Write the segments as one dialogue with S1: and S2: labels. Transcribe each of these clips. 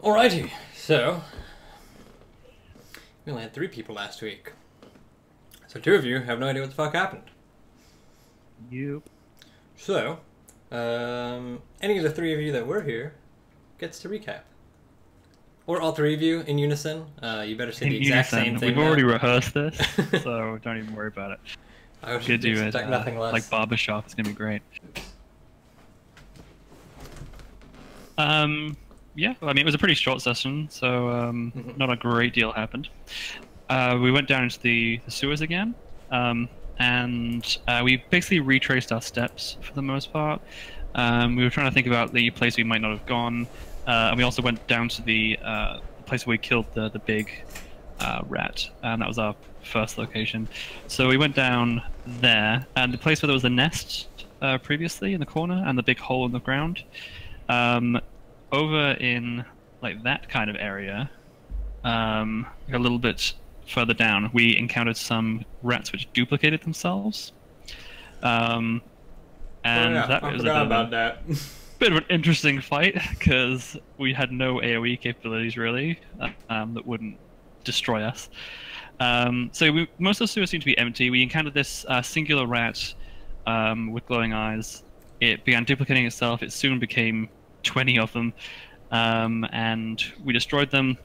S1: Alrighty, so we only had 3 people last week. So 2 of you have no idea what the fuck happened.
S2: You.
S1: So, any of the 3 of you that were here gets to recap. Or all 3 of you in unison. You better say the exact same thing.
S2: We've already rehearsed this, so don't even worry about it.
S1: I should do it nothing less.
S2: Like barbershop. It's gonna be great. Yeah, well, I mean, it was a pretty short session, so not a great deal happened. We went down into the sewers again, and we basically retraced our steps for the most part. We were trying to think about the place we might not have gone, and we also went down to the place where we killed the big rat, and that was our first location. So we went down there, and the place where there was a nest previously in the corner, and the big hole in the ground. Over in like that kind of area, a little bit further down, we encountered some rats which duplicated themselves. And that was bit of an interesting fight because we had no AoE capabilities really that wouldn't destroy us. So most of the sewers seemed to be empty. We encountered this singular rat with glowing eyes. It began duplicating itself. It soon became 20 of them, and we destroyed them,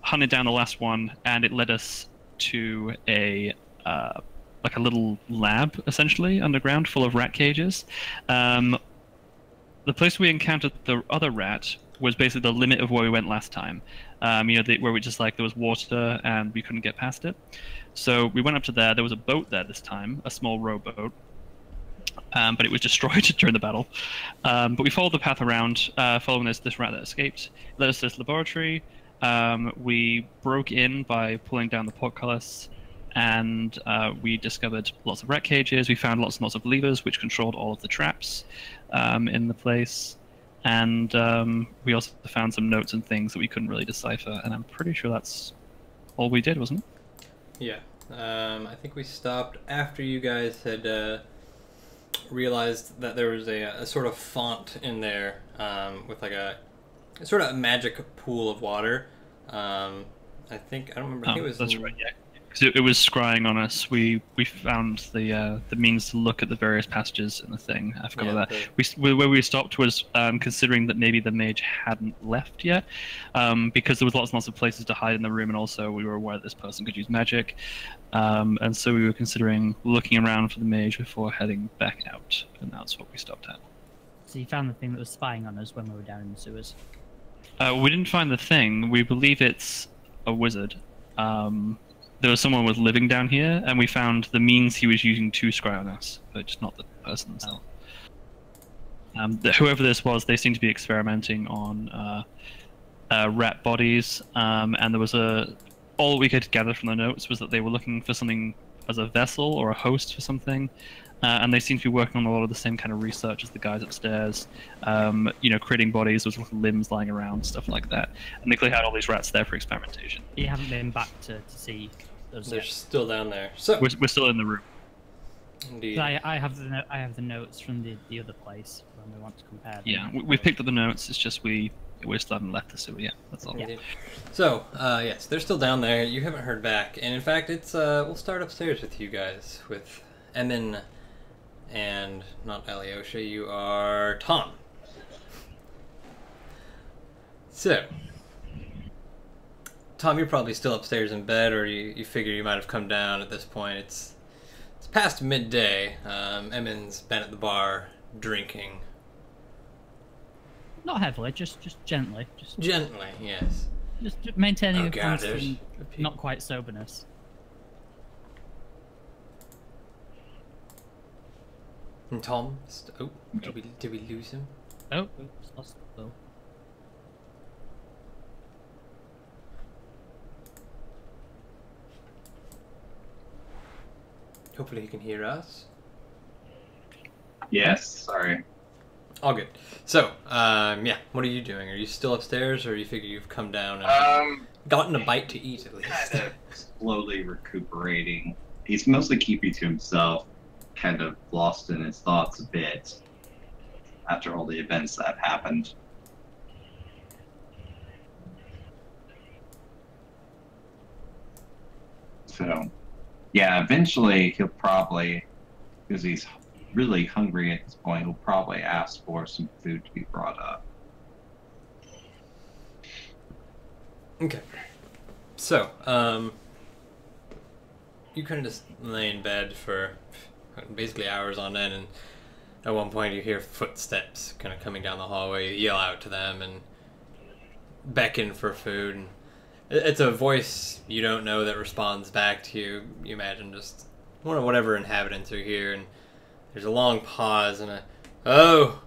S2: hunted down the last one, and it led us to a like a little lab essentially underground full of rat cages. The place we encountered the other rat was basically the limit of where we went last time. You know, where we just like there was water and we couldn't get past it. So we went up to there. There was a boat there this time, a small rowboat. But it was destroyed during the battle. But we followed the path around, following this rat that escaped. It led us to this laboratory. We broke in by pulling down the portcullis, and we discovered lots of rat cages. We found lots and lots of levers which controlled all of the traps in the place. And we also found some notes and things that we couldn't really decipher. And I'm pretty sure that's all we did, wasn't it?
S1: Yeah. I think we stopped after you guys had realized that there was a sort of font in there with like a sort of a magic pool of water. I don't remember. I think it was.
S2: That's right. Yeah, because it was scrying on us. We found the means to look at the various passages in the thing. I forgot about that. Where we stopped was considering that maybe the mage hadn't left yet, because there was lots and lots of places to hide in the room, and also we were aware that this person could use magic. And so we were considering looking around for the mage before heading back out, and that's what we stopped at.
S3: So you found the thing that was spying on us when we were down in the sewers?
S2: We didn't find the thing. We believe it's a wizard. There was someone was living down here, and we found the means he was using to scry on us, but just not the person himself. Whoever this was, they seemed to be experimenting on rat bodies, and there was all we could gather from the notes was that they were looking for something as a vessel or a host for something, and they seem to be working on a lot of the same kind of research as the guys upstairs. You know, creating bodies with limbs lying around, stuff like that. And they clearly had all these rats there for experimentation.
S3: You haven't been back to see those
S1: They're
S3: yet.
S1: still down there. So
S2: We're still in the room.
S1: indeed.
S3: So I have the notes from the other place when we want to compare them.
S2: Yeah, we've picked up the notes. It's just we still haven't left the sewer yet. That's all.
S1: Indeed. So, yes, they're still down there. You haven't heard back, and in fact, it's we'll start upstairs with you guys, with Emin and not Alyosha. You are Tom. So, Tom, you're probably still upstairs in bed, or you figure you might have come down at this point. It's past midday. Emin's been at the bar drinking.
S3: Not heavily, just gently. Just
S1: Gently, yes.
S3: Just maintaining a
S1: God,
S3: constant, not quite soberness.
S1: And Tom, oh, did we lose him?
S3: Oh, oops, lost Will.
S1: Hopefully he can hear us.
S4: Yes, sorry.
S1: All good. So, yeah, what are you doing? Are you still upstairs, or you figure you've come down and gotten a bite to eat at least?
S4: Kind of slowly recuperating. He's mostly keeping to himself, kind of lost in his thoughts a bit after all the events that happened. So, yeah, eventually he'll probably, because he's really hungry at this point, he'll probably ask for some food to be brought up.
S1: Okay. So, you kind of just lay in bed for basically hours on end, and at one point you hear footsteps kind of coming down the hallway. You yell out to them and beckon for food. And it's a voice you don't know that responds back to you. You imagine just whatever inhabitants are here, and there's a long pause and oh,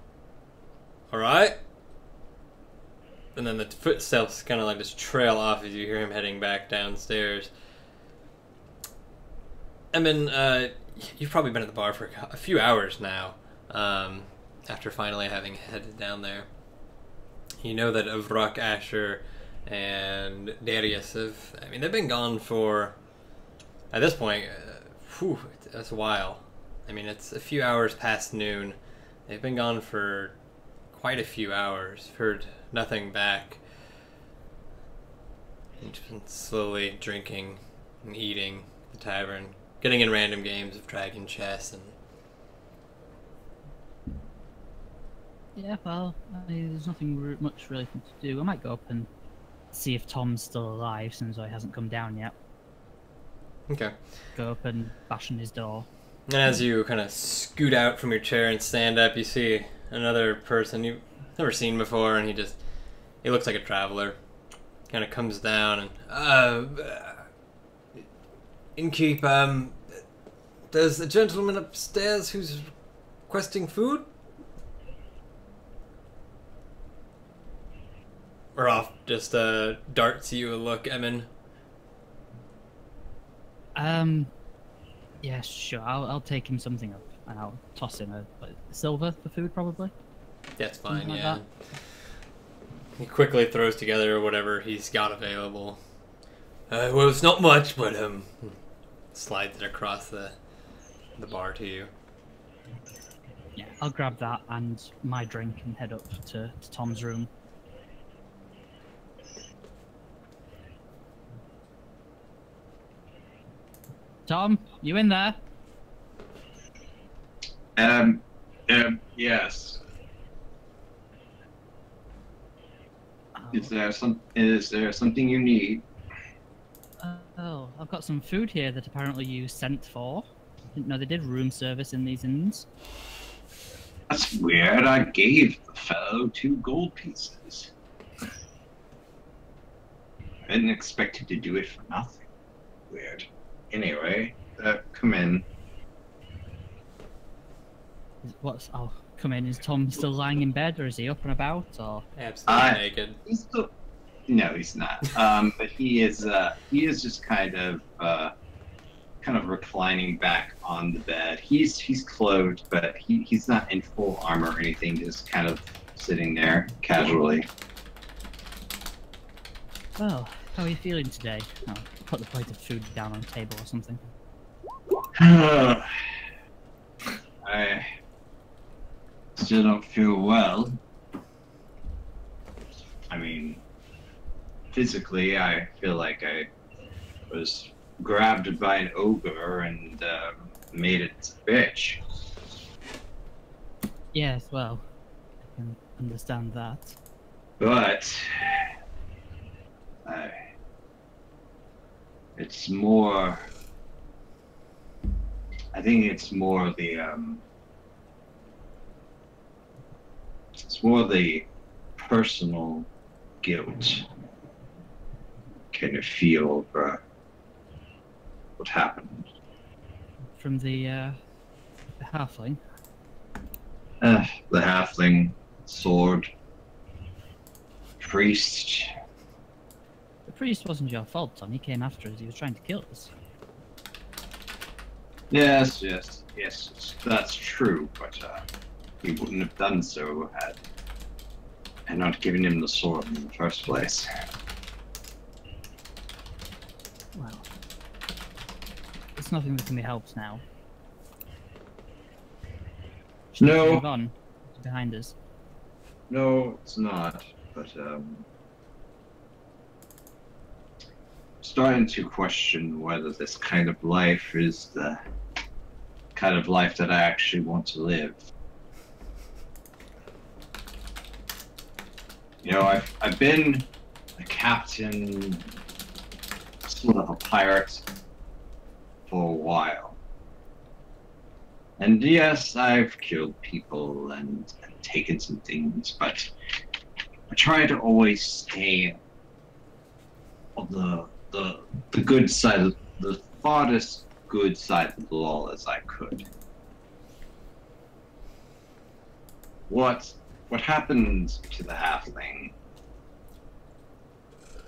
S1: all right. And then the footsteps kind of like just trail off as you hear him heading back downstairs. I mean, you've probably been at the bar for a few hours now, after finally having headed down there. You know that Avrak, Asher, and Darius they've been gone for, at this point, that's a while. I mean, it's a few hours past noon. They've been gone for quite a few hours. Heard nothing back. And just been slowly drinking and eating at the tavern, getting in random games of dragon chess and...
S3: Yeah, well, there's nothing much really to do. I might go up and see if Tom's still alive, since he hasn't come down yet.
S1: Okay.
S3: Go up and bash on his door.
S1: And as you kind of scoot out from your chair and stand up, you see another person you've never seen before, and he looks like a traveler. Kind of comes down and, Innkeep, there's a gentleman upstairs who's requesting food? Roth just darts you a look, Emin.
S3: Yeah, sure. I'll take him something up, and I'll toss him a silver for food, probably.
S1: That's fine,
S3: Something like
S1: yeah.
S3: that.
S1: He quickly throws together whatever he's got available. Well, it's not much, but slides it across the bar to you.
S3: Yeah, I'll grab that and my drink and head up to Tom's room. Tom, you in there?
S4: Yes.
S3: Oh.
S4: Is there something you need?
S3: Oh, I've got some food here that apparently you sent for. Didn't know they did room service in these inns.
S4: That's weird. I gave the fellow 2 gold pieces. I didn't expect him to do it for nothing. Weird. Anyway, come in.
S3: I'll come in. Is Tom still lying in bed, or is he up and about, or?
S1: Absolutely naked.
S4: He's still... No, he's not. But he is just kind of reclining back on the bed. He's clothed, but he's not in full armor or anything. Just kind of sitting there casually.
S3: Well, how are you feeling today? I'll put the plate of food down on the table or something.
S4: I still don't feel well. I mean, physically, I feel like I was grabbed by an ogre and made it a bitch.
S3: Yes, well, I can understand that.
S4: But it's more. I think it's more the personal guilt kind of feel for what happened.
S3: From the halfling?
S4: The halfling, sword, priest.
S3: The priest wasn't your fault, Tom. He came after us. He was trying to kill us.
S4: Yes, that's true, but he wouldn't have done so had I not given him the sword in the first place.
S3: Well, it's nothing that can be helped now. Should we
S4: No.
S3: move on? It's behind us.
S4: No, it's not, but starting to question whether this kind of life is the kind of life that I actually want to live. You know, I've been a captain, sort of a pirate, for a while. And yes, I've killed people and taken some things, but I try to always stay on the good side, of the farthest good side of the law as I could. What happened to the halfling?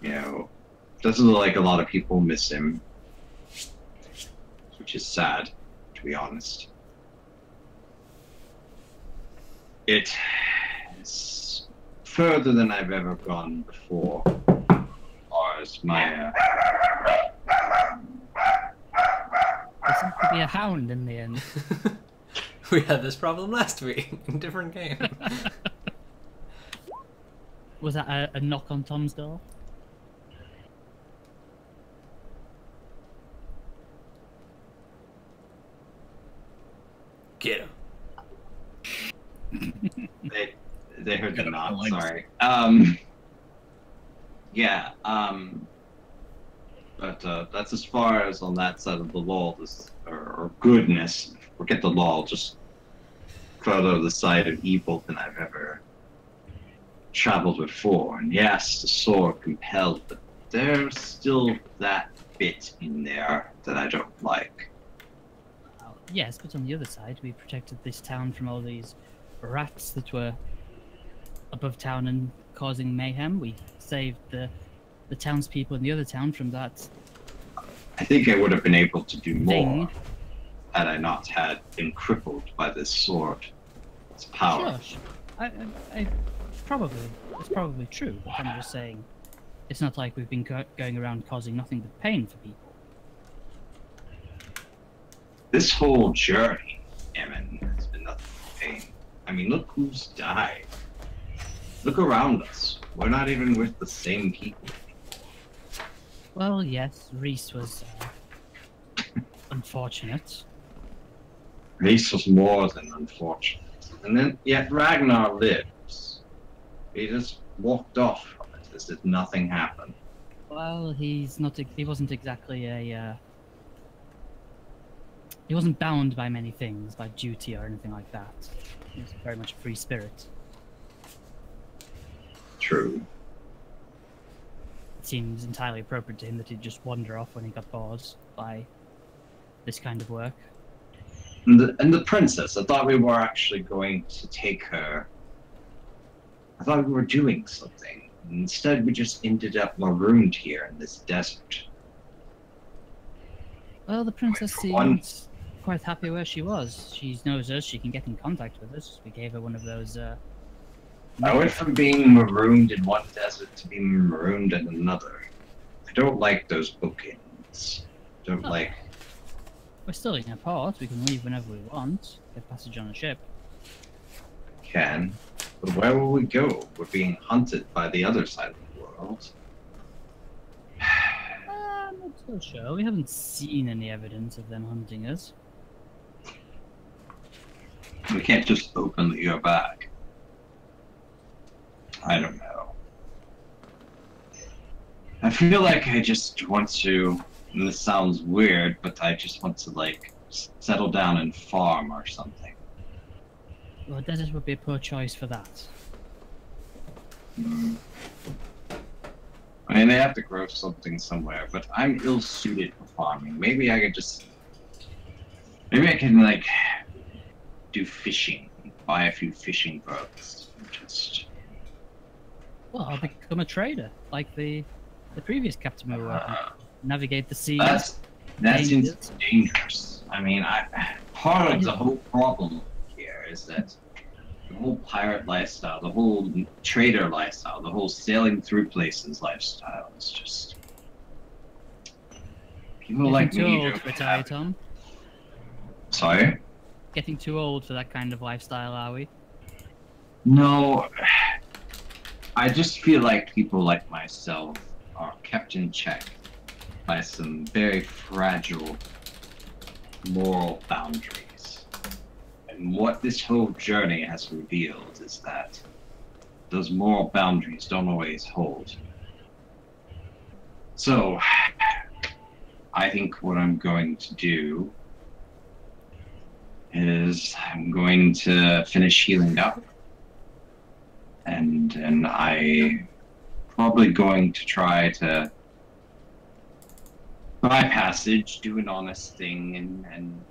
S4: You know, doesn't look like a lot of people miss him, which is sad, to be honest. It is further than I've ever gone before, as far as my
S3: There seems to be a hound in the end.
S1: We had this problem last week in a different game.
S3: Was that a knock on Tom's door?
S1: Get him.
S4: they heard the knock,
S2: legs.
S4: sorry. Yeah, but that's as far as on that side of the law, or goodness, forget the law, just further the side of evil than I've ever traveled before. And yes, the sword compelled, but there's still that bit in there that I don't like.
S3: Yes, but on the other side, we protected this town from all these rats that were above town and causing mayhem. We saved the townspeople in the other town from that
S4: I think I would have been able to do more
S3: thing.
S4: had I not had been crippled by this sword. Its power.
S3: Sure, I probably, it's probably true, but I'm just saying, it's not like we've been going around causing nothing but pain for people.
S4: This whole journey, Emin, has been nothing but pain. I mean, look who's died. Look around us. We're not even with the same people.
S3: Well, yes, Reese was unfortunate.
S4: Reese was more than unfortunate. And then, yet Ragnar lives. He just walked off from it as if nothing happened.
S3: Well, he wasn't exactly a, he wasn't bound by many things, by duty or anything like that. He was very much a free spirit.
S4: True.
S3: It seems entirely appropriate to him that he'd just wander off when he got bored by this kind of work.
S4: And the princess, I thought we were actually going to take her. I thought we were doing something. Instead, we just ended up marooned here in this desert.
S3: Well, the princess
S4: for one-
S3: seemed quite happy where she was. She knows us, she can get in contact with us. We gave her one of those,
S4: I went from being marooned in one desert to being marooned in another. I don't like those bookends. Don't like.
S3: We're still in a port, we can leave whenever we want. Get passage on a ship.
S4: Can. But where will we go? We're being hunted by the other side of the world.
S3: I'm not so sure. We haven't seen any evidence of them hunting us.
S4: We can't just openly go back. I don't know. I feel like I just want to, and this sounds weird, but I just want to, like, settle down and farm or something.
S3: Well, a desert would be a poor choice for that.
S4: I mean, they have to grow something somewhere, but I'm ill-suited for farming. Maybe I could just... Maybe I can, like, do fishing. Buy a few fishing boats. Just...
S3: Well, I'll become a trader, like the previous captain we were working with. Navigate the seas.
S4: That seems
S3: dangers.
S4: dangerous. I mean, part of the whole problem here is that the whole pirate lifestyle, the whole trader lifestyle, the whole sailing through places lifestyle is just people
S3: Getting
S4: like
S3: too
S4: me
S3: old
S4: don't
S3: for it, are
S4: have
S3: we,
S4: it.
S3: Tom?
S4: Sorry?
S3: Getting too old for that kind of lifestyle, are we?
S4: No, I just feel like people like myself are kept in check by some very fragile moral boundaries. And what this whole journey has revealed is that those moral boundaries don't always hold. So, I think what I'm going to do is I'm going to finish healing up. And I probably going to try to buy passage, do an honest thing, and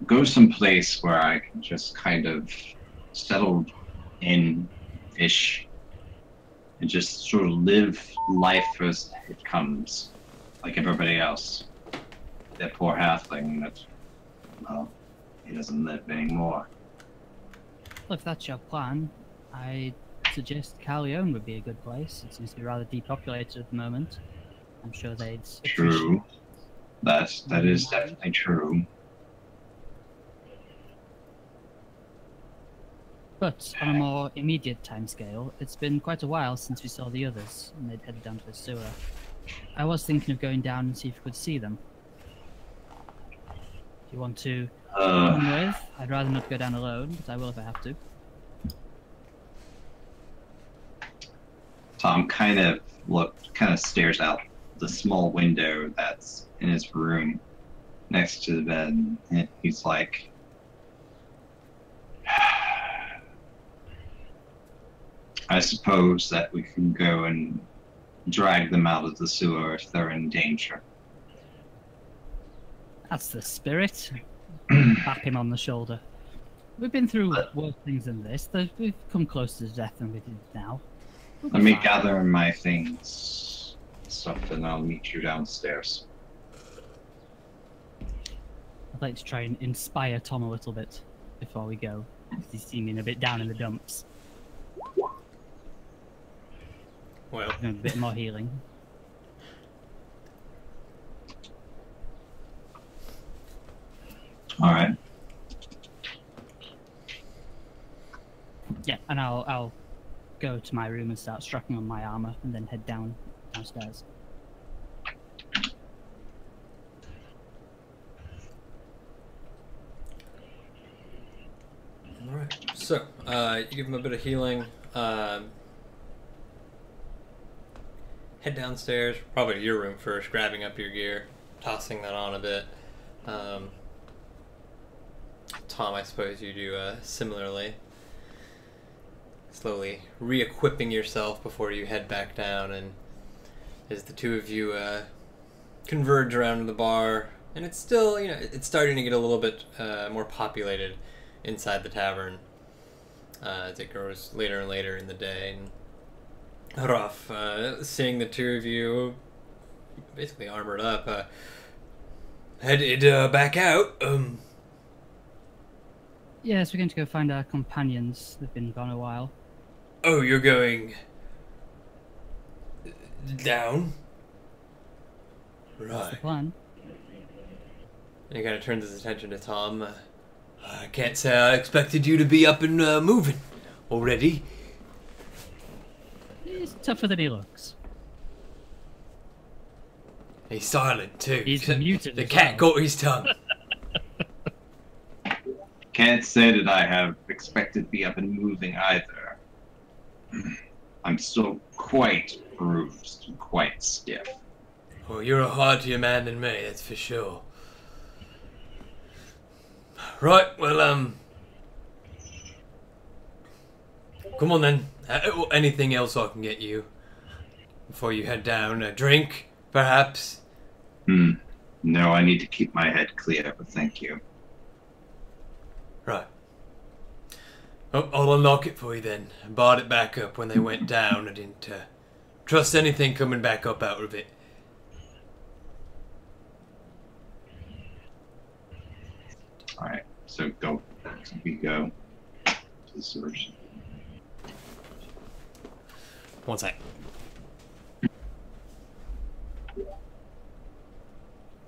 S4: go someplace where I can just kind of settle in-ish and just sort of live life as it comes, like everybody else. That poor halfling that, well, he doesn't live anymore.
S3: Well, if that's your plan, I suggest Carleone would be a good place. It seems to be rather depopulated at the moment. I'm sure they'd
S4: True. That is definitely true.
S3: But on a more immediate timescale, it's been quite a while since we saw the others, and they'd headed down to the sewer. I was thinking of going down and see if we could see them. If you want to come with, I'd rather not go down alone, but I will if I have to.
S4: Tom kind of stares out the small window that's in his room next to the bed, and he's like, I suppose that we can go and drag them out of the sewer if they're in danger.
S3: That's the spirit. Bap him on the shoulder. We've been through worse things than this. We've come closer to death than we did now.
S4: Let me gather my things, stuff, and I'll meet you downstairs.
S3: I'd like to try and inspire Tom a little bit before we go, because he's seeming a bit down in the dumps.
S1: Well,
S3: A bit more healing.
S4: All right.
S3: Yeah, and I'll go to my room and start strapping on my armor, and then head downstairs.
S1: alright. So, you give him a bit of healing. Head downstairs, probably to your room first, grabbing up your gear, tossing that on a bit. Tom, I suppose you do similarly. Slowly re-equipping yourself before you head back down, and as the two of you converge around the bar, and it's still, it's starting to get a little bit more populated inside the tavern as it grows later and later in the day. And Rough, seeing the two of you basically armored up, headed back out.
S3: Yes, we're going to go find our companions. They've been gone a while.
S1: Oh, you're going down?
S3: That's the
S1: Right.
S3: plan.
S1: And he kind of turns his attention to Tom. I can't say I expected you to be up and moving already.
S3: He's tougher than he looks.
S1: He's silent too.
S3: He's muted
S1: The
S3: as
S1: cat
S3: well.
S1: got his tongue.
S4: Can't say that I have expected to be up and moving either. I'm still quite bruised and quite stiff.
S1: Well, you're a heartier man than me, that's for sure. Right, well, come on then. Anything else I can get you before you head down? A drink, perhaps?
S4: No, I need to keep my head clear, but thank you.
S1: Right. Oh, I'll unlock it for you then. I barred it back up when they went down. I didn't trust anything coming back up out of it.
S4: Alright, so we go to the sewers.
S1: One sec.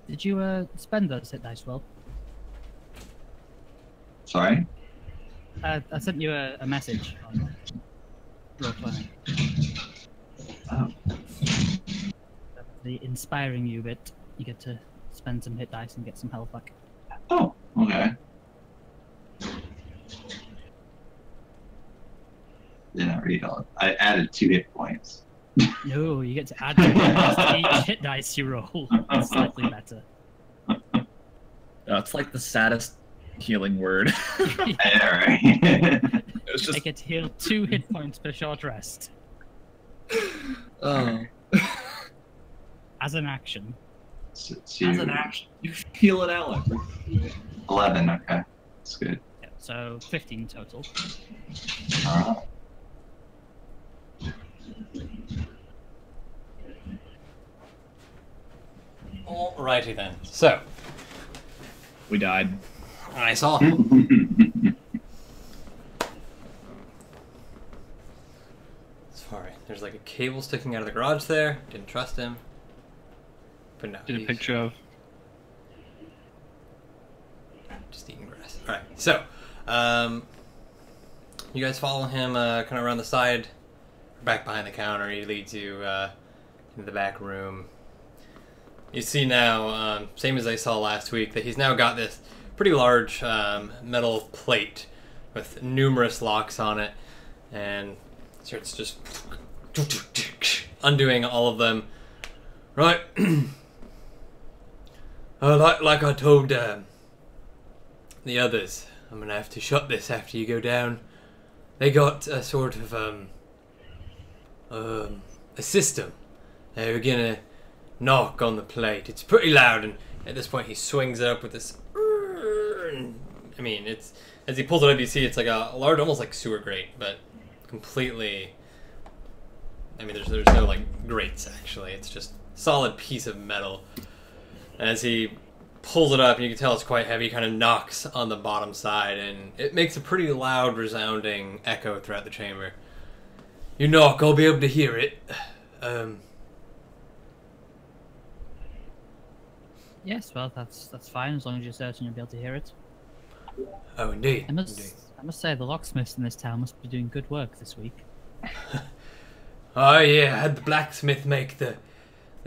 S3: Did you spend those hit dice well?
S4: Sorry?
S3: I sent you a message on Roll20.
S4: Oh.
S3: the inspiring you bit, you get to spend some hit dice and get some health back.
S4: Oh, okay. Didn't read all. I added 2 hit points.
S3: No, you get to add 2 hit dice to each hit dice you roll. It's slightly better.
S5: It's like the saddest healing word.
S4: Yeah, right.
S5: It was
S3: I
S5: just
S3: get to heal 2 hit points per short rest.
S5: oh.
S3: As an action.
S5: As an action, you heal it out.
S4: 11. Okay, that's good.
S3: Yeah, so 15 total.
S4: Alright.
S1: Alrighty then. So,
S5: We died.
S1: I saw. Sorry, there's like a cable sticking out of the garage there. Didn't trust him. But no.
S2: Did a
S1: he's
S2: picture of.
S1: just eating grass. Alright, so, you guys follow him kind of around the side, back behind the counter. He leads you into the back room. You see now, same as I saw last week, that he's now got this pretty large metal plate with numerous locks on it, and starts just undoing all of them. Right. Like I told the others, I'm gonna have to shut this after you go down. They got a sort of a system. They're gonna knock on the plate. It's pretty loud, and at this point he swings it up with this. I mean, it's as he pulls it up, you see it's like a large, almost like sewer grate, but completely. I mean, there's no like grates actually. It's just solid piece of metal. As he pulls it up, and you can tell it's quite heavy, kind of knocks on the bottom side, and it makes a pretty loud, resounding echo throughout the chamber. You knock, I'll be able to hear it.
S3: Yes, well, that's fine as long as you're certain you'll be able to hear it.
S1: Oh, indeed.
S3: I must say the locksmiths in this town must be doing good work this week.
S1: Oh yeah, I had the blacksmith make the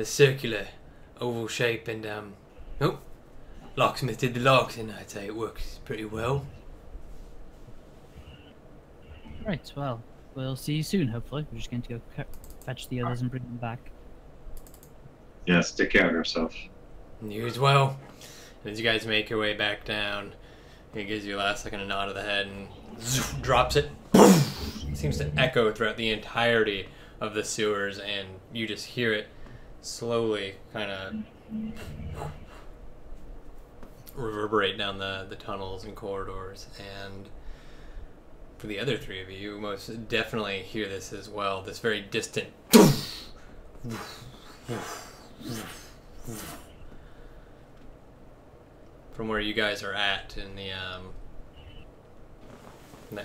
S1: circular oval shape, and oh, locksmith did the locks, and I'd say it works pretty well.
S3: Right, well, we'll see you soon, hopefully. We're just going to go fetch the others and bring them back.
S4: Yes, take care of yourself.
S1: And you as well. And as you guys make your way back down, he gives you a last second a nod of the head and drops it. It seems to echo throughout the entirety of the sewers, and you just hear it slowly kind of reverberate down the tunnels and corridors. And for the other 3 of you, you most definitely hear this as well, this very distant from where you guys are at in the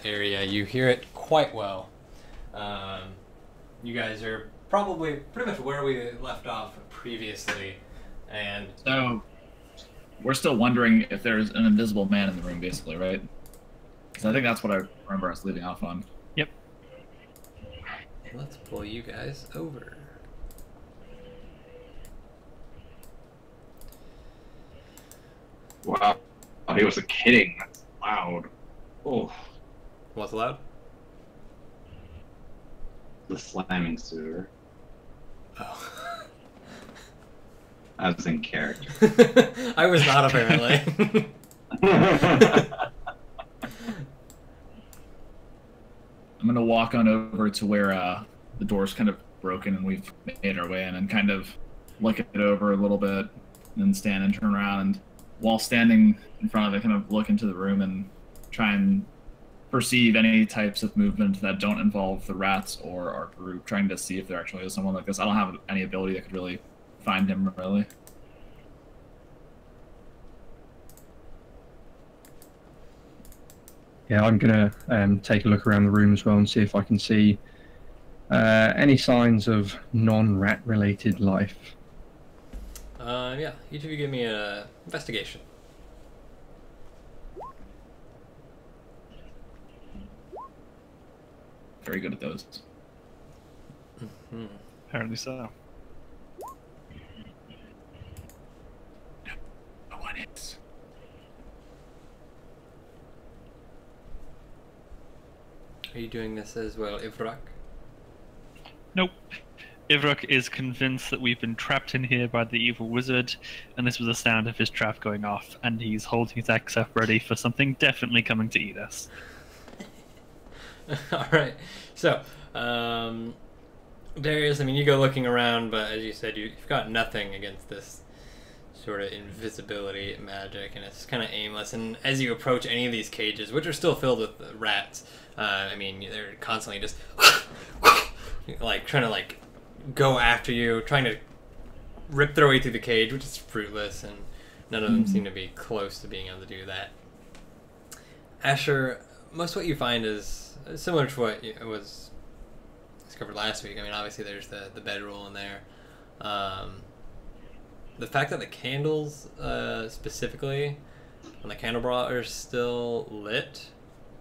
S1: area. You hear it quite well. You guys are probably pretty much where we left off previously, and
S5: So, we're still wondering if there's an invisible man in the room, basically, right? Because I think that's what I remember us leaving off on.
S2: Yep.
S1: let's pull you guys over.
S4: Wow. Oh, he wasn't kidding. That's loud. Oh,
S1: What's loud?
S4: the slamming sewer.
S1: Oh.
S4: I was in character.
S1: I was not, apparently.
S5: I'm gonna walk on over to where the door's kind of broken and we've made our way in, and kind of look it over a little bit, and then stand and turn around. And while standing in front of it, kind of look into the room and try and perceive any types of movement that don't involve the rats or our group, trying to see if there actually is someone like this. I don't have any ability that could really find him, really.
S6: Yeah, I'm gonna take a look around the room as well and see if I can see any signs of non-rat related life.
S1: Yeah, each of you give me an investigation.
S5: Very good at those.
S1: Hmm.
S2: Apparently so.
S1: Are you doing this as well, Ivrak?
S2: Nope. Ivrak is convinced that we've been trapped in here by the evil wizard, and this was the sound of his trap going off, and he's holding his axe up ready for something definitely coming to eat us.
S1: Alright, so, Darius, I mean, you go looking around, but as you said, you've got nothing against this sort of invisibility magic, and it's kind of aimless. And as you approach any of these cages, which are still filled with rats, I mean, they're constantly just like trying to like go after you, trying to rip their way through the cage, which is fruitless, and none of them seem to be close to being able to do that. Asher, most of what you find is similar to what was discovered last week. I mean, obviously there's the bedroll in there. The fact that the candles, specifically, on the candelabra are still lit,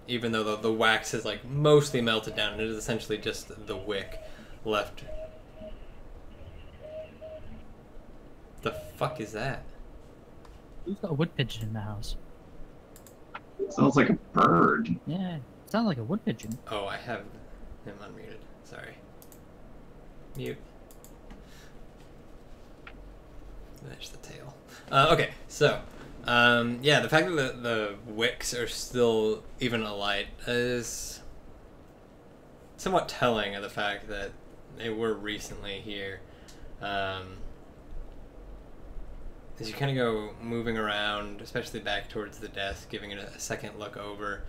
S1: even though the wax is like mostly melted down, and it is essentially just the wick left. The fuck is that?
S3: We've got a wood pigeon in the house.
S4: Sounds like a bird.
S3: Yeah, sounds like a wood pigeon.
S1: Oh, I have him unmuted. Sorry. Mute. There's the tail. Okay, so, yeah, the fact that the wicks are still even alight is somewhat telling of the fact that they were recently here. As you kind of go moving around, especially back towards the desk, giving it a second look over,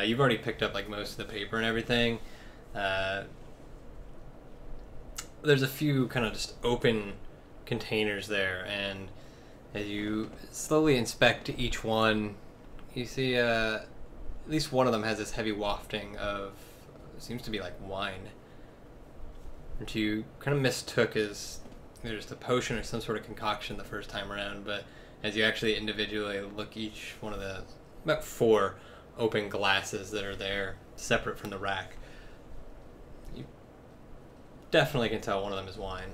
S1: you've already picked up like most of the paper and everything. There's a few kind of just open containers there, and as you slowly inspect each one, you see at least one of them has this heavy wafting of, seems to be like wine, which you kind of mistook as there's a potion or some sort of concoction the first time around, but as you actually individually look each one of the about 4 open glasses that are there separate from the rack, you definitely can tell one of them is wine.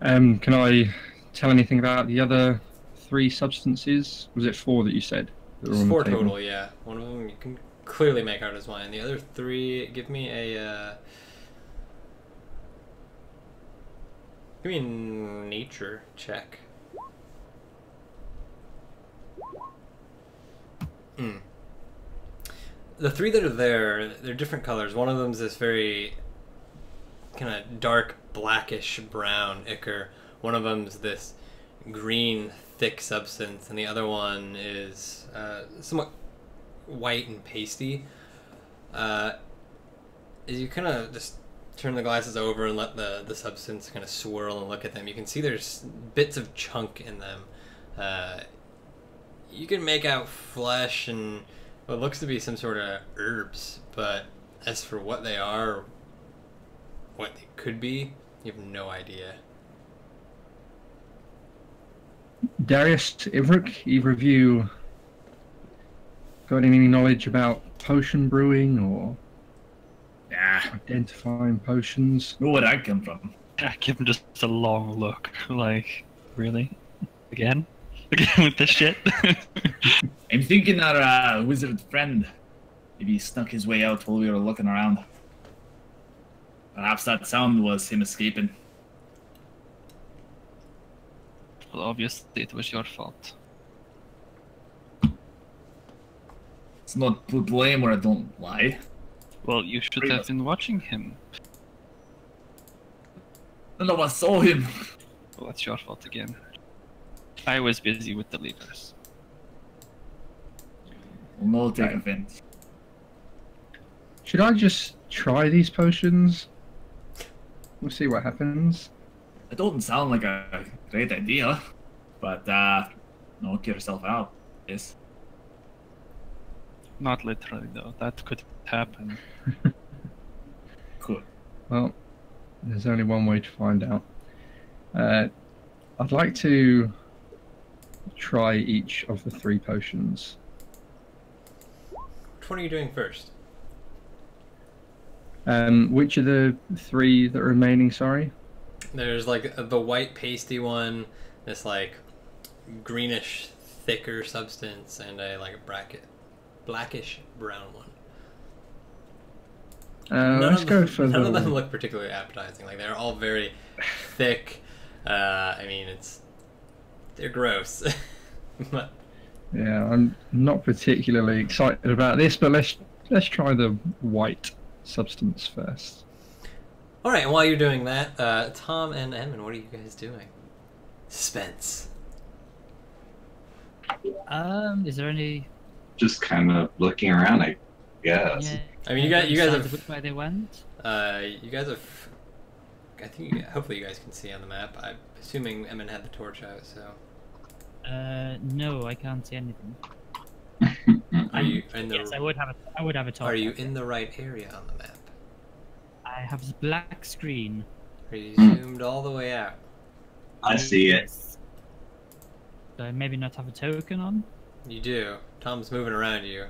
S6: Can I tell anything about the other 3 substances? Was it 4 that you said?
S1: There's 4 total, yeah. One of them you can clearly make out as wine. The other 3, give me a nature check. The 3 that are there, they're different colors. One of them is this very kind of dark blackish brown ichor. One of them's this green thick substance, and the other one is somewhat white and pasty. As you kind of just turn the glasses over and let the substance kind of swirl and look at them, you can see there's bits of chunk in them. You can make out flesh and what looks to be some sort of herbs, but as for what they are, what they could be, you have no idea.
S6: Darius, Ivrik, either of you got any knowledge about potion brewing or identifying potions?
S5: Where would I come from?
S2: I give him just a long look, like, really? Again? Again with this shit?
S5: I'm thinking our wizard friend, maybe he snuck his way out while we were looking around. Perhaps that sound was him escaping.
S2: Well, obviously it was your fault.
S5: It's not put blame where I don't lie.
S2: Well, you should have been watching him.
S5: None of us saw him.
S2: Well, that's your fault again. I was busy with the levers.
S5: We'll no take offense.
S6: Should I just try these potions? We'll see what happens.
S5: It doesn't sound like a great idea, but knock yourself out. Yes.
S2: Not literally, though. That could happen.
S5: Cool.
S6: Well, there's only one way to find out. I'd like to try each of the 3 potions.
S1: Which one are you doing first?
S6: Which are the 3 that are remaining, sorry?
S1: There's like the white pasty one, this like greenish thicker substance and a like a blackish brown one.
S6: Let's go for
S1: none of them
S6: the.
S1: look particularly appetizing. Like they're all very thick. I mean, they're gross. But
S6: Yeah, I'm not particularly excited about this, but let's try the white substance first.
S1: all right, and while you're doing that, Tom and Emin, what are you guys doing? Suspense.
S3: Is there any?
S4: Just kind of looking around, I guess.
S3: Yeah,
S1: I mean, you guys
S3: decided
S1: have.
S3: which way they went.
S1: You guys have. I think hopefully you guys can see on the map. I'm assuming Emin had the torch out, so.
S3: No, I can't see anything.
S1: Are you in the?
S3: Yes, I would have a torch.
S1: Are you in the right area on the map?
S3: I have a black screen.
S1: Are you zoomed all the way out?
S4: I see it.
S3: Yes. Do I maybe not have a token on?
S1: You do. Tom's moving around you.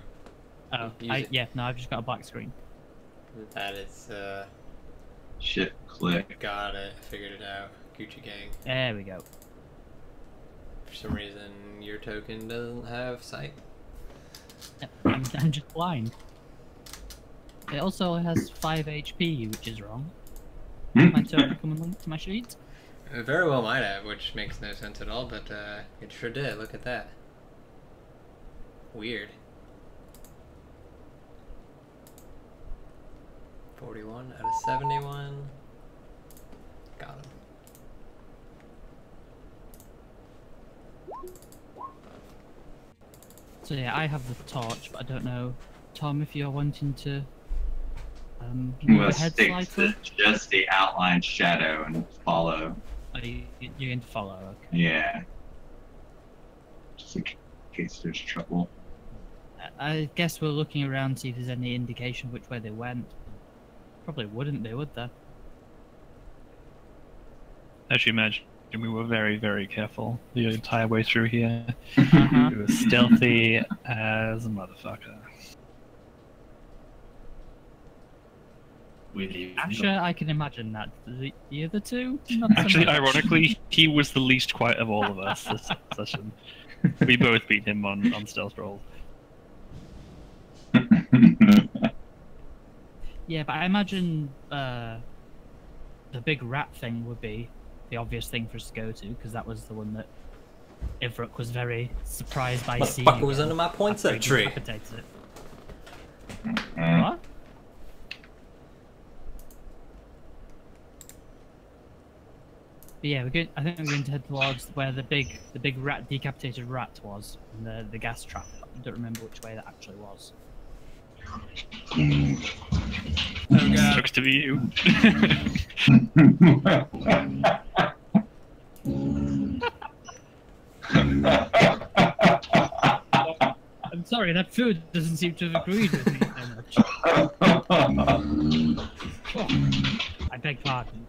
S3: Oh,
S1: Use it.
S3: yeah, no, I've just got a black screen.
S1: That is.
S4: Shift click.
S1: Got it. Figured it out. Gucci gang.
S3: There we go.
S1: For some reason, your token doesn't have sight.
S3: I'm just blind. It also has 5 HP, which is wrong. My token come and link to my sheet.
S1: It very well might have, which makes no sense at all, but it sure did. Look at that. Weird. 41 out of 71. Got him.
S3: So yeah, I have the torch, but I don't know, Tom, if you're wanting to
S4: We'll
S3: move ahead
S4: stick
S3: slightly.
S4: to just the outline shadow and follow.
S3: You're going to follow, okay.
S4: Yeah. Just in case there's trouble.
S3: I guess we're looking around to see if there's any indication of which way they went. Probably wouldn't be, would there?
S2: As you imagine, we were very, very careful the entire way through here.
S3: Uh-huh.
S2: We were stealthy as a motherfucker.
S3: Actually, I can imagine that. The other two? Not so
S2: Actually,
S3: much.
S2: ironically, he was the least quiet of all of us this session. We both beat him on stealth rolls.
S3: Yeah, but I imagine the big rat thing would be the obvious thing for us to go to, because that was the one that Ivrook was very surprised by seeing.
S1: Motherfucker was under my poinsettia
S3: after he
S1: tree.
S3: decapitated it.
S4: Mm.
S3: What? But yeah, I think we're going to head towards where the big rat, decapitated rat was, and the gas trap. I don't remember which way that actually was.
S1: Oh god.
S2: Sucks to be you.
S3: I'm sorry, that food doesn't seem to have agreed with me very much. I beg pardon.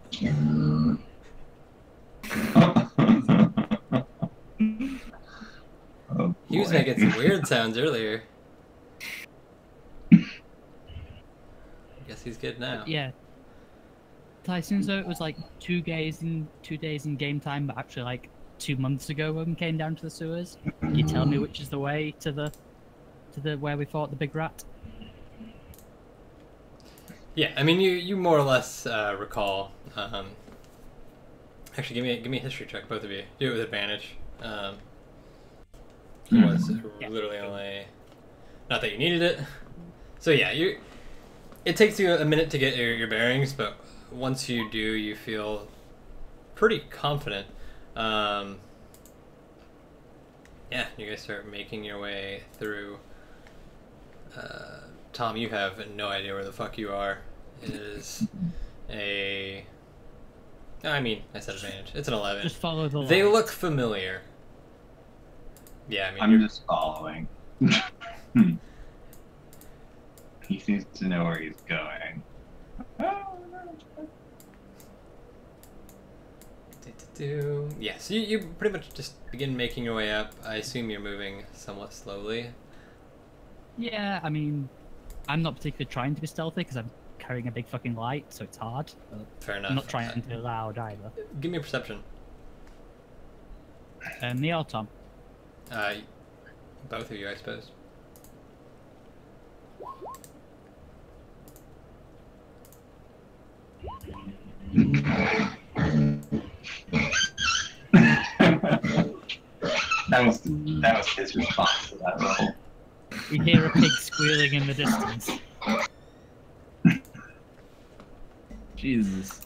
S4: Oh,
S1: He was
S4: boy.
S1: making some weird sounds earlier. Guess he's good now.
S3: Yeah. I assume so. It was like 2 days in game time, but actually like 2 months ago when we came down to the sewers. Can you tell me which is the way to the where we fought the big rat?
S1: Yeah, I mean you more or less recall. Actually, give me a history check, both of you. Do it with advantage. It was literally only, not that you needed it. So yeah, it takes you a minute to get your bearings, but once you do, you feel pretty confident. Yeah, you guys start making your way through. Tom, you have no idea where the fuck you are. It is a... I mean, I said advantage. It's an 11.
S3: Just follow the
S1: They
S3: light.
S1: look familiar. Yeah, I mean,
S4: I'm just following. He seems to know where he's going.
S1: Yeah, so you pretty much just begin making your way up. I assume you're moving somewhat slowly.
S3: Yeah, I mean, I'm not particularly trying to be stealthy because I'm carrying a big fucking light, so it's hard. But
S1: Fair enough.
S3: I'm not trying to be loud either.
S1: Give me a perception.
S3: Me or Tom?
S1: Both of you, I suppose.
S4: that was his response to that roll.
S3: We hear a pig squealing in the distance.
S5: Jesus.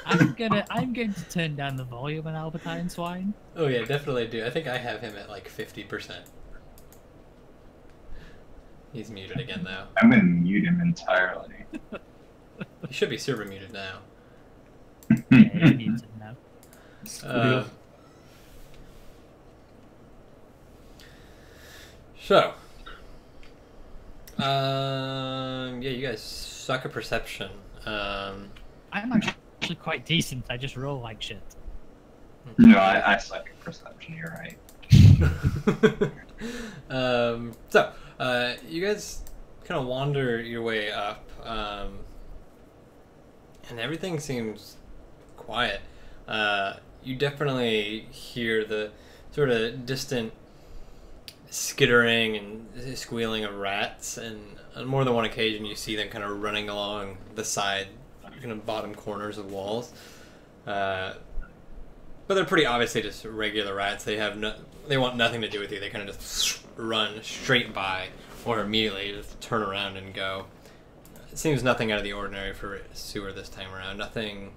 S3: I'm going to turn down the volume on Albertine Swine.
S1: Oh yeah, definitely do. I think I have him at like 50%. He's muted again though.
S4: I'm gonna mute him entirely.
S1: He should be server muted now.
S3: Yeah, he's muted now.
S1: So, yeah, you guys suck at perception.
S3: I'm actually quite decent. I just roll like shit.
S4: No, I suck at perception. You're right.
S1: You guys kind of wander your way up, and everything seems quiet. You definitely hear the sort of distant skittering and squealing of rats, and on more than one occasion you see them kind of running along the side, kind of bottom corners of walls. But they're pretty obviously just regular rats. They want nothing to do with you. They kind of just run straight by or immediately just turn around and go. It seems nothing out of the ordinary for a sewer this time around. Nothing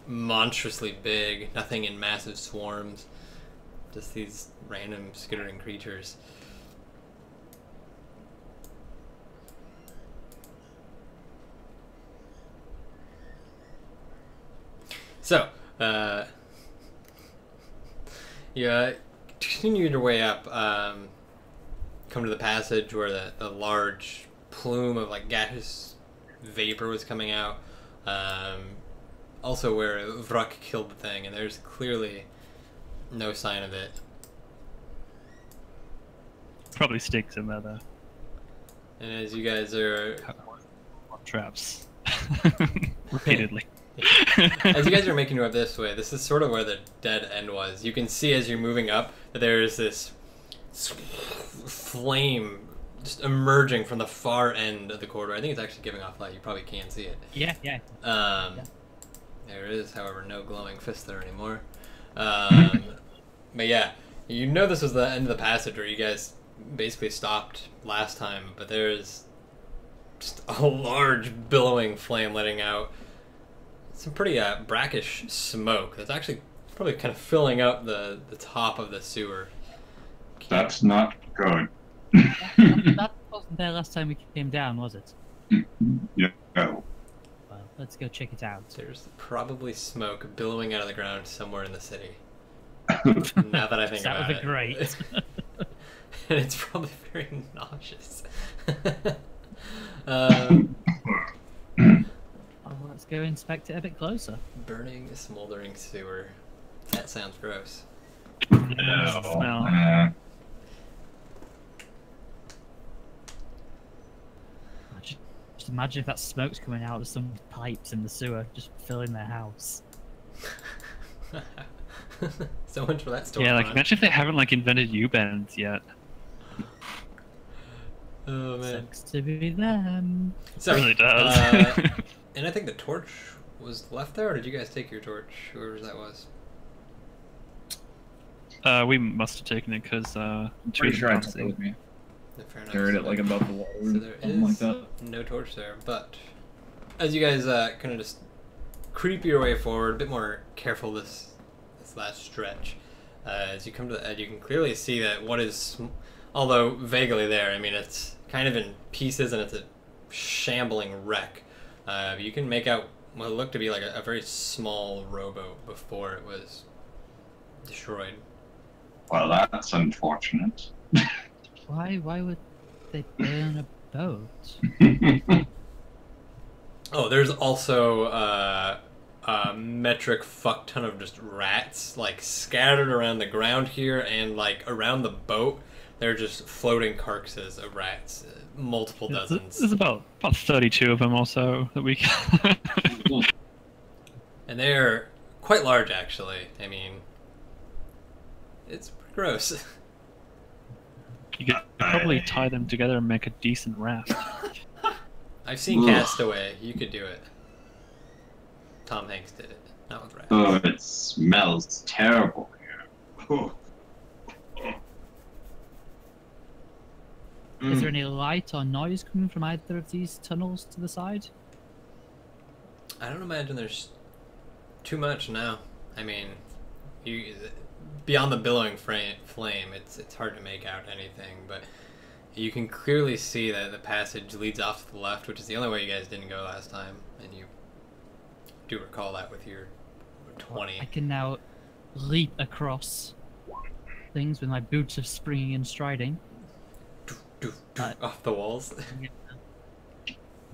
S1: monstrously big, nothing in massive swarms. Just these random skittering creatures. So, you continue your way up, come to the passage where the large plume of like gaseous vapor was coming out. Also where Vrak killed the thing, and there's clearly no sign of it.
S2: Probably sticks in there though.
S1: And as you guys are...
S2: Traps. Repeatedly.
S1: As you guys are making your way up this way, this is sort of where the dead end was. You can see as you're moving up that there's this flame just emerging from the far end of the corridor. I think it's actually giving off light. You probably can't see it.
S3: Yeah.
S1: There it is, however, no glowing fist there anymore. But yeah, you know this was the end of the passage where you guys basically stopped last time, but there's just a large billowing flame letting out some pretty brackish smoke that's actually probably kind of filling up the top of the sewer.
S4: That's not good.
S3: That wasn't there last time we came down, was it?
S4: Yeah. No.
S3: Well, let's go check it out.
S1: There's probably smoke billowing out of the ground somewhere in the city. Now that I think
S3: That
S1: about
S3: would
S1: it.
S3: be great.
S1: And it's probably very nauseous.
S3: Oh, let's go inspect it a bit closer.
S1: Burning, smoldering sewer. That sounds gross.
S2: No. Smell.
S3: Just imagine if that smoke's coming out of some pipes in the sewer, just filling their house.
S1: So much for that story.
S2: Yeah, like imagine if they haven't like invented U-bends yet.
S1: Oh man.
S3: Sucks to be them.
S1: So,
S2: It really does.
S1: and I think the torch was left there, or did you guys take your torch? Whoever that was.
S2: We must have taken it because
S5: Pretty sure I took it with me.
S1: Fair enough.
S5: Carried it like above the water.
S1: So there
S5: Something like
S1: is
S5: that.
S1: no torch there, but as you guys kind of just creep your way forward, a bit more careful this last stretch. As you come to the edge, you can clearly see that what is, although vaguely there, I mean it's kind of in pieces and it's a shambling wreck. You can make out what looked to be like a very small rowboat before it was destroyed.
S4: Well, that's unfortunate.
S3: Why would they burn a boat?
S1: Oh, there's also a metric fuck ton of just rats like scattered around the ground here, and like around the boat they're just floating carcasses of rats, multiple dozens.
S2: There's about 32 of them or so that we can.
S1: And they're quite large actually. I mean, it's pretty gross.
S2: You could probably tie them together and make a decent raft.
S1: I've seen Castaway. You could do it. Tom Hanks did it. Not with rats.
S4: Oh, it smells terrible here. Oh.
S3: Is there any light or noise coming from either of these tunnels to the side?
S1: I don't imagine there's too much now. I mean, beyond the billowing flame, it's hard to make out anything, but you can clearly see that the passage leads off to the left, which is the only way you guys didn't go last time, and you do recall that with your 20.
S3: I can now leap across things with my boots of springing and striding.
S1: Off the walls.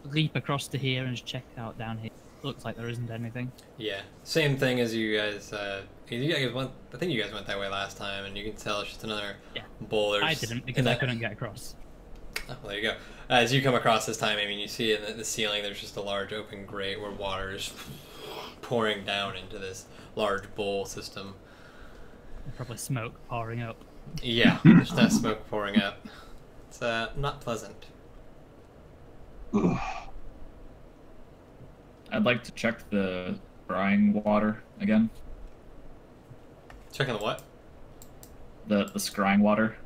S3: Leap across to here and just check out down here. Looks like there isn't anything.
S1: Yeah, same thing as you guys. You guys went. I think you guys went that way last time, and you can tell it's just another boulder.
S3: I didn't because I couldn't get across.
S1: Oh, well, there you go. As you come across this time, I mean, you see in the ceiling there's just a large open grate where water is pouring down into this large bowl system.
S3: Probably smoke pouring up.
S1: Yeah, there's that smoke pouring up. It's not pleasant.
S4: Ugh.
S5: I'd like to check the drying water again.
S1: Checking the what?
S5: The scrying water.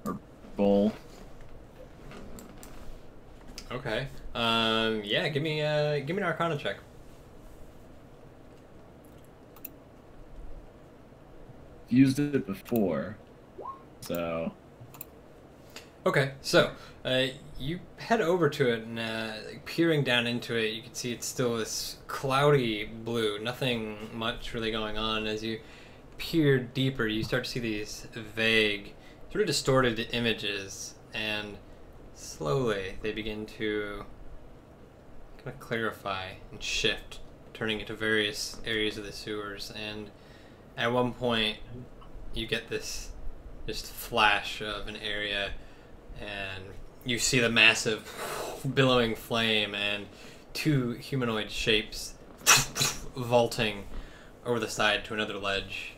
S5: Or bowl.
S1: Okay. Yeah. Give me an Arcana check.
S5: Used it before, so.
S1: Okay, so you head over to it, and peering down into it, you can see it's still this cloudy blue. Nothing much really going on. As you peer deeper, you start to see these vague, sort of distorted images, and slowly they begin to kind of clarify and shift, turning into various areas of the sewers. And at one point, you get this just flash of an area, and you see the massive billowing flame and two humanoid shapes vaulting over the side to another ledge,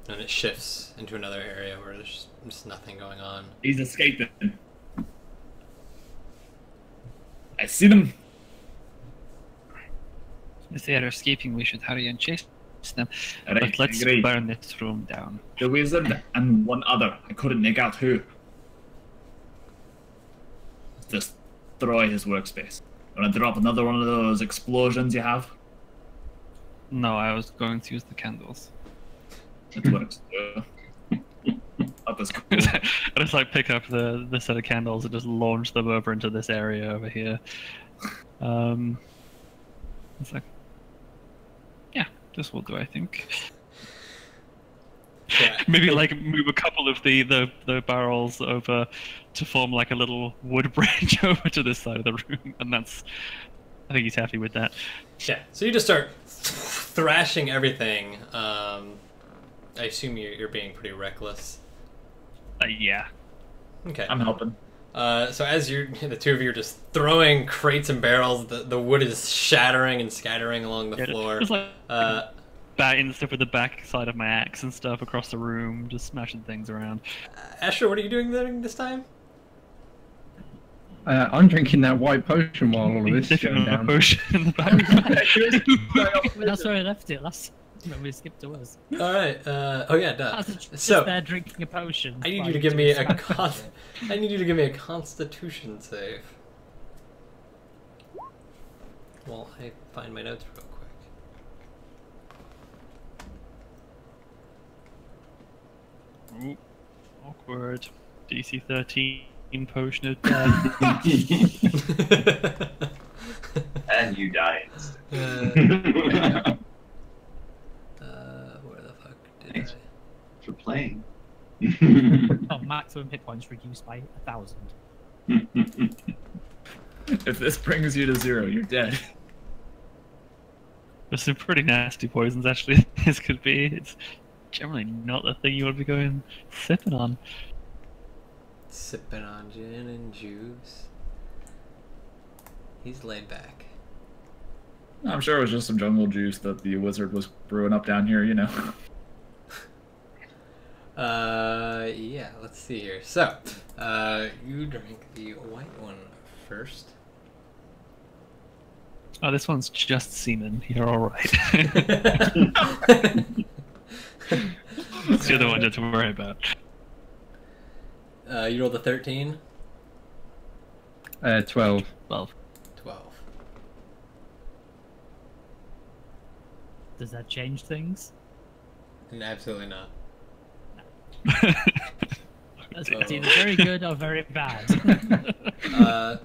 S1: and it shifts into another area where there's just nothing going on.
S5: He's escaping. I see them.
S2: If they are escaping, we should hurry and chase them.
S5: Right,
S2: But let's
S5: agree.
S2: burn this room down.
S5: The wizard and one other. I couldn't make out who. Destroy his workspace. Wanna drop another one of those explosions you have?
S2: No, I was going to use the candles.
S5: It works. That was cool.
S2: I just like pick up the set of candles and just launch them over into this area over here. It's like, yeah, this will do, I think.
S1: Yeah.
S2: Maybe like move a couple of the barrels over to form like a little wood bridge over to this side of the room, and that's. I think he's happy with that.
S1: Yeah. So you just start thrashing everything. I assume you're being pretty reckless.
S2: Yeah.
S1: Okay.
S5: I'm helping.
S1: So as the two of you are just throwing crates and barrels, the wood is shattering and scattering along the floor.
S2: Just like batting stuff with the back side of my axe and stuff across the room, just smashing things around.
S1: Asher, what are you doing this time?
S6: I'm drinking that white potion while all of this is
S2: Dipping
S6: going
S2: on a
S6: down.
S2: potion in the back.
S3: That's where I left it last. When we skipped to us.
S1: All right. Oh yeah, duh.
S3: I was just
S1: So
S3: there drinking a potion.
S1: I need
S3: while
S1: you to
S3: you're
S1: give me
S3: doing
S1: a
S3: stuff.
S1: I need you to give me a Constitution save. Well, I find my notes real quick.
S2: Ooh, awkward. DC 13 potion of death.
S4: And you die.
S1: Where the fuck did
S4: Thanks.
S1: I?
S4: For playing.
S3: Oh, maximum hit points reduced by 1,000.
S5: If this brings you to 0, you're dead.
S2: There's some pretty nasty poisons, actually, this could be. It's generally not the thing you want to be going sipping on.
S1: Sipping on gin and juice. He's laid back.
S5: I'm sure it was just some jungle juice that the wizard was brewing up down here, you know.
S1: Yeah, let's see here. So, you drink the white one first.
S2: Oh, this one's just semen. You're all right. It's the other one to worry about.
S1: You rolled a 13?
S6: 12.
S2: 12.
S1: 12.
S3: Does that change things?
S1: Absolutely not.
S3: It's either very good or very bad.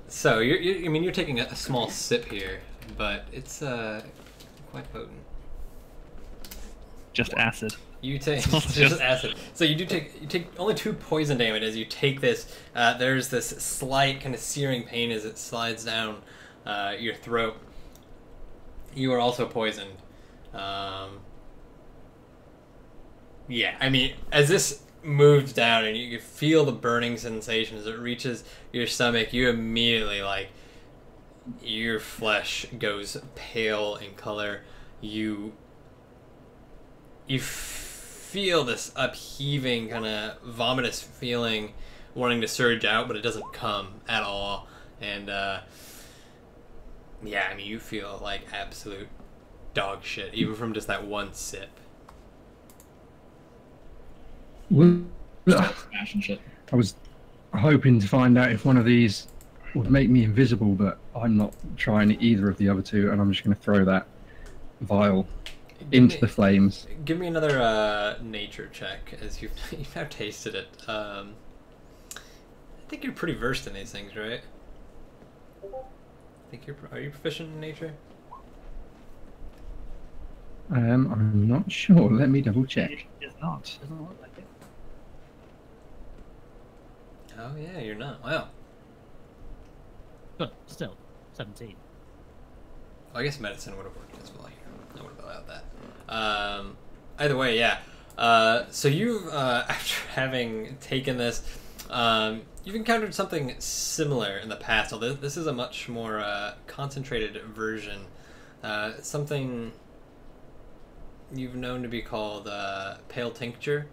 S1: So you're taking a small sip here, but it's quite potent.
S2: Just acid.
S1: You take
S2: It's
S1: just acid. So you take only 2 poison damage as you take this. There's this slight kind of searing pain as it slides down your throat. You are also poisoned. Yeah, I mean, as this moves down and you feel the burning sensation as it reaches your stomach, you immediately, like, your flesh goes pale in color. You feel this upheaving kind of vomitous feeling wanting to surge out, but it doesn't come at all. And yeah, I mean, you feel like absolute dog shit even from just that one sip.
S5: Smashing shit.
S6: I was hoping to find out if one of these would make me invisible, but I'm not trying either of the other two, and I'm just going to throw that vial into the flames.
S1: Give me another nature check as you've now tasted it. I think you're pretty versed in these things, right? Are you proficient in nature?
S6: I'm not sure. Let me double check.
S2: It's not.
S3: Doesn't look like it.
S1: Oh yeah, you're not. Wow.
S3: But still, 17.
S1: Well, I guess medicine would have worked as well here. I would have allowed that. Either way, yeah. So you've, after having taken this, you've encountered something similar in the past, although this is a much more concentrated version. Something you've known to be called pale tincture.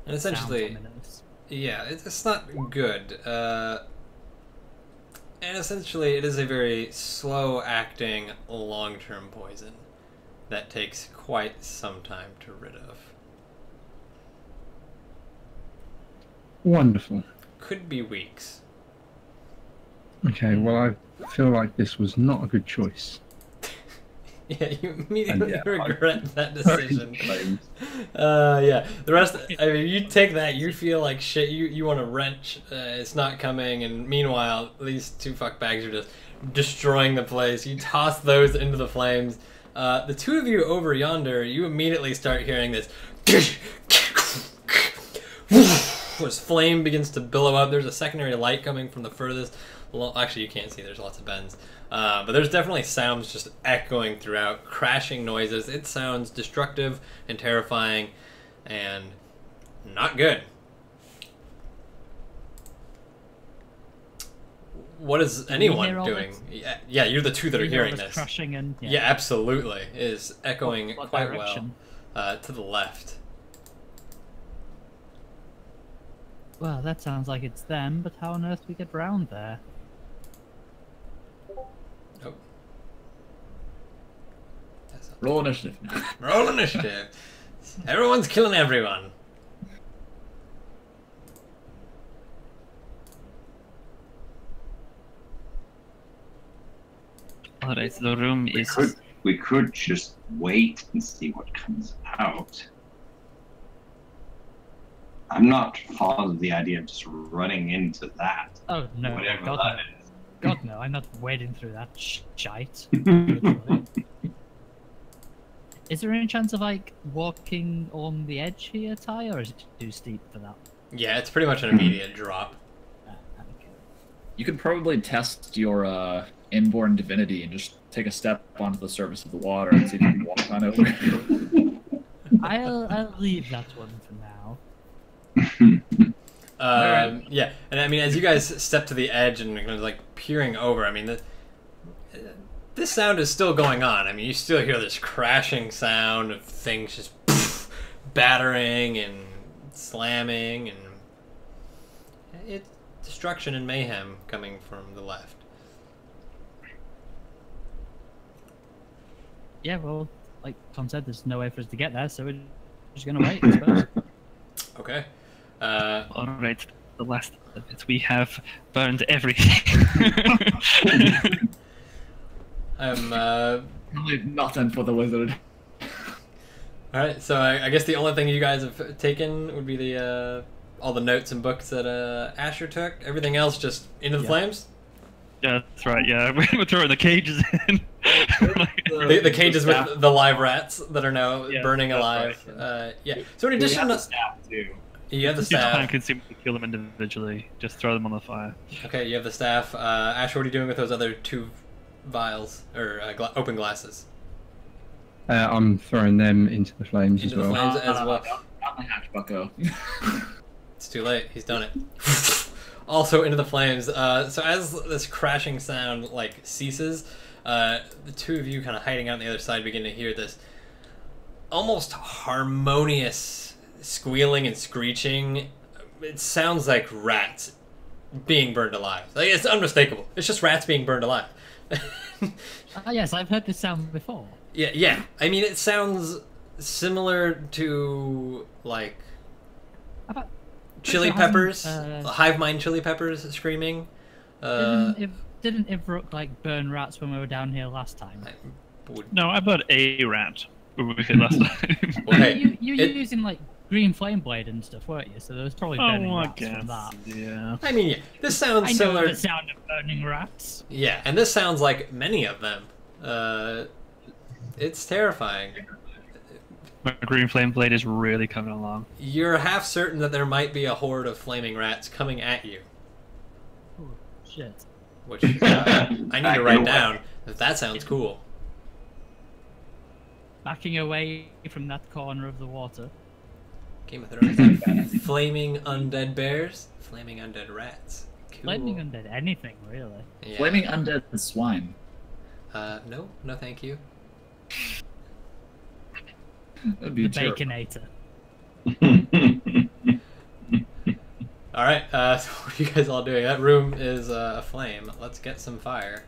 S1: And essentially,
S3: Sounds ominous.
S1: yeah, it's not good. And essentially, it is a very slow-acting, long-term poison that takes quite some time to rid of.
S6: Wonderful.
S1: Could be weeks.
S6: Okay, well, I feel like this was not a good choice.
S1: Yeah, you immediately
S6: yeah,
S1: regret that decision.
S6: Flames.
S1: Yeah. The rest, I mean, you take that, you feel like shit, you want to wrench, it's not coming, and meanwhile, these 2 fuckbags are just destroying the place. You toss those into the flames. The 2 of you over yonder, you immediately start hearing this as flame begins to billow up. There's a secondary light coming from the furthest. Well, actually, you can't see. There's lots of bends. But there's definitely sounds just echoing throughout, crashing noises. It sounds destructive and terrifying and not good. What is anyone
S3: hear all
S1: doing?
S3: this?
S1: Yeah, you're the 2 that are
S3: You hear all
S1: hearing
S3: this
S1: this.
S3: crushing and
S1: Yeah, absolutely. It is echoing
S3: What
S1: quite
S3: direction?
S1: well to the left.
S3: Well, that sounds like it's them, but how on earth do we get round there?
S1: Oh. That's not-
S5: Roll initiative.
S1: Roll initiative. Everyone's killing everyone.
S2: Alright, the room is...
S4: We could just wait and see what comes out. I'm not fond of the idea of just running into that.
S3: Oh no,
S4: Whatever
S3: God,
S4: that
S3: no.
S4: is.
S3: God no, I'm not wading through that shite. Is there any chance of like walking on the edge here, Ty, or is it too steep for that?
S1: Yeah, it's pretty much an immediate drop.
S3: Okay.
S5: You could probably test your inborn divinity and just take a step onto the surface of the water and see if you can walk on over.
S3: I'll leave that one for now.
S1: Yeah, and I mean, as you guys step to the edge and kind of like peering over, I mean, this sound is still going on. I mean, you still hear this crashing sound of things just battering and slamming, and it's destruction and mayhem coming from the left.
S3: Yeah, well, like Tom said, there's no way for us to get there, so we're just gonna wait, I suppose.
S1: Okay.
S2: All right, the last of it. We have burned everything.
S1: I'm
S5: Really nothing for the wizard.
S1: all right. So I guess the only thing you guys have taken would be the all the notes and books that Asher took. Everything else just into the flames.
S2: Yeah, that's right. Yeah, we're throwing the cages in.
S1: The cages with the live rats that are now
S2: Yeah,
S1: burning
S2: that's
S1: alive.
S2: right,
S1: Yeah. So in
S5: We
S1: addition
S5: have the
S1: to
S5: staff too.
S1: you have the
S2: It's time
S1: staff.
S2: consuming to kill them individually. Just throw them on the fire.
S1: Okay, you have the staff. Asher, what are you doing with those other 2 vials or open glasses?
S6: I'm throwing them into the flames
S1: Into
S6: as
S1: the
S6: well.
S1: flames as well.
S5: Not my hatch, bucko.
S1: It's too late. He's done it. Also into the flames. So as this crashing sound like ceases, the 2 of you kind of hiding out on the other side begin to hear this almost harmonious squealing and screeching. It sounds like rats being burned alive. Like, it's unmistakable. It's just rats being burned alive.
S3: Yes, I've heard this sound before.
S1: Yeah. I mean, it sounds similar to like
S3: How about
S1: chili
S3: It hasn't,
S1: peppers, hive mind chili peppers screaming.
S3: didn't Ivrook like burn rats when we were down here last time?
S2: No, I bought a rat when we hit last time.
S1: Well, hey,
S3: you were using like green flame blade and stuff, weren't you? So there was probably burning
S2: I
S3: rats from that.
S2: Yeah.
S1: I mean, yeah, this sounds
S3: I know
S1: similar.
S3: the sound of burning rats.
S1: Yeah, and this sounds like many of them. It's terrifying.
S2: My green flame blade is really coming along.
S1: You're half certain that there might be a horde of flaming rats coming at you,
S3: Oh, shit.
S1: which I need to write down. That sounds cool.
S3: Backing away from that corner of the water.
S1: Game of Thrones. Flaming undead bears, flaming undead rats. Cool.
S3: Lightning undead anything, really.
S1: Yeah.
S5: Flaming undead swine.
S1: No, thank you.
S5: That'd be
S3: The
S5: terrible.
S3: Baconator.
S1: All right, so what are you guys all doing? That room is aflame. Let's get some fire.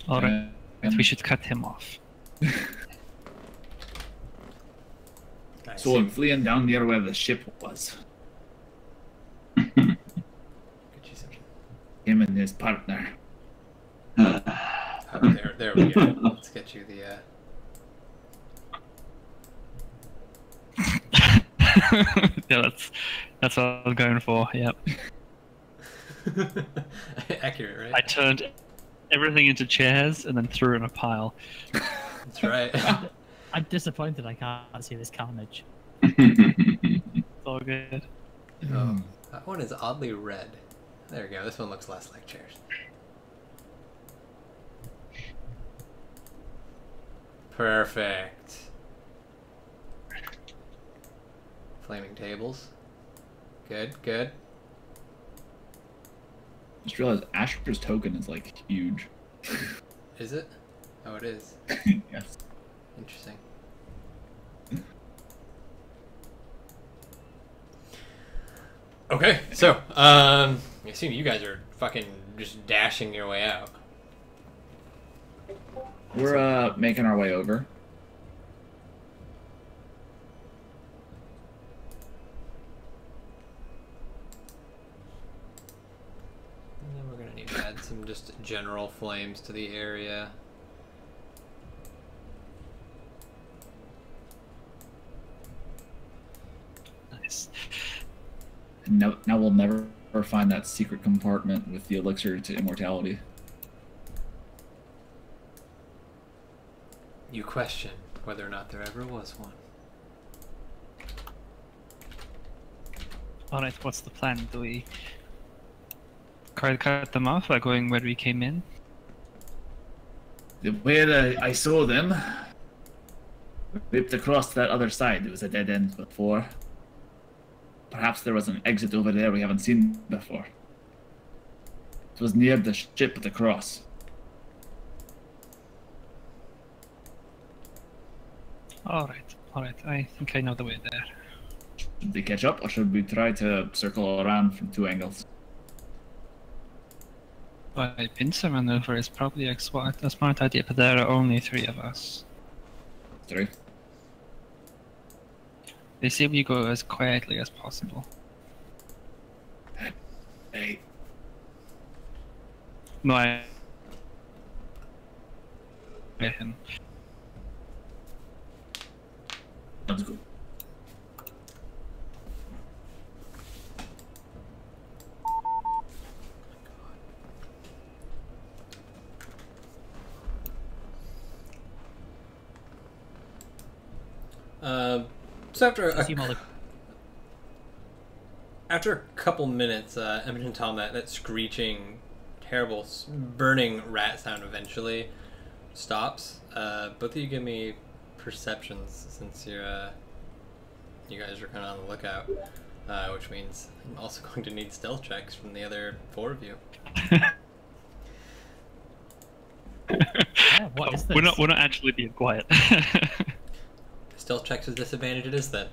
S2: All right, we should cut him off.
S1: I
S5: So I'm
S1: see-
S5: fleeing down near where the ship was.
S1: get you some-
S5: Him and his partner.
S1: Oh, there we go. Let's get you the.
S2: Yeah, that's what I was going for. Yep.
S1: Accurate, right?
S2: I turned everything into chairs and then threw it in a pile.
S1: That's right.
S3: I'm disappointed I can't see this carnage.
S2: It's all good.
S1: Oh, that one is oddly red. There we go. This one looks less like chairs. Perfect. Flaming tables. Good.
S5: Just realized Asher's token is like huge.
S1: Is it? Oh, it is.
S5: Yes.
S1: Interesting. Okay, so, I assume you guys are fucking just dashing your way out.
S5: We're making our way over.
S1: And then we're gonna need to add some just general flames to the area.
S2: Nice.
S5: And now we'll never find that secret compartment with the elixir to immortality.
S1: You question whether or not there ever was one.
S2: All right, what's the plan? Do we cut them off by going where we came in?
S5: The way I saw them, ripped across that other side. It was a dead end before. Perhaps there was an exit over there we haven't seen before. It was near the ship at the cross.
S2: Alright. I think I know the way there.
S5: Should they catch up, or should we try to circle around from 2 angles?
S2: My pincer maneuver is probably a smart idea, but there are only 3 of us.
S5: 3.
S2: They say we go as quietly as possible.
S5: Hey.
S2: No, I get him.
S5: Sounds good.
S1: So after
S3: Assume all the
S1: after a couple minutes, Emmett and Tom, that screeching, terrible, burning rat sound eventually stops. Both of you give me perceptions, since you guys are kind of on the lookout, which means I'm also going to need stealth checks from the other 4 of you.
S3: yeah, what is this?
S2: We're not actually being quiet.
S1: Stealth checks with disadvantage it is then.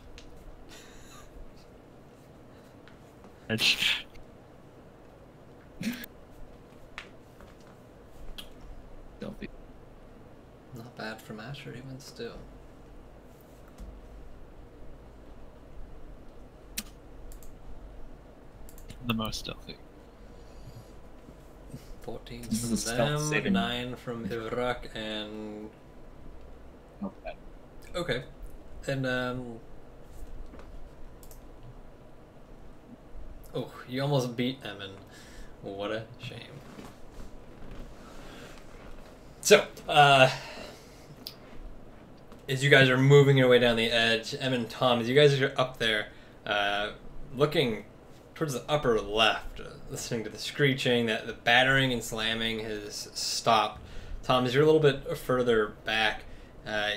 S5: Stealthy.
S1: Not bad for Master, even still.
S2: The most stealthy.
S1: 14
S5: This is a
S1: from
S5: stealth
S1: them,
S5: saving.
S1: 9 from Ivrak, and...
S5: Okay.
S1: Okay. And, oh, you almost beat Emin. What a shame. So, as you guys are moving your way down the edge, Emin and Tom, as you guys are up there, looking towards the upper left, listening to the screeching, that the battering and slamming has stopped. Tom, as you're a little bit further back,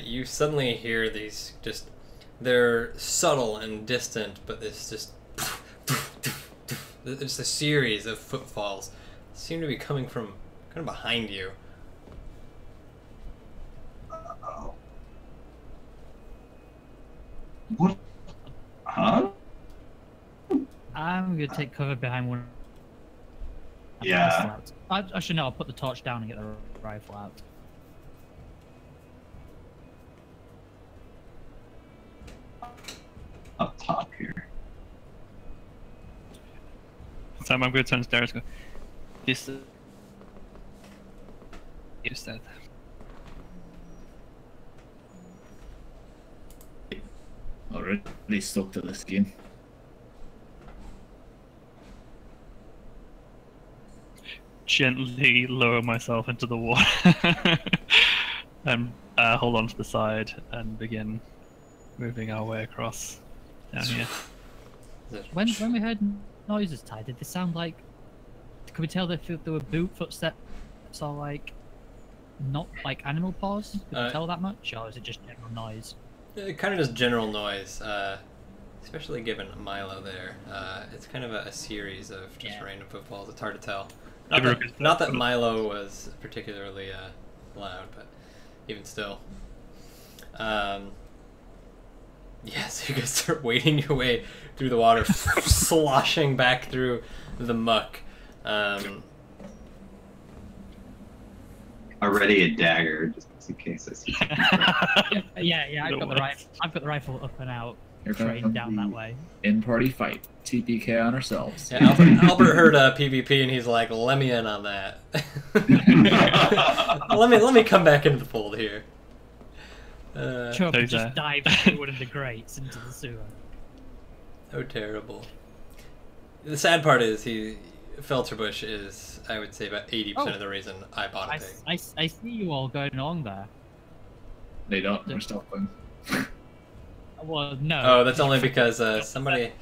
S1: you suddenly hear these just, they're subtle and distant, but this just, it's a series of footfalls seem to be coming from kind of behind you.
S4: What? Huh?
S3: I'm gonna take cover behind one.
S4: Yeah.
S3: I should know. I'll put the torch down and get the rifle out.
S4: Up top here.
S2: So I'm going to turn stairs. Go. This. Use that.
S5: Already stuck to the skin.
S2: Gently lower myself into the water and hold on to the side and begin moving our way across down here.
S3: When we heard noises, Ty, did they sound like? Could we tell that there were boot footsteps or like not like animal paws? Could we tell that much, or is it just general noise?
S1: Kind of just general noise, especially given Milo there. It's kind of a series of just random footfalls. It's hard to tell. Not that Milo was particularly loud, but even still. Yeah, so you guys start wading your way through the water, sloshing back through the muck.
S4: Already a dagger, just in case I see something.
S3: Yeah, I've got the rifle. I've got the rifle up and out,
S5: Here
S3: trained
S5: comes
S3: down that way.
S5: In-party fight. TPK on ourselves.
S1: Yeah, Albert heard PvP and he's like, "Let me in on that. let me come back into the fold here."
S3: Chuck
S2: Who's
S3: just
S2: that?
S3: dived through one of the grates into the sewer.
S1: Oh, terrible. The sad part is Felterbush is, I would say, about 80% of the reason I bought a pig.
S3: I see you all going on there.
S5: They don't. We're still playing.
S3: Well, no.
S1: Oh, that's only because somebody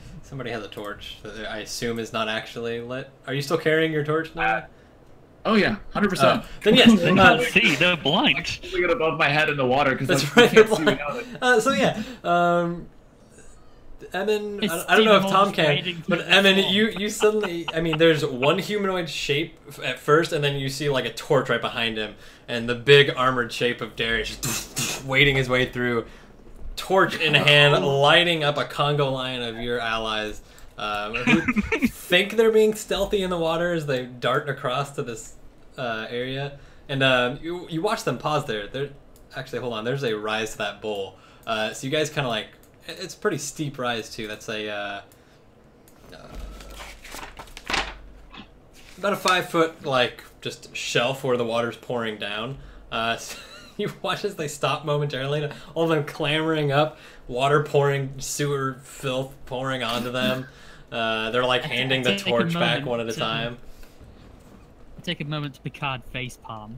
S1: has a torch that I assume is not actually lit. Are you still carrying your torch now?
S5: Oh yeah, 100%.
S1: Then yes.
S2: They can't see, they're blind.
S5: Holding it above my head in the water because
S1: That's
S5: I
S1: right.
S5: can't see without it.
S1: So yeah, Emin,
S3: It's
S1: I don't know if
S3: Steve
S1: Tom
S3: Moss
S1: can,
S3: wading through
S1: but
S3: the
S1: Emin,
S3: swamp.
S1: you suddenly, I mean, there's one humanoid shape at first, and then you see like a torch right behind him, and the big armored shape of Darius just wading his way through, torch in hand, lighting up a Congo line of your allies who think they're being stealthy in the water as they dart across to this area. And you watch them pause there. Actually, hold on. There's a rise to that bowl. So you guys kind of like... It's a pretty steep rise, too. That's a... about a 5-foot, like, just shelf where the water's pouring down. So you watch as they stop momentarily, all of them clambering up, water pouring, sewer filth pouring onto them. They're like handing the torch back one at a time.
S3: Take a moment to Picard facepalm,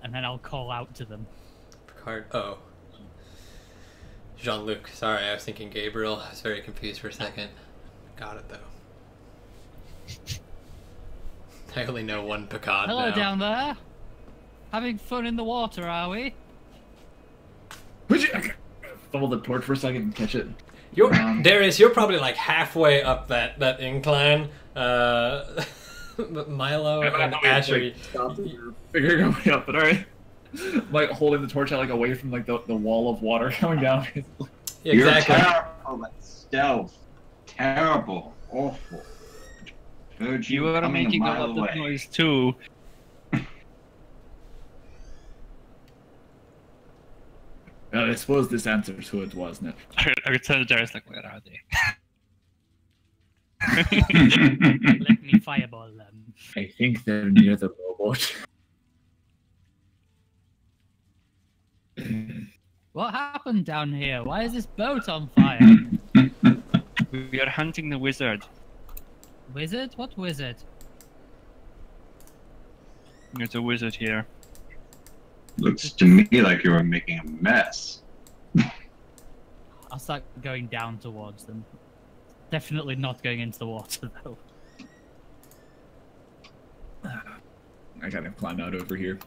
S3: and then I'll call out to them.
S1: Picard, oh. Jean-Luc, sorry, I was thinking Gabriel. I was very confused for a second. Got it, though. I only know one Picard now.
S3: Hello down there. Having fun in the water, are we?
S5: Would you fumble the torch for a second and catch it?
S1: Darius, you're probably like halfway up that incline. But Milo and Asher,
S5: figuring our way up, but alright. Like holding the torch out like away from like the wall of water coming down.
S1: Yeah,
S4: You're
S1: exactly.
S4: terrible at stealth. Terrible. Awful. Heard
S2: You are
S4: coming
S2: making a
S4: mile
S2: lot
S4: away.
S2: of noise too.
S5: I suppose this answers who it was, Nick.
S2: I return to Darius like, where are they?
S3: Let me fireball them.
S5: I think they're near the rowboat.
S3: What happened down here? Why is this boat on fire?
S2: We are hunting the wizard.
S3: Wizard? What wizard?
S2: There's a wizard here.
S4: Looks to me like you were making a mess.
S3: I'll start going down towards them. Definitely not going into the water, though.
S5: I gotta climb out over here.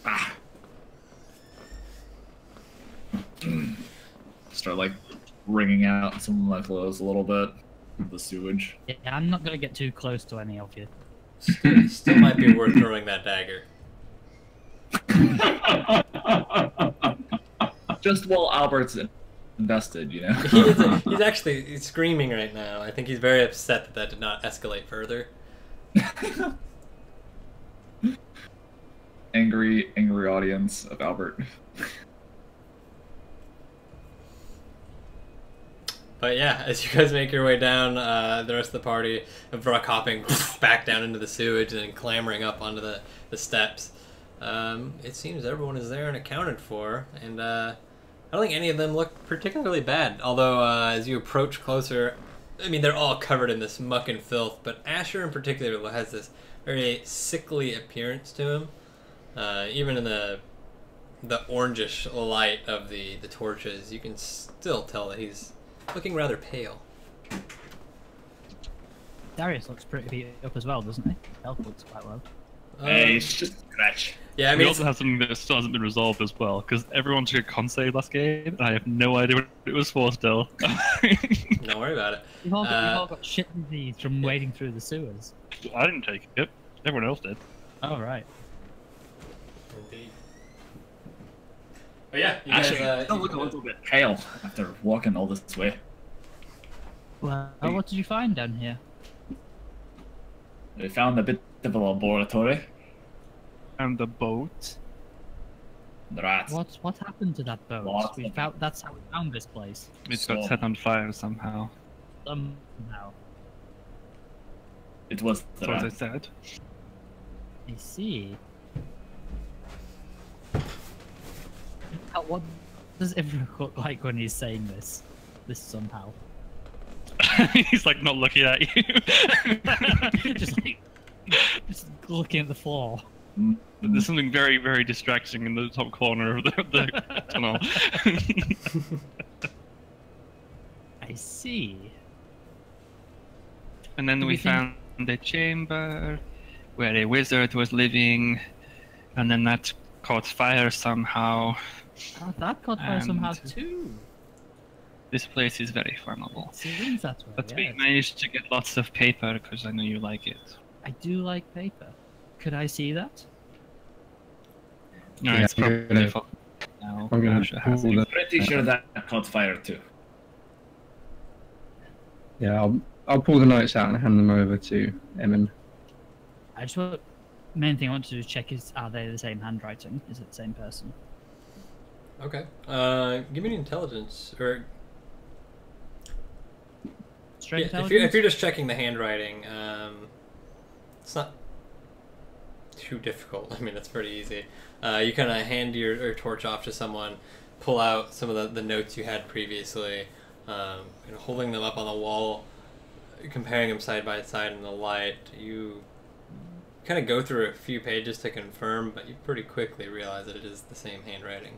S5: Ah. Start like wringing out some of my clothes a little bit. The sewage.
S3: Yeah, I'm not gonna get too close to any of you.
S1: Still might be worth throwing that dagger.
S5: Just while Albert's invested, you know.
S1: He's actually screaming right now. I think he's very upset that that did not escalate further.
S5: angry audience of Albert.
S1: But yeah, as you guys make your way down, the rest of the party, Vrock hopping back down into the sewage and clambering up onto the steps. It seems everyone is there and accounted for, and I don't think any of them look particularly bad. Although, as you approach closer, I mean, they're all covered in this muck and filth, but Asher in particular has this very sickly appearance to him. Even in the orangish light of the torches, you can still tell that he's looking rather pale.
S3: Darius looks pretty beat up as well, doesn't he? Health looks quite low.
S5: Hey, it's just a scratch.
S1: Yeah, I
S2: We
S1: mean,
S2: also have something that still hasn't been resolved as well, because everyone took a con save last game, and I have no idea what it was for still.
S1: don't worry about it.
S3: We've all got shit disease from wading through the sewers.
S2: I didn't take it. Everyone else did.
S3: Oh, right.
S1: Indeed. But yeah, you guys,
S5: Actually, I look a little bit pale after walking all this way.
S3: Well, what did you find down here?
S5: We found a bit of a laboratory.
S2: And the boat.
S5: The rats.
S3: What happened to that boat?
S5: Lots of
S3: That's how we found this place.
S2: It
S5: So-
S2: got set on fire somehow.
S3: Somehow.
S5: It was the
S2: That's what I
S5: rats.
S2: said.
S3: I see. What does everyone look like when he's saying this? This somehow.
S2: He's like not looking at you.
S3: just looking at the floor.
S2: There's something very, very distracting in the top corner of the tunnel.
S3: I see.
S2: And then
S3: Do
S2: we
S3: we think-
S2: found a chamber where a wizard was living, and then that caught fire somehow.
S3: Oh, that caught fire somehow
S2: And-
S3: too.
S2: This place is very flammable.
S3: Seems that way.
S2: But we
S3: yes.
S2: managed to get lots of paper because I know you like it.
S3: I do like paper. Could I see that?
S2: No,
S6: Yeah,
S2: it's
S6: I'm
S2: probably
S6: gonna-
S2: full now.
S6: I'm gonna
S2: Asha has
S6: pull
S2: it.
S6: the-
S5: Pretty sure that caught fire too.
S6: Yeah, I'll pull the notes out and hand them over to Emin.
S3: I just want, main thing I want to do is check is are they the same handwriting? Is it the same person?
S1: Okay. Give me an intelligence or
S3: Straight
S1: yeah, if
S3: intelligence?
S1: you're just checking the handwriting, it's not too difficult. I mean, it's pretty easy. You kind of hand your torch off to someone, pull out some of the notes you had previously, holding them up on the wall, comparing them side by side in the light. You kind of go through a few pages to confirm, but you pretty quickly realize that it is the same handwriting.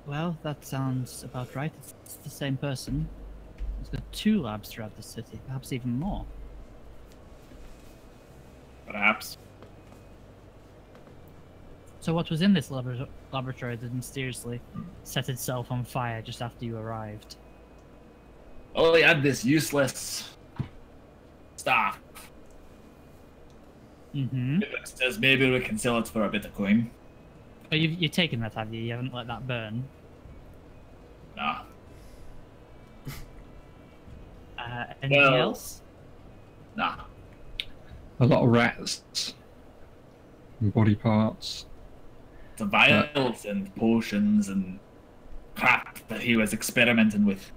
S3: Well, that sounds about right. It's the same person. He's got 2 labs throughout the city, perhaps even more.
S5: Perhaps.
S3: So what was in this laboratory that mysteriously set itself on fire just after you arrived?
S5: Oh, he had this useless stuff.
S3: Mm-hmm.
S5: It says maybe we can sell it for a bit of coin.
S3: Oh, you've taken that, have you? You haven't let that burn?
S5: Nah.
S3: Anything
S5: Well-
S3: else?
S5: Nah.
S6: A lot of rats and body parts.
S5: The vials and potions and crap that he was experimenting with.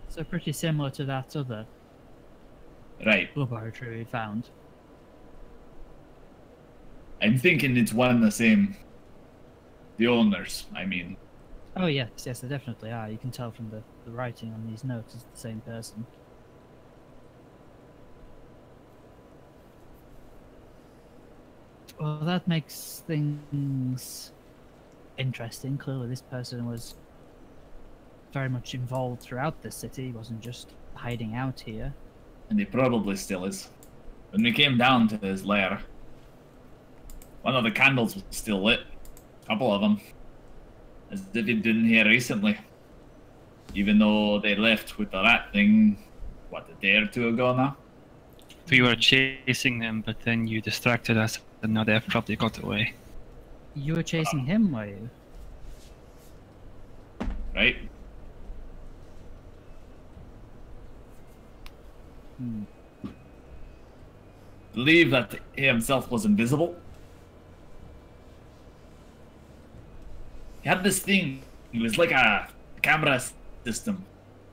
S3: So pretty similar to that other
S5: Right.
S3: laboratory we found.
S5: I'm thinking it's one and the same. The owners, I mean.
S3: Oh yes, yes, they definitely are. You can tell from the writing on these notes it's the same person. Well, that makes things interesting. Clearly, this person was very much involved throughout the city. He wasn't just hiding out here.
S5: And he probably still is. When we came down to his lair, one of the candles was still lit. A couple of them. As if he'd been here recently. Even though they left with the rat thing, what, a day or 2 ago now?
S2: We were chasing them, but then you distracted us, and now they have probably got away.
S3: You were chasing him, were you?
S5: Right?
S3: Hmm.
S5: Believe that he himself was invisible. He had this thing. It was like a camera system.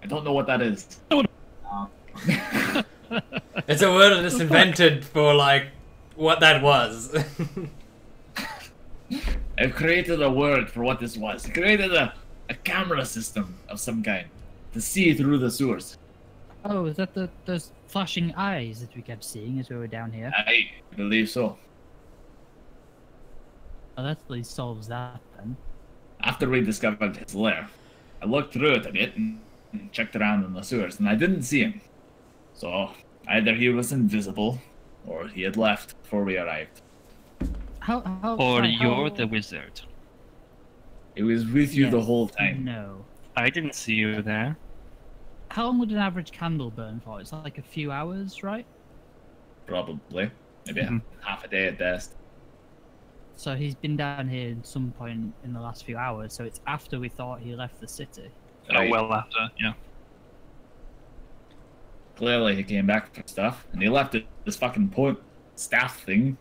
S5: I don't know what that is.
S1: It's a word that's invented for like what that was.
S5: I've created a word for what this was. I created a camera system of some kind to see through the sewers.
S3: Oh, is that those flashing eyes that we kept seeing as we were down here?
S5: I believe so.
S3: Oh, that at least solves that then.
S5: After we discovered his lair, I looked through it a bit and checked around in the sewers, and I didn't see him. So either he was invisible, or he had left before we arrived.
S3: How
S2: Or
S3: sorry,
S2: you're
S3: how-
S2: the wizard.
S5: He was with you the
S3: Yes,
S5: whole time.
S3: No.
S2: I didn't see you there.
S3: How long would an average candle burn for? It's like a few hours, right?
S5: Probably. Maybe
S2: Mhm.
S5: half a day at best.
S3: So he's been down here at some point in the last few hours, so it's after we thought he left the city.
S5: Right.
S2: Well after, yeah.
S5: Clearly he came back for stuff, and he left this fucking staff thing.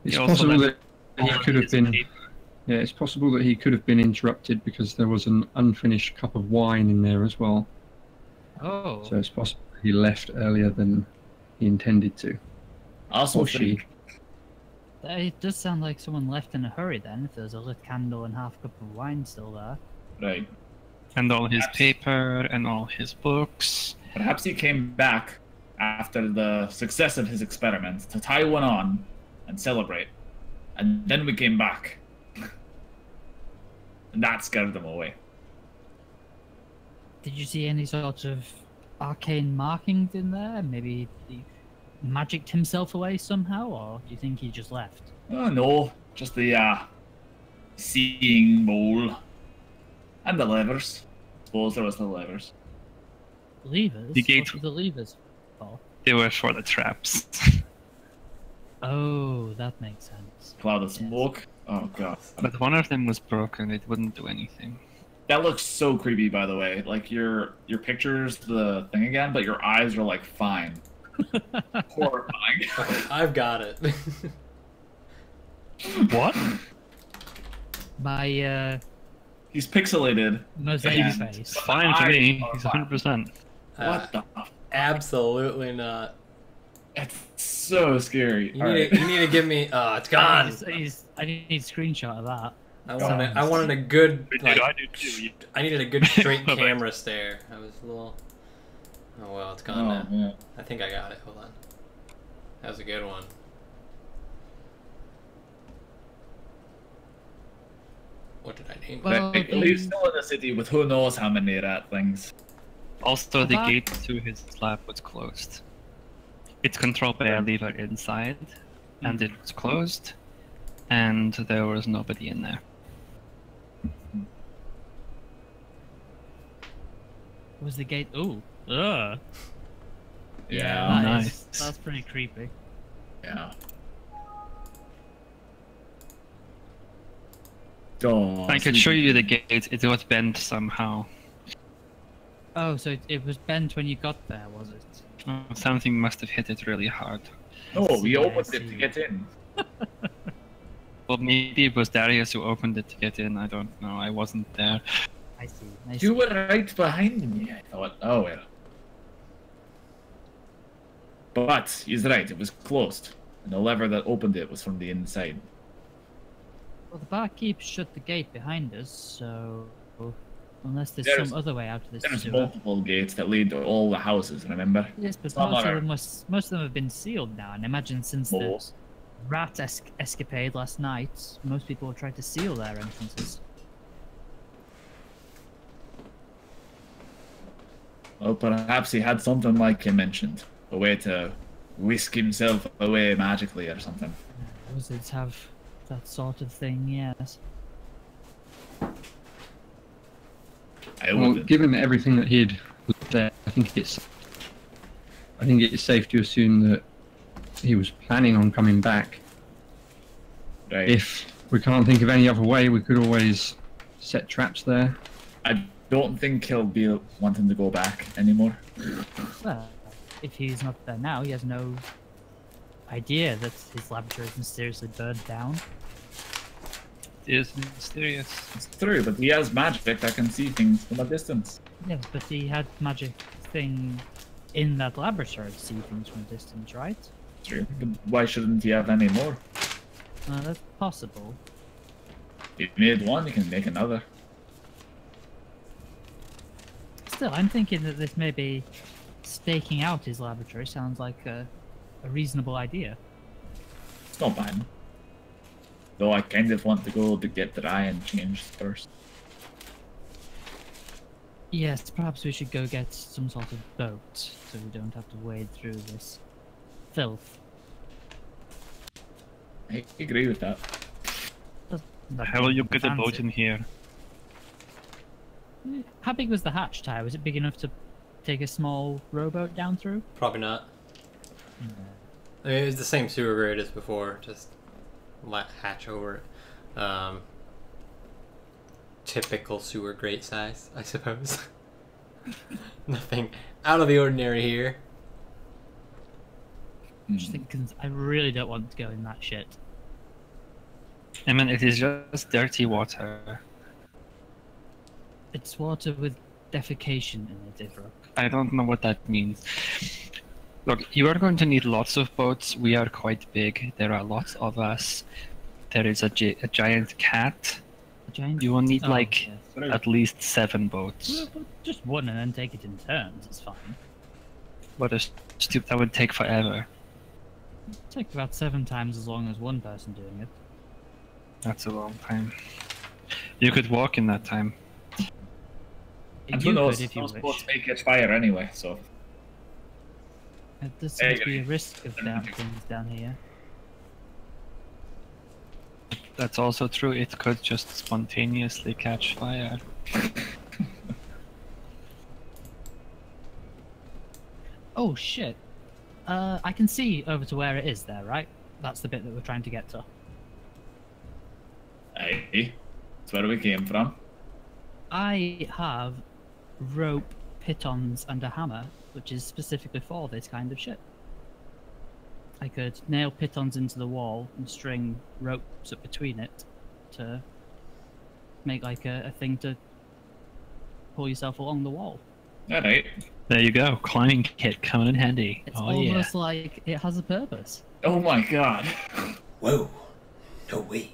S6: It's
S2: He also
S6: possible
S2: left
S6: that he
S2: all
S6: could have
S2: his
S6: been.
S2: paper.
S6: Yeah, it's possible that he could have been interrupted because there was an unfinished cup of wine in there as well.
S3: Oh.
S6: So it's possible he left earlier than he intended to.
S5: Also
S6: Or she.
S3: It does sound like someone left in a hurry then, if there's a lit candle and half a cup of wine still there.
S5: Right.
S2: And all his
S5: Perhaps.
S2: paper and all his books.
S5: Perhaps he came back after the success of his experiment to tie one on and celebrate. And then we came back. And that scared them away.
S3: Did you see any sort of arcane markings in there? Maybe he magicked himself away somehow, or do you think he just left?
S5: Oh no, just the seeing bowl. And the levers. Suppose there was the levers.
S3: Levers?
S2: The gate-
S3: What were the levers for?
S2: They were for the traps.
S3: Oh, that makes sense.
S5: Cloud of smoke. Oh god.
S2: But one of them was broken. It wouldn't do anything.
S5: That looks so creepy, by the way. Like your picture's the thing again, but your eyes are like fine. Horrifying.
S1: I've got it.
S2: What?
S3: My
S5: He's pixelated.
S3: mosaic
S5: Yeah.
S3: face.
S2: Fine to me.
S5: Eyes are
S2: He's
S5: fine.
S2: 100%.
S5: What the?
S1: Absolutely not.
S5: It's so scary.
S1: You
S5: All
S1: need,
S5: right.
S1: to, you need to give me. Oh, it's gone.
S3: I need a screenshot of that.
S1: I wanted a good.
S2: Dude,
S1: Like,
S2: I do too.
S1: I needed a good straight
S2: Perfect.
S1: camera stare. I was a little. Oh well, it's gone now.
S5: Oh, yeah.
S1: I think I got it. Hold on. That was a good one. What did I name? it?
S3: Well,
S5: Right, we're still in a city with who knows how many rat things.
S2: Also, the
S3: That-
S2: gate to his lab was closed. It's controlled by a lever inside, and it was closed, and there was nobody in there.
S3: Was the gate? Ooh. Ugh.
S5: Yeah.
S3: that
S2: nice.
S3: that's pretty creepy.
S5: Yeah. Oh,
S2: I could show you the gate. It was bent somehow.
S3: Oh, so it was bent when you got there, was it?
S2: Something must have hit it really hard.
S5: No, we
S3: see, I
S5: opened it
S3: see.
S5: to get in.
S2: Well, maybe it was Darius who opened it to get in. I don't know. I wasn't there.
S3: I see. I see.
S5: You were right behind me. I thought. Oh well. But he's right. It was closed, and the lever that opened it was from the inside.
S3: Well, the barkeep shut the gate behind us, so unless there's
S5: There's-
S3: some other way out of this
S5: There's
S3: sewer.
S5: multiple gates that lead to all the houses. Remember?
S3: Yes, but
S5: Some
S3: most
S5: are-
S3: of them have been sealed now, and imagine since the
S5: Most.
S3: rat escapade last night, most people have tried to seal their entrances.
S5: Well, perhaps he had something like he mentioned, a way to whisk himself away magically or something.
S3: Wizards have that sort of thing, yes.
S5: I
S6: Well,
S5: wouldn't.
S6: given everything that he'd was there, I think it's safe to assume that he was planning on coming back.
S5: Right.
S6: If we can't think of any other way, we could always set traps there.
S5: I don't think he'll be wanting to go back anymore.
S3: Well, if he's not there now, he has no idea that his laboratory is mysteriously burned down.
S2: It is mysterious.
S5: It's true, but he has magic that can see things from a distance.
S3: Yeah, but he had magic thing in that laboratory to see things from a distance, right?
S5: True. But why shouldn't he have any more?
S3: That's possible.
S5: If you made one, you can make another.
S3: Still, I'm thinking that this may be staking out his laboratory sounds like a reasonable idea.
S5: It's not bad. Though I kind of want to go to get the eye and change first.
S3: Yes, perhaps we should go get some sort of boat so we don't have to wade through this filth.
S5: I agree with that.
S2: How will you get a boat
S3: Fancy.
S2: in here?
S3: How big was the hatch tire? Was it big enough to take a small rowboat down through?
S1: Probably not. I mean, it was the same sewer grade as before, just hatch over it. Typical sewer grate size, I suppose. Nothing out of the ordinary here.
S3: Just thinking, I really don't want to go in that shit.
S2: I mean, it is just dirty water.
S3: It's water with defecation in it, Ivrock.
S2: I don't know what that means. Look, you are going to need lots of boats. We are quite big. There are lots of us. There is a giant cat.
S3: A giant...
S2: You will need
S3: Oh,
S2: like
S3: yes.
S2: at least 7 boats.
S3: Well, just one and then take it in turns, it's fine.
S2: What a stupid! That would take forever.
S3: Take about 7 times as long as one person doing it.
S2: That's a long time. You could walk in that time.
S5: And who
S3: You
S5: knows?
S3: could if you
S5: Those
S3: wish.
S5: boats may catch fire anyway, so.
S3: There
S5: I
S3: seems to be a
S5: agree.
S3: risk of down things down here.
S2: That's also true. It could just spontaneously catch fire.
S3: Oh shit! I can see over to where it is there, right? That's the bit that we're trying to get to.
S5: Hey, that's where we came from.
S3: I have rope, pitons, and a hammer, which is specifically for this kind of ship. I could nail pitons into the wall and string ropes up between it to make like a thing to pull yourself along the wall.
S5: Alright.
S2: There you go. Climbing kit coming in handy.
S3: It's
S2: Oh yeah.
S3: almost like it has a purpose.
S5: Oh my god.
S1: Whoa. No way.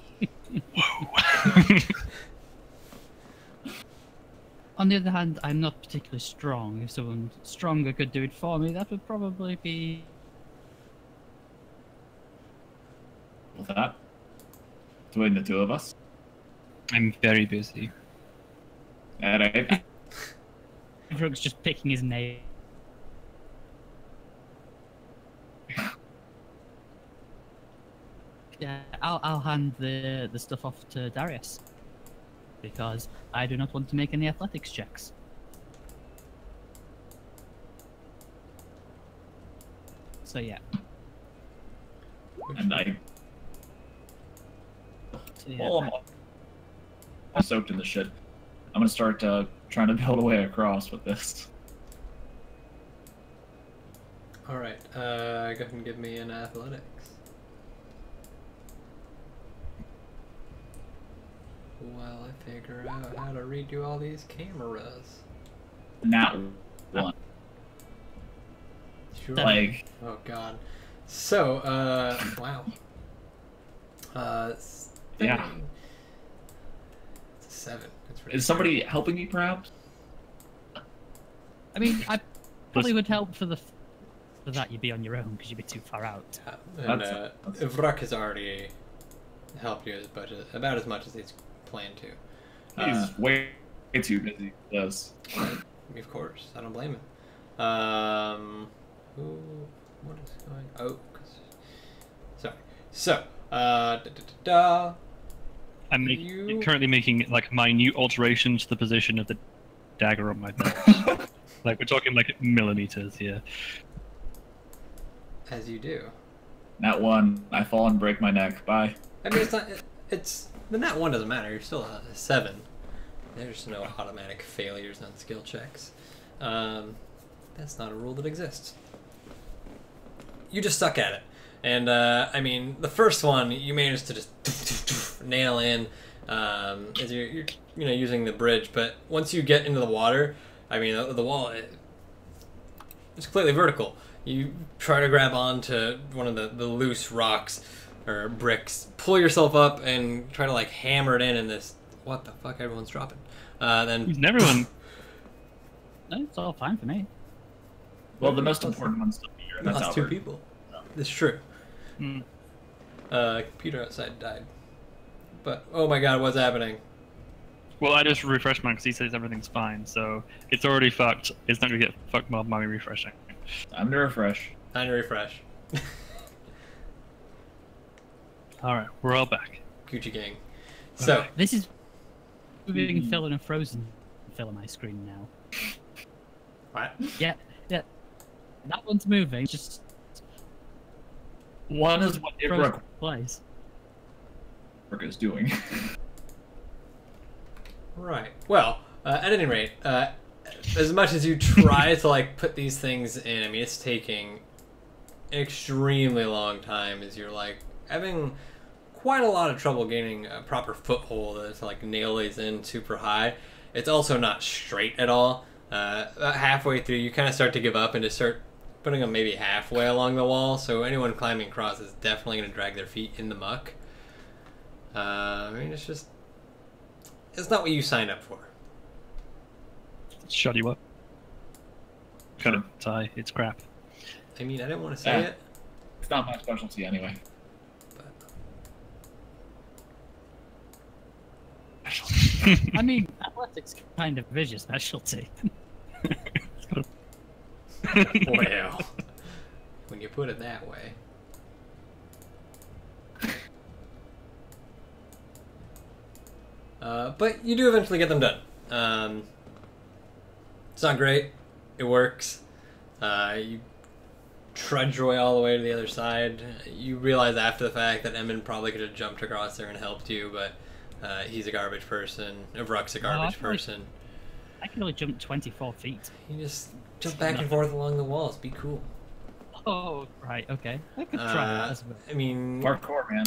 S3: On the other hand, I'm not particularly strong. If someone stronger could do it for me, that would probably be...
S5: With that, between the two of us.
S2: I'm very busy.
S5: Alright.
S3: Brooks just picking his nail. Yeah, I'll hand the stuff off to Darius. Because I do not want to make any athletics checks. So yeah.
S5: And I.
S3: So, yeah.
S5: Well, I'm soaked in the shit. I'm gonna start trying to build a way across with this.
S1: Alright, go ahead and give me an athletics. While I figure out how to redo all these cameras.
S5: Not one.
S1: Sure.
S5: Like,
S1: Oh god. So, wow.
S5: Yeah.
S1: It's a 7. That's pretty
S5: is somebody helping me, perhaps?
S3: I mean, I probably would help for that you'd be on your own because you'd be too far out.
S1: And
S5: That's-
S1: Vrak has already helped you about as much as he's planned to.
S5: He's way too busy. Yes.
S1: Of course, I don't blame him. What is going? Oh, sorry. So,
S2: I'm currently making like minute alterations to the position of the dagger on my belt. Like we're talking like millimeters here.
S1: As you do.
S5: Nat 1. I fall and break my neck. Bye.
S1: I mean, it's not. The nat 1 doesn't matter. You're still a 7. There's no automatic failures on skill checks. That's not a rule that exists. You just suck at it. And, I mean, the first one, you managed to just nail in as you're using the bridge. But once you get into the water, I mean, the wall, it's completely vertical. You try to grab onto one of the loose rocks or bricks, pull yourself up, and try to, like, hammer it in this... What the fuck? Everyone's dropping. Then...
S2: Everyone...
S3: No, it's all fine for me.
S5: Well, the most important one's still here. and That's
S1: Lost 2
S5: Albert.
S1: people. It's true.
S2: Hmm.
S1: Computer outside died. But, oh my god, what's happening?
S2: Well, I just refreshed mine because he says everything's fine, so it's already fucked. It's not gonna get fucked by me refreshing.
S5: Time to refresh.
S1: Time to refresh.
S2: Alright, we're all back.
S1: Gucci gang. So,
S3: This is moving Phil in a frozen Phil on my screen now.
S1: what?
S3: Yeah. That one's moving, just
S5: One is what
S3: frozen
S5: Ibrook
S3: place.
S5: is doing.
S1: Right. Well, at any rate, as much as you try to like put these things in, I mean, it's taking an extremely long time as you're like having quite a lot of trouble gaining a proper foothold to like nail these in super high. It's also not straight at all. About halfway through, you kind of start to give up and just start putting them maybe halfway along the wall. So anyone climbing across is definitely going to drag their feet in the muck. I mean, it's not what you signed up for.
S2: Shut you up. Cut it, Ty. It's crap.
S1: I mean, I didn't want to say
S5: Yeah.
S1: it,
S5: It's not my specialty anyway.
S1: but
S3: I mean, athletics kind of is your specialty.
S1: well, when you put it that way. But you do eventually get them done. It's not great. It works. You trudge your way all the way to the other side. You realize after the fact that Emin probably could have jumped across there and helped you, but he's a garbage person. Vruck's a garbage person.
S3: I can only jump 24 feet.
S1: You just jump back and forth along the walls. Be cool.
S3: Oh, right, okay. I could try that as well.
S1: I mean,
S5: Parkour, man.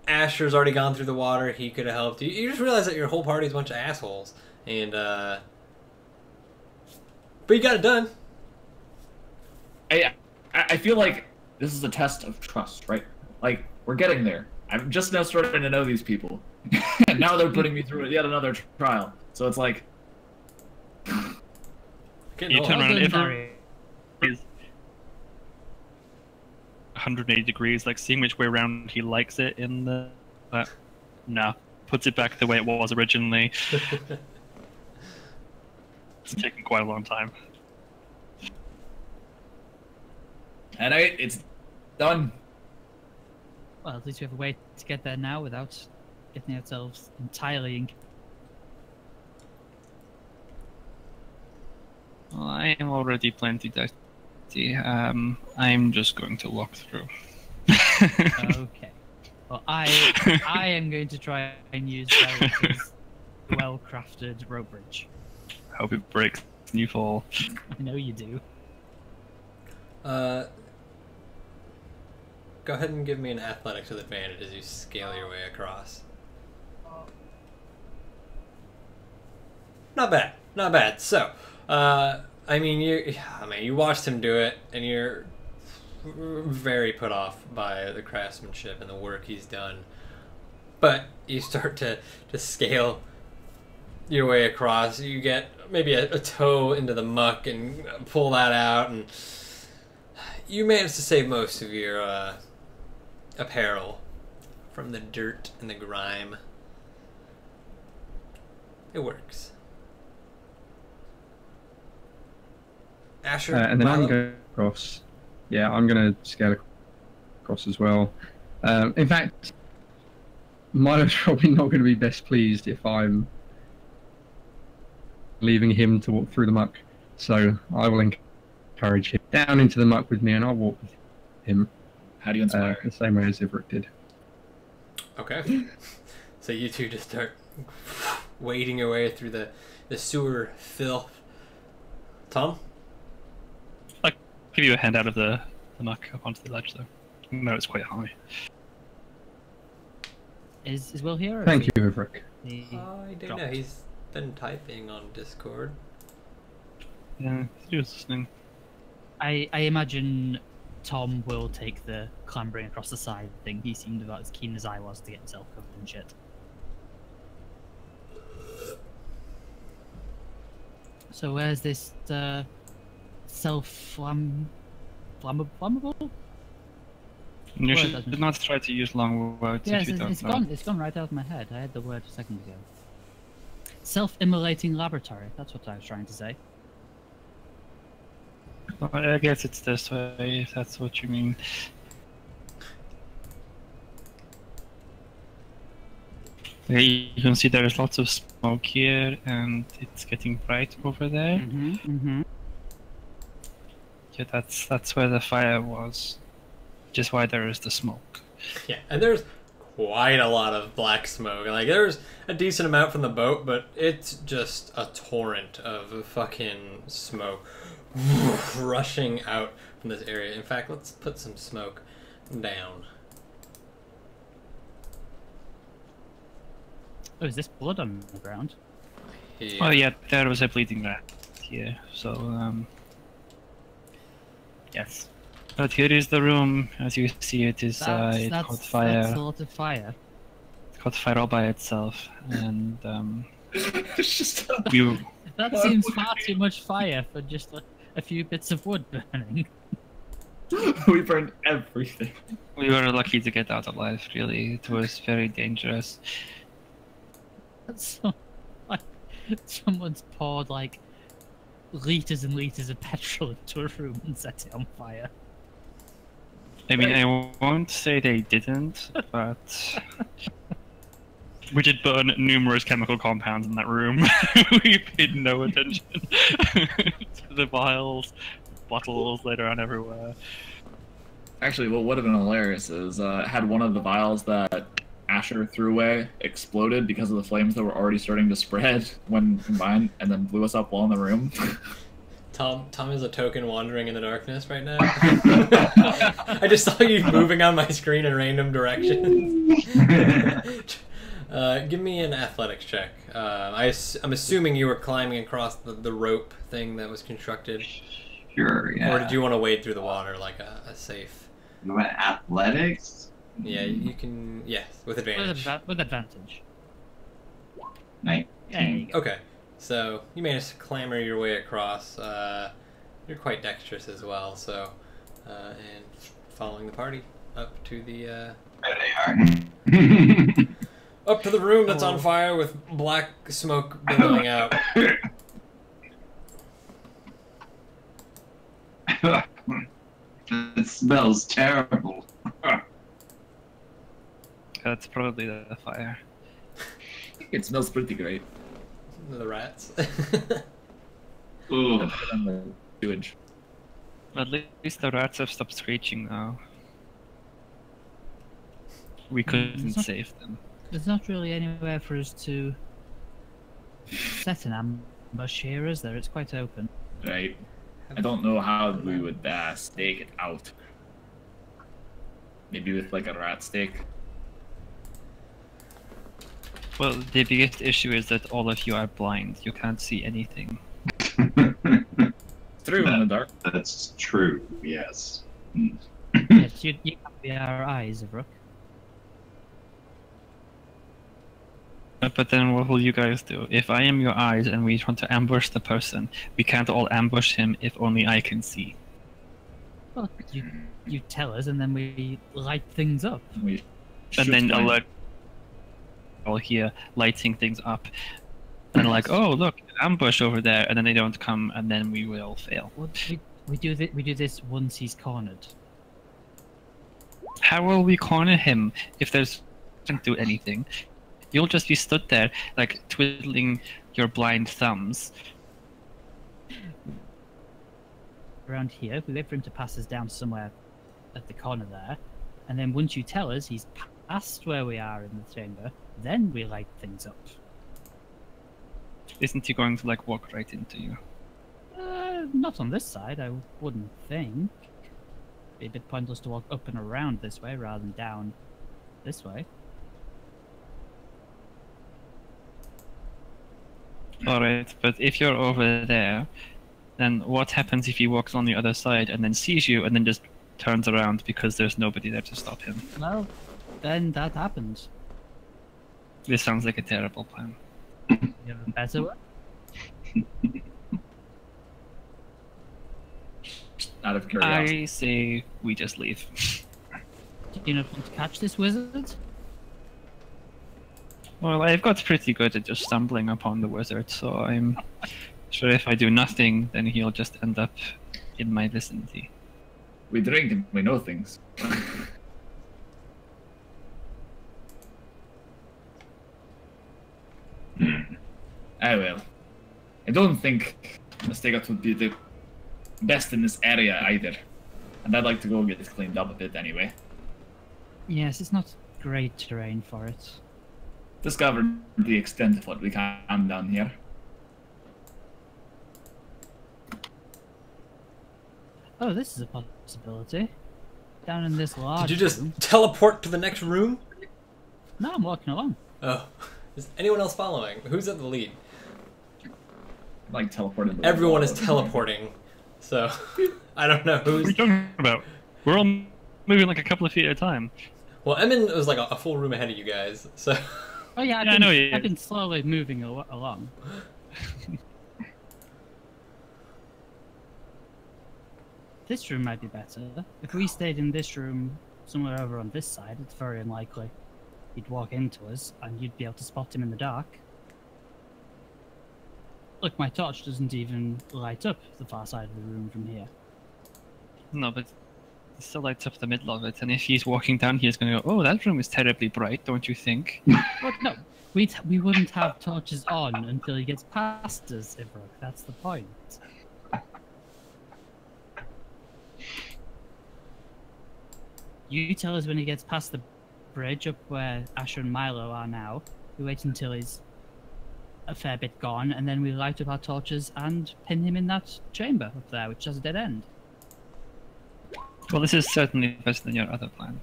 S1: Asher's already gone through the water. He could have helped you. You just realize that your whole party's a bunch of assholes. And, but you got it done.
S5: I feel like this is a test of trust, right? Like, we're getting there. I'm just now starting to know these people. And now they're putting me through yet another trial. So it's like...
S2: You turn around, if is 180 degrees, like seeing which way around he likes it in the... no. Puts it back the way it was originally. It's taken quite a long time.
S5: And it's done.
S3: Well, at least we have a way to get there now without getting ourselves entirely
S2: Well, I am already plenty dirty. I'm just going to walk through.
S3: Okay. Well, I am going to try and use Derek's well-crafted rope bridge.
S2: Hope it breaks and you fall.
S3: I know you do.
S1: Go ahead and give me an athletics with advantage as you scale your way across. Not bad, not bad. So, I mean, you watched him do it, and you're very put off by the craftsmanship and the work he's done. But you start to scale your way across. You get maybe a toe into the muck and pull that out, and you manage to save most of your apparel from the dirt and the grime. It works. Asher,
S6: and then I'm going across. Yeah, I'm going to scale across as well. In fact, Milo's probably not going to be best pleased if I'm leaving him to walk through the muck. So I will encourage him down into the muck with me, and I'll walk with him.
S5: How do you inspire?
S6: The same way as Ivric did.
S1: Okay. So you two just start wading your way through the sewer filth. Tom?
S2: I'll give you a hand out of the muck up onto the ledge, though. No, it's quite high.
S3: Is Will here? Or
S6: Thank you, Ivric.
S1: I don't know. He's been typing on Discord.
S2: Yeah, he was listening.
S3: I imagine Tom will take the clambering across the side thing. He seemed about as keen as I was to get himself covered in shit. So where's this flammable?
S2: You should not try to use long words
S3: Yes,
S2: if you don't
S3: it's
S2: know.
S3: gone. It's gone right out of my head. I had the word a second ago. Self-immolating laboratory. That's what I was trying to say.
S2: Well, I guess it's this way, if that's what you mean. Okay, you can see there's lots of smoke here, and it's getting bright over there. Yeah, that's where the fire was. Which is why there is the smoke.
S1: Yeah, and there's quite a lot of black smoke. Like, there's a decent amount from the boat, but it's just a torrent of fucking smoke rushing out from this area. In fact, let's put some smoke down.
S3: Oh, is this blood on the ground?
S1: Yeah.
S2: Oh yeah, there was a bleeding rat here, so yes. But here is the room, as you see it is it caught fire.
S3: That's a lot of fire.
S2: It caught fire all by itself, and
S5: It's just
S3: That seems far too much fire for just a few bits of wood burning.
S5: we burned everything.
S2: we were lucky to get out alive, really. It was very dangerous.
S3: That's so, like, someone's poured like liters and liters of petrol into a room and set it on fire.
S2: I mean, I won't say they didn't, but we did burn numerous chemical compounds in that room. We paid no attention to the vials, bottles later on everywhere.
S5: Actually, what would have been hilarious is had one of the vials that Asher threw away exploded because of the flames that were already starting to spread when combined, and then blew us up while in the room.
S1: Tom is a token wandering in the darkness right now. I just saw you moving on my screen in random directions. Give me an athletics check. I'm assuming you were climbing across the rope thing that was constructed.
S4: Sure, yeah.
S1: Or did you want to wade through the water like a safe?
S4: You went athletics?
S1: Yeah, you can. Yes, with advantage.
S3: With advantage.
S4: 19.
S3: There you go.
S1: Okay, so you managed to clamber your way across. You're quite dexterous as well, so and following the party up to the
S4: There they are.
S1: up to the room that's on fire with black smoke billowing out.
S4: It smells terrible.
S2: That's probably the fire.
S5: It smells pretty great.
S1: The rats.
S4: Ooh.
S5: On the sewage.
S2: At least the rats have stopped screeching now. We couldn't save them.
S3: There's not really anywhere for us to set an ambush here, is there? It's quite open.
S5: Right. I don't know how we would stake it out. Maybe with like a rat stake.
S2: Well, the biggest issue is that all of you are blind. You can't see anything.
S5: It's true in the dark.
S4: That's true, yes.
S3: Yes, you can't be our eyes, Rook.
S2: But then what will you guys do? If I am your eyes and we want to ambush the person, we can't all ambush him if only I can see.
S3: Well, you tell us, and then we light things up.
S5: We
S2: And then alert all here lighting things up. And like, oh look, ambush over there, and then they don't come, and then we will fail.
S3: Well, we do this once he's cornered.
S2: How will we corner him if there's doesn't do anything? You'll just be stood there, like twiddling your blind thumbs.
S3: Around here, we wait for him to pass us down somewhere at the corner there, and then once you tell us he's past where we are in the chamber, then we light things up.
S2: Isn't he going to like walk right into you?
S3: Not on this side, I wouldn't think. Be a bit pointless to walk up and around this way rather than down this way.
S2: Alright, but if you're over there, then what happens if he walks on the other side and then sees you and then just turns around because there's nobody there to stop him?
S3: Well, then that happens.
S2: This sounds like a terrible plan.
S3: You have a better one?
S5: Out of curiosity.
S2: I say we just leave.
S3: Do you not want to catch this wizard?
S2: Well, I've got pretty good at just stumbling upon the wizard, so I'm sure if I do nothing, then he'll just end up in my vicinity.
S5: We drink and we know things. I will. I don't think Mastegot would be the best in this area either. And I'd like to go get this cleaned up a bit anyway.
S3: Yes, it's not great terrain for it.
S5: Discover the extent of what we can down here.
S3: Oh, this is a possibility. Down in this large
S1: Did you just
S3: room.
S1: teleport to the next room?
S3: No, I'm walking along.
S1: Oh. Is anyone else following? Who's at the lead?
S5: Like teleported.
S1: Everyone is teleporting. So, I don't know
S2: What are you
S1: who's...
S2: talking about? We're all moving like a couple of feet at a time.
S1: Well, Emin was like a full room ahead of you guys, so...
S3: Oh yeah,
S2: Yeah, I know he
S3: I've
S2: is.
S3: been slowly moving along. This room might be better. If we stayed in this room, somewhere over on this side, it's very unlikely he'd walk into us, and you'd be able to spot him in the dark. Look, my torch doesn't even light up the far side of the room from here.
S2: No, but it still lights up the middle of it, and if he's walking down, he's going to go, oh, that room is terribly bright, don't you think?
S3: But no, we wouldn't have torches on until he gets past us, Ivrock. That's the point. You tell us when he gets past the bridge up where Asher and Milo are now. We wait until he's a fair bit gone, and then we light up our torches and pin him in that chamber up there, which has a dead end.
S2: Well, this is certainly better than your other plan.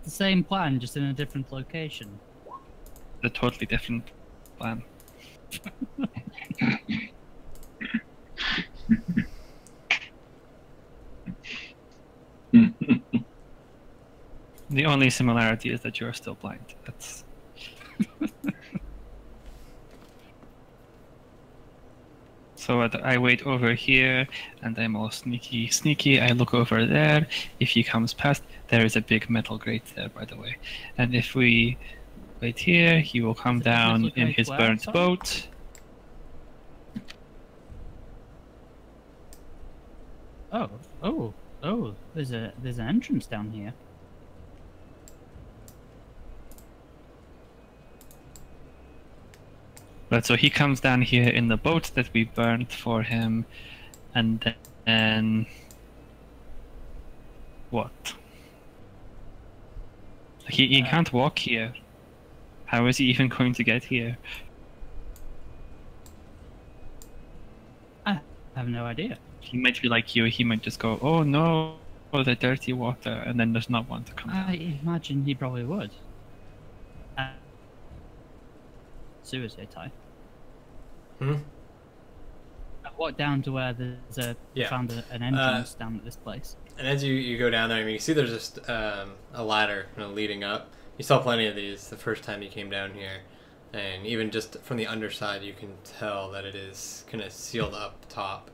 S3: The same plan, just in a different location.
S2: A totally different plan. The only similarity is that you're still blind. That's. So I wait over here, and I'm all sneaky. I look over there. If he comes past, there is a big metal grate there, by the way. And if we wait here, he will come down in his burnt boat.
S3: Oh! There's an entrance down here.
S2: Right, so he comes down here in the boat that we burned for him, and then what? He can't walk here. How is he even going to get here?
S3: I have no idea.
S2: He might be like you. He might just go, "Oh no, oh the dirty water," and then there's not one to come down.
S3: I imagine he probably would. Suicide tie. I walked down to where there's found an entrance down at this place.
S1: And as you go down there, I mean, you see there's just a ladder leading up. You saw plenty of these the first time you came down here, and even just from the underside, you can tell that it is kind of sealed up top,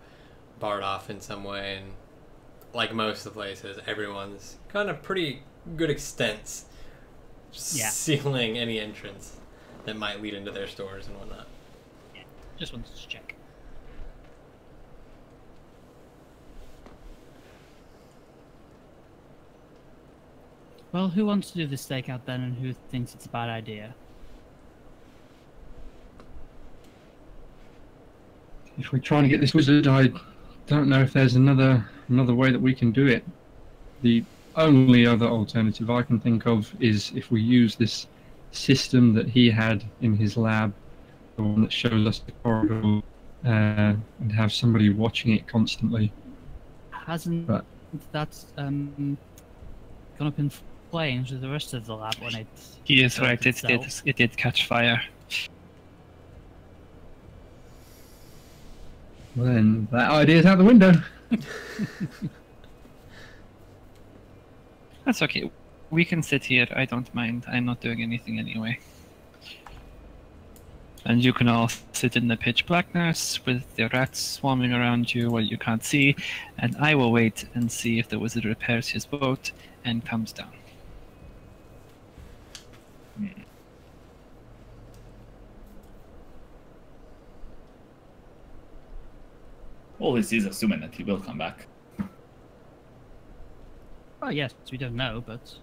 S1: barred off in some way. And like most of the places, everyone's got a pretty good extent sealing any entrance that might lead into their stores and whatnot.
S3: Yeah, just wanted to check. Well, who wants to do the stakeout then, and who thinks it's a bad idea?
S6: If we're trying to get this wizard, I don't know if there's another way that we can do it. The only other alternative I can think of is if we use this system that he had in his lab, the one that shows us the corridor, and have somebody watching it constantly.
S3: Hasn't that gone up in flames with the rest of the lab when it?
S2: He is right. It did catch fire.
S6: Well, then that idea's out the window.
S2: That's okay. We can sit here. I don't mind. I'm not doing anything anyway. And you can all sit in the pitch blackness with the rats swarming around you while you can't see, and I will wait and see if the wizard repairs his boat and comes down.
S5: Well, this is assuming that he will come back.
S3: Oh yes, we don't know, but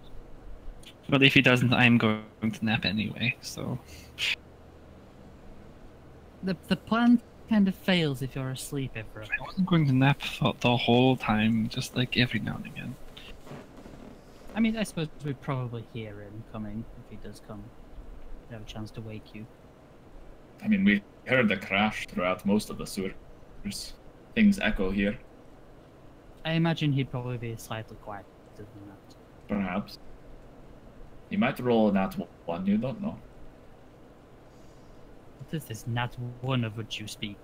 S2: But if he doesn't, I'm going to nap anyway, so...
S3: the plan kind of fails if you're asleep every.
S2: I wasn't going to nap for the whole time, just like every now and again.
S3: I mean, I suppose we'd probably hear him coming if he does come. We'd have a chance to wake you.
S5: I mean, we heard the crash throughout most of the sewers. Things echo here,
S3: I imagine he'd probably be slightly quieter than that.
S5: perhaps. He might roll a nat one, you don't know.
S3: What is this nat one of which you speak?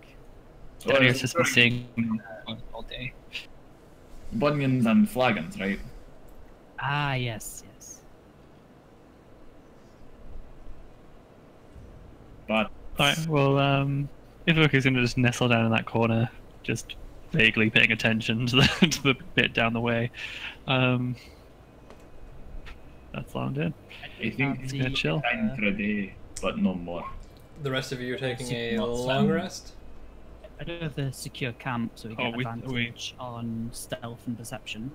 S2: Darius has been saying all day.
S5: Bunions and flagons, right?
S3: Ah, yes.
S5: But
S2: Alright, well, if is going to just nestle down in that corner, just vaguely paying attention to the bit down the way, that's all I'm doing.
S5: I think
S2: It's gonna chill.
S5: time for a day, but no more.
S1: The rest of you are taking a
S3: Not
S1: long
S3: some.
S1: rest?
S3: I don't have the secure camp, so we
S2: Oh,
S3: get advantage on stealth and perception.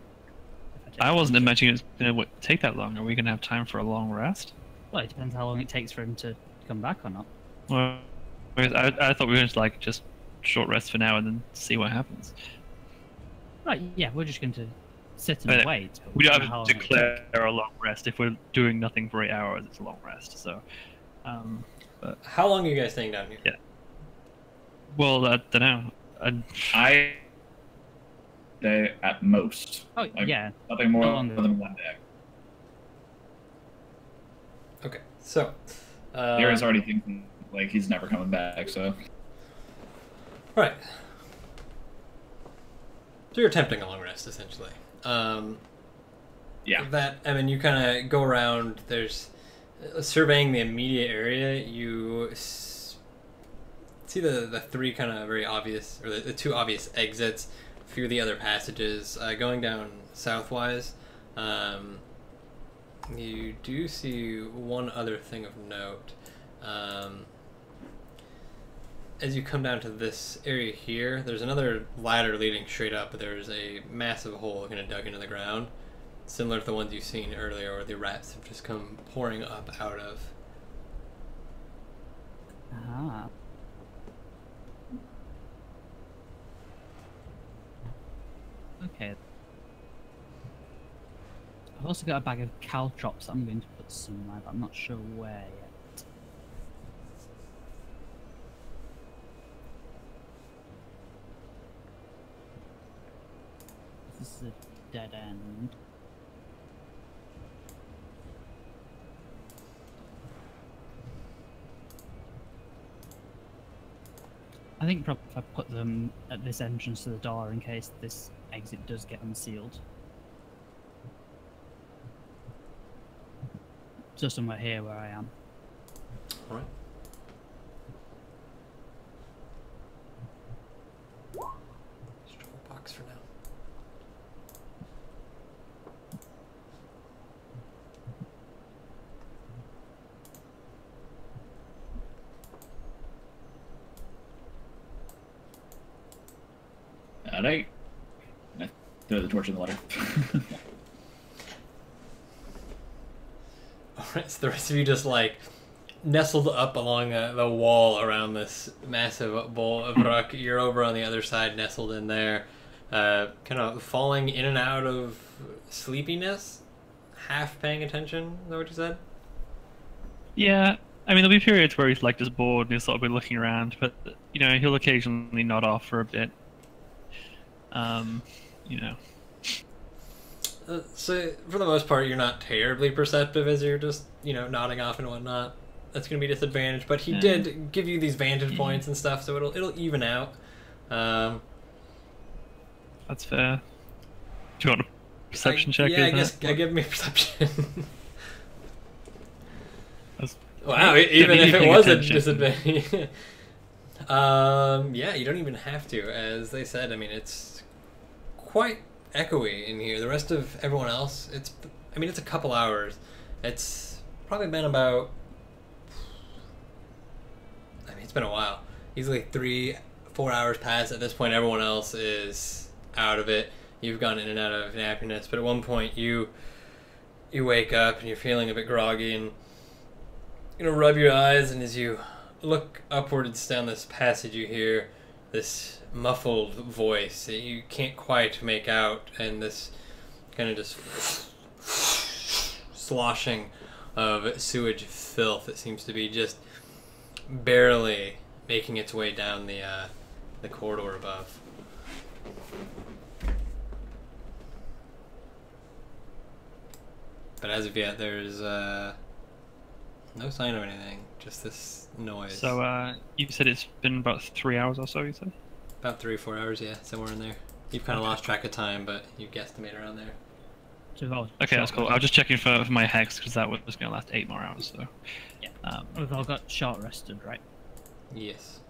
S3: If take
S2: I wasn't
S3: advantage.
S2: imagining it was going to take that long. Are we going to have time for a long rest?
S3: Well, it depends how long it takes for him to come back or not.
S2: Well, I thought we were going to like just short rest for now and then see what happens.
S3: Right, yeah, we're just going to sit and wait. But
S2: We don't
S3: know how
S2: have to
S3: long it'll take.
S2: declare a long rest. If we're doing nothing for 8 hours, it's a long rest. So,
S1: How long are you guys staying down here?
S2: Yeah. well, I don't know.
S5: I day at most.
S3: Oh,
S5: Like,
S3: yeah.
S5: Nothing more
S3: No longer
S5: than 1 day.
S1: Okay, so
S5: Darren's already thinking like he's never coming back. So
S1: right. So you're attempting a long rest, essentially.
S5: yeah.
S1: That, I mean, you kind of go around. There's surveying the immediate area. You see the three kind of very obvious, or the two obvious exits. A few of the other passages going down southwise. You do see one other thing of note. As you come down to this area here, there's another ladder leading straight up, but there's a massive hole kind of dug into the ground, similar to the ones you've seen earlier where the rats have just come pouring up out of.
S3: Ah. Okay. I've also got a bag of caltrops that I'm going to put somewhere, but I'm not sure where yet. This is a dead end. I think probably if I put them at this entrance to the door in case this exit does get unsealed. So somewhere here where I am.
S1: Alright. Straw box for now.
S5: Alright. I throw the torch in the water.
S1: Alright, so the rest of you just like nestled up along the wall around this massive bowl of rock. You're over on the other side, nestled in there, kind of falling in and out of sleepiness, half paying attention. Is that what you said?
S2: Yeah, I mean, there'll be periods where he's like just bored and he'll sort of be looking around, but you know, he'll occasionally nod off for a bit. You know.
S1: So for the most part, you're not terribly perceptive as you're just, you know, nodding off and whatnot. That's going to be a disadvantage, but he did give you these vantage points and stuff, so it'll even out.
S2: That's fair. Do you want a perception check?
S1: Yeah, I
S2: is
S1: guess
S2: that?
S1: I give me a perception.
S2: That's-
S1: Wow,
S2: Hey,
S1: even
S2: get
S1: if
S2: me
S1: it was a
S2: attention.
S1: disadvantage. Yeah, you don't even have to. As they said, I mean, it's quite echoey in here. The rest of everyone else, it's a couple hours. It's probably been about, it's been a while. Easily 3-4 hours past. At this point, everyone else is out of it. You've gone in and out of nappiness, but at one point you wake up and you're feeling a bit groggy and rub your eyes, and as you look upwards down this passage, you hear this muffled voice that you can't quite make out, and this kind of just sloshing of sewage filth that seems to be just barely making its way down the corridor above. But as of yet, there's no sign of anything, just this noise.
S2: So, you said it's been about 3 hours or so, you said?
S1: About 3 or 4 hours, yeah, somewhere in there. You've kind of lost track of time, but you guesstimate around there.
S2: Okay, that's cool. I was just checking for my hex, because that was going to last 8 more hours, so...
S3: Yeah. We've all got short rested, right?
S1: Yes.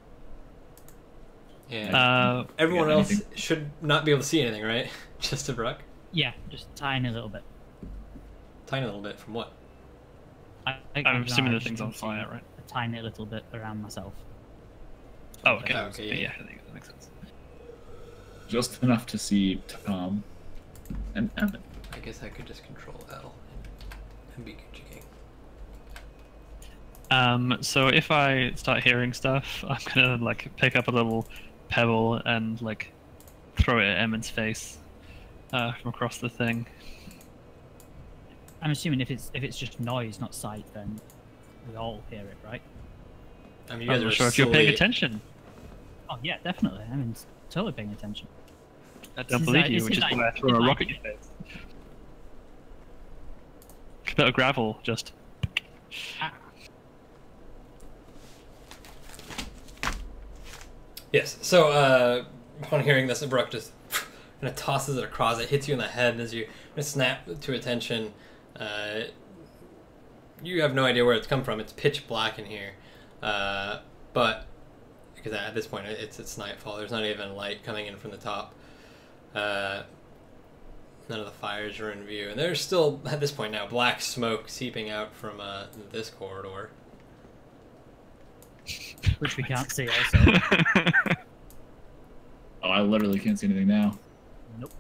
S1: Yeah. Everyone
S5: got
S1: else
S5: anything?
S1: should not be able to see anything, right? Just a Bruck?
S3: Yeah, just a tiny little bit.
S1: Tiny little bit from what?
S2: I'm assuming the
S3: just
S2: thing's on
S3: can see
S2: fire, right?
S3: A tiny little bit around myself.
S2: Oh, okay.
S1: Oh, okay, yeah.
S2: I think that makes sense.
S5: Just enough to see Tom and Evan.
S1: I guess I could just control L and be Gucci King.
S2: So if I start hearing stuff, I'm gonna like pick up a little pebble and like throw it at Emmon's face. from across the thing.
S3: I'm assuming if it's just noise, not sight, then we all hear it, right?
S1: I mean, you
S2: I'm
S1: guys
S2: not
S1: are
S2: sure if you're paying
S1: slowly-
S2: attention.
S3: Oh yeah, definitely. I mean, totally paying attention.
S2: I don't
S3: This is
S2: believe
S3: like-
S2: you,
S3: this
S2: which
S3: is
S2: is
S3: like-
S2: why I threw
S3: it's
S2: a
S3: like-
S2: rock at your face. A bit of gravel, just.
S1: Yes. So, upon hearing this, Brooke just kind of tosses it across. It hits you in the head as you snap to attention. You have no idea where it's come from. It's pitch black in here, but because at this point it's nightfall. There's not even light coming in from the top. None of the fires are in view, and there's still at this point now black smoke seeping out from this corridor.
S3: Which we can't see also.
S5: Oh, I literally can't see anything now.
S3: Nope.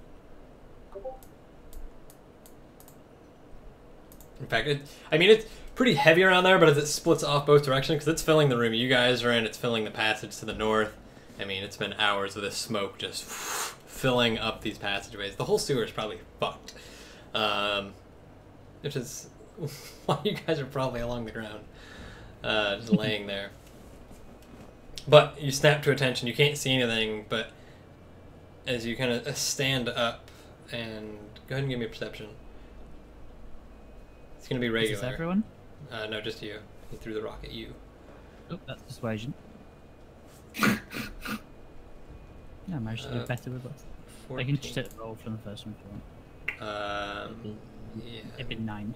S1: In fact, it's pretty heavy around there, but as it splits off both directions, because it's filling the room you guys are in, it's filling the passage to the north. I mean, it's been hours of this smoke just filling up these passageways. The whole sewer is probably fucked. Which is why you guys are probably along the ground, just laying there. But you snap to attention. You can't see anything, but as you kind of stand up, and go ahead and give me a perception. It's going to be
S3: Is
S1: regular.
S3: this everyone?
S1: No, just you. He threw the rock at you.
S3: Oh, that's persuasion. Yeah, I managed to do better with both. I can just
S1: 14.
S3: hit the roll from the first one if you want.
S1: Yeah.
S3: It'd be 9.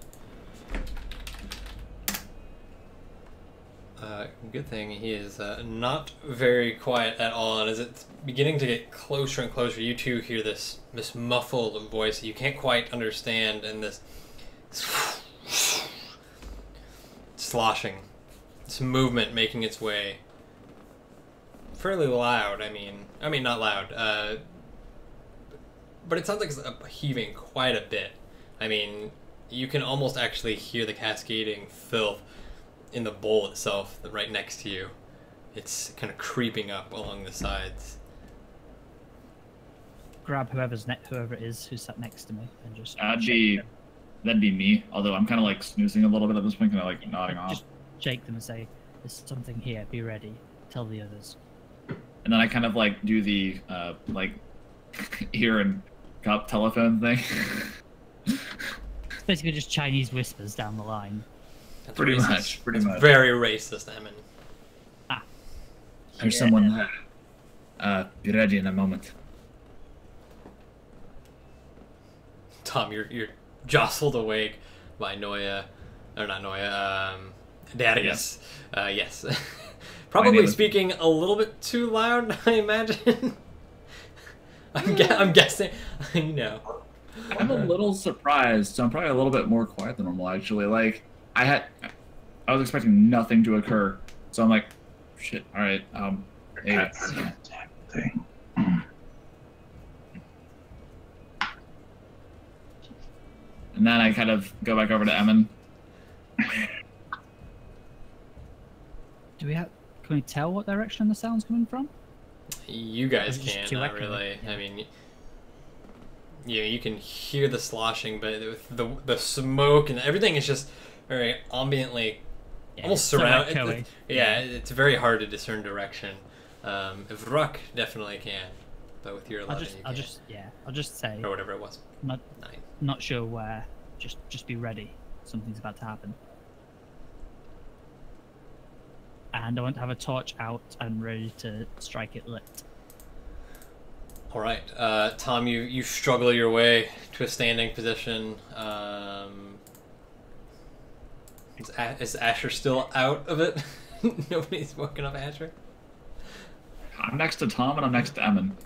S1: Good thing he is not very quiet at all, and as it's beginning to get closer and closer, you two hear this muffled voice that you can't quite understand, and this sloshing, this movement making its way fairly loud. I mean not loud, but it sounds like it's heaving quite a bit. I mean, you can almost actually hear the cascading filth in the bowl itself, right next to you. It's kind of creeping up along the sides.
S3: Grab whoever it is who's sat next to me and just.
S5: That'd be me. Although I'm kind of like snoozing a little bit at this point, kind of like nodding off.
S3: Just shake them and say, "There's something here. Be ready. Tell the others."
S5: And then I kind of like do the like ear and cup telephone thing.
S3: It's basically just Chinese whispers down the line.
S1: That's
S5: Pretty
S1: racist.
S5: much, pretty
S1: That's
S5: much.
S1: very racist, Emin.
S5: There's
S3: Yeah.
S5: someone there. Be ready in a moment.
S1: Tom, you're jostled awake by Noya, or not Noya, Darius. Yes. Probably
S5: name is-
S1: speaking a little bit too loud, I imagine. I'm guessing. I know.
S5: I'm a little surprised, so I'm probably a little bit more quiet than normal actually. Like I was expecting nothing to occur, so I'm like, shit. All right. Hey.
S4: That's the thing.
S5: And then I kind of go back over to Emin.
S3: Do we have? Can we tell what direction the sound's coming from?
S1: You guys
S3: It's just
S1: can't,
S3: too
S1: not
S3: echoey,
S1: really.
S3: yeah.
S1: I mean, you can hear the sloshing, but with the smoke and everything is just very ambiently,
S3: Yeah,
S1: almost
S3: it's so
S1: surrounded.
S3: echoey.
S1: Yeah, it's very hard to discern direction. If Ruck definitely can, but with your 11,
S3: I'll
S1: you
S3: just say,
S1: can't. Or whatever it was.
S3: not
S1: 9.
S3: not sure where. Just be ready. Something's about to happen. And I want to have a torch out and ready to strike it lit.
S1: All right, Tom, you struggle your way to a standing position. Is Asher still out of it? Nobody's woken up Asher.
S5: I'm next to Tom and I'm next to Emin.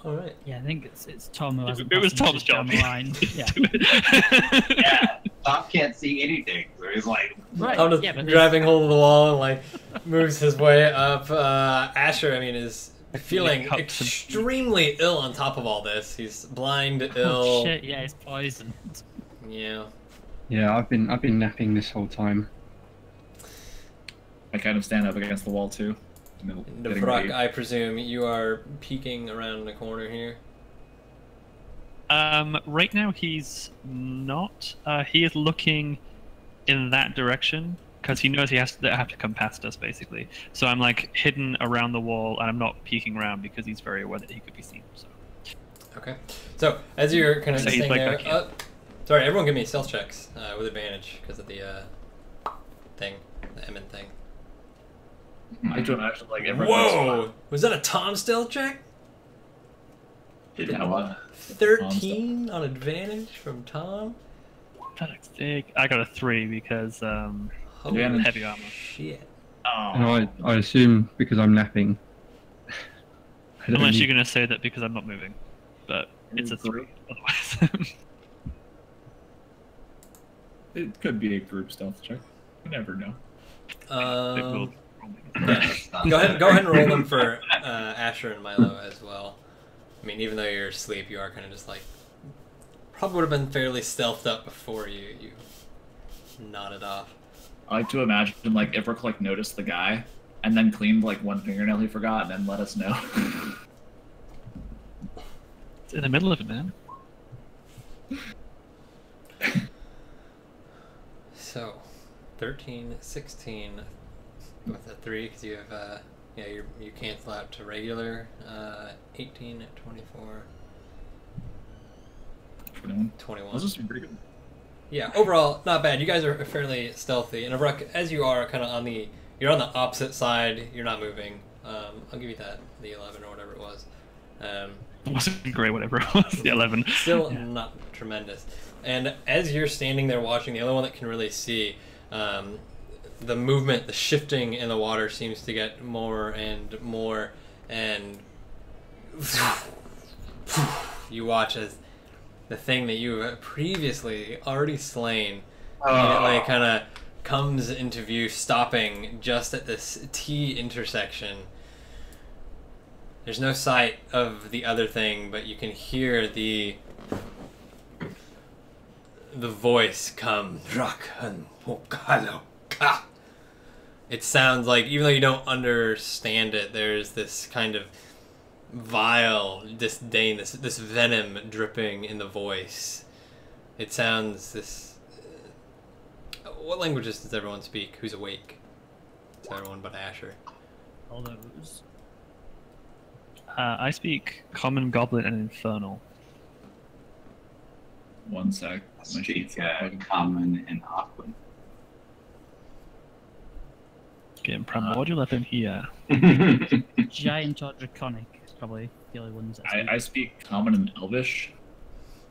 S1: All right.
S3: Yeah, I think it's Tom who hasn't.
S2: It was
S3: passed
S2: Tom's
S3: messages
S2: job.
S3: down the line. Yeah.
S4: Yeah, Tom can't see anything, so he's like,
S3: Right.
S1: Tom just
S3: yeah, but
S1: grabbing hold of the wall and like moves his way up. Asher, I mean, is feeling
S2: cups and-
S1: extremely ill on top of all this. He's blind, ill.
S3: Oh shit! Yeah, it's poisoned.
S1: Yeah.
S6: Yeah, I've been napping this whole time.
S5: I kind of stand up against the wall too. getting
S1: Vrak,
S5: ready.
S1: I presume you are peeking around the corner here.
S2: Right now he's not. He is looking in that direction because he knows he has to have to come past us, basically. So I'm like hidden around the wall, and I'm not peeking around because he's very aware that he could be seen. So.
S1: Okay. So as you're kind of
S2: So he's
S1: staying
S2: like
S1: there,
S2: back here.
S1: sorry, everyone give me stealth checks with advantage because of the thing, the Emin thing.
S5: I do imagine like everyone.
S1: Whoa! Was that a Tom stealth check?
S5: Yeah, what?
S1: 13 on advantage from Tom.
S2: That's sick. I got a 3 because
S1: Holy
S5: Advantage.
S2: heavy armor.
S1: shit!
S6: And
S5: Oh,
S6: I assume because I'm napping. I don't
S2: Unless
S6: need-
S2: you're gonna say that because I'm not moving, but it's a 3 otherwise.
S5: it could be a group stealth check. You never know.
S2: It will-
S1: Yeah. Go ahead and roll them for Asher and Milo as well. I mean, even though you're asleep, you are kind of just like probably would have been fairly stealthed up before you nodded off.
S5: I like to imagine like Ivric like noticed the guy and then cleaned like one fingernail he forgot and then let us know.
S2: It's in the middle of it, man.
S1: So, 13, 16 with a 3 because you have you cancel out to regular. 18, 24, 21.
S5: This is pretty good.
S1: Yeah, overall, not bad. You guys are fairly stealthy. And Avrak, as you are kind of you're on the opposite side, you're not moving. I'll give you that, the 11 or whatever it was.
S2: It wasn't great, whatever it was. The 11.
S1: Still not tremendous. And as you're standing there watching, the only one that can really see, the movement, the shifting in the water seems to get more and more, and you watch as the thing that you have previously already slain, immediately kind of comes into view, stopping just at this T intersection. There's no sight of the other thing, but you can hear the voice come. It sounds like, even though you don't understand it, there's this kind of vile disdain, this venom dripping in the voice. It sounds this. What languages does everyone speak? Who's awake? It's everyone but Asher.
S3: All those.
S2: I speak Common, Goblin, and Infernal.
S5: One sec.
S4: I speak common and Aquan.
S2: Getting primordial up in here.
S3: Giant or Draconic is probably the only ones that
S5: I speak Common and Elvish.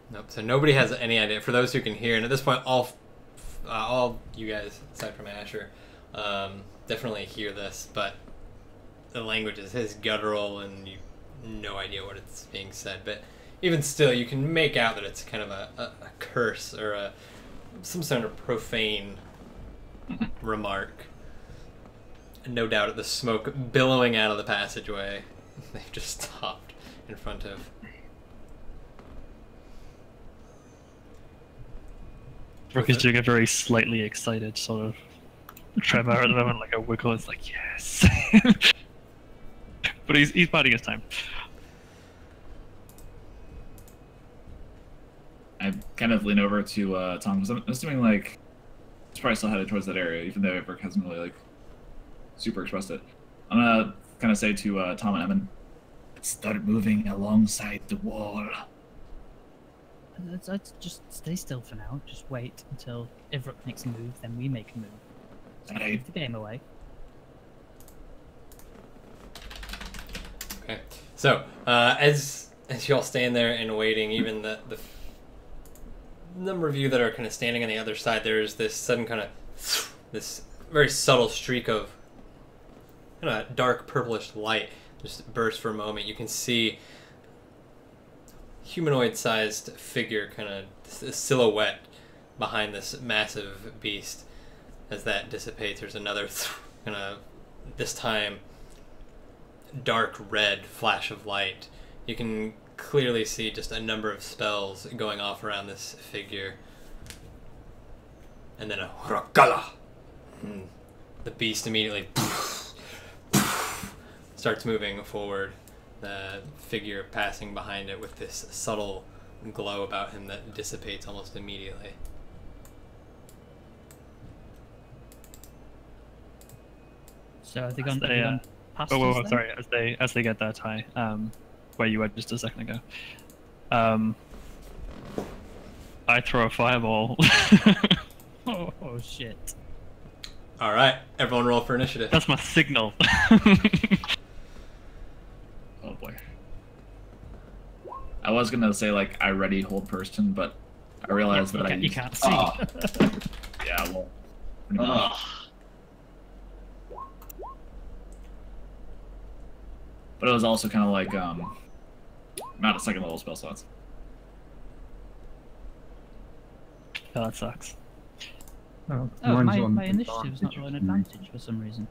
S1: Nope. So nobody has any idea. For those who can hear, and at this point, all you guys, aside from Asher, definitely hear this. But the language is his guttural, and you no idea what it's being said. But even still, you can make out that it's kind of a curse or some sort of profane remark. And no doubt at the smoke billowing out of the passageway, they've just stopped in front of.
S2: Brooke is doing a very slightly excited sort of tremor at the moment, like a wiggle. It's like, yes. But he's biding his time.
S5: I kind of lean over to Tom because I'm assuming like he's probably still headed towards that area, even though Ivric hasn't really like super expressed it. I'm gonna kind of say to Tom and Emin, let's start moving alongside the wall.
S3: Let's just stay still for now. Just wait until Ivric makes a move, then we make a move. So
S5: Alright.
S3: give the game away.
S1: Okay, so as you all stand there and waiting, even the number of you that are kind of standing on the other side, there's this sudden kind of this very subtle streak of kind of dark purplish light just burst for a moment. You can see humanoid-sized figure, kind of silhouette behind this massive beast. As that dissipates, there's another kind of, this time, dark red flash of light. You can clearly see just a number of spells going off around this figure. And then a Rakala. The beast immediately starts moving forward, the figure passing behind it with this subtle glow about him that dissipates almost immediately.
S3: So have they gone past
S2: Oh,
S3: us then?
S2: sorry. As they get there, Ty, where you were just a second ago, I throw a fireball.
S3: Oh shit.
S1: All right, everyone, roll for initiative.
S2: That's my signal.
S5: Oh boy. I was gonna say like I ready hold person, but I realized that I
S3: You
S5: used...
S3: can't see.
S4: Oh.
S5: Yeah, well. pretty much.
S4: Ugh.
S5: But it was also kind of like I'm out of second level spell slots.
S2: Oh, that sucks.
S6: Oh,
S3: Oh,
S6: mine's
S3: my
S6: on
S3: initiative's not rolling
S6: advantage.
S3: advantage for some reason.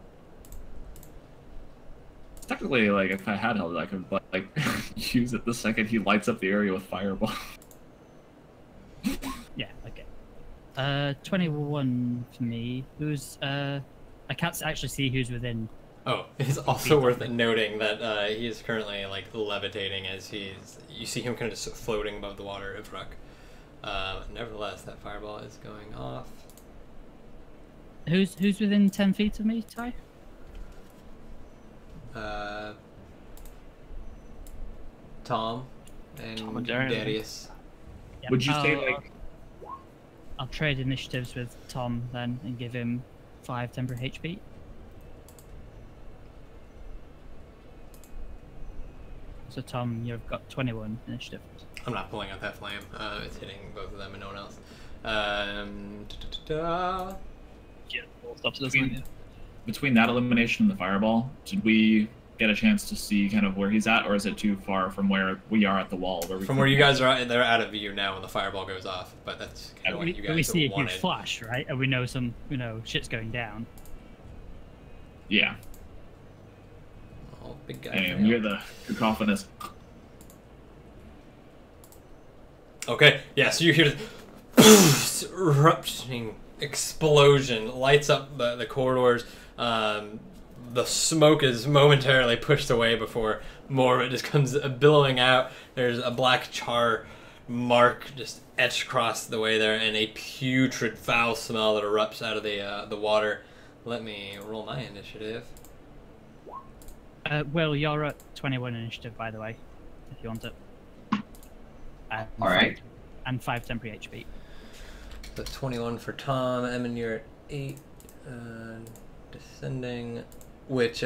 S5: Technically, like if I had held it, I could like use it the second he lights up the area with fireball.
S3: Yeah, okay. 21 for me. Who's I can't actually see who's within.
S1: Oh, it's also worth noting that he is currently like levitating as you see him kind of just floating above the water of Ruck. Nevertheless, that fireball is going off.
S3: Who's within 10 feet of me, Ty?
S1: Tom and
S2: Tom and Jerry, I think.
S1: Darius.
S3: Yeah,
S5: Would you say like
S3: I'll trade initiatives with Tom then and give him 5 temporary HP. So Tom, you've got 21 initiative.
S1: I'm not pulling out that flame. It's hitting both of them and no one else. Da-da-da.
S2: Yeah, full stops this
S5: Between-
S2: one, yeah.
S5: between that elimination and the fireball, did we get a chance to see kind of where he's at, or is it too far from where we are at the wall?
S1: From where you guys are, they're out of view now when the fireball goes off. But that's kind of what you
S3: We
S1: guys
S3: see a
S1: wanted.
S3: huge flash, right? And we know some, shit's going down.
S5: Yeah,
S1: Oh, big guy.
S5: and we hear the cacophonous.
S1: Okay, yeah, so you hear this erupting explosion, lights up the corridors. The smoke is momentarily pushed away before more of it just comes billowing out. There's a black char mark just etched across the way there, and a putrid foul smell that erupts out of the water. Let me roll my initiative.
S3: Will, you're at 21 initiative, by the way, if you want it.
S4: All right.
S3: And 5 temporary HP.
S1: So 21 for Tom. Emin, you're at 8. Descending, which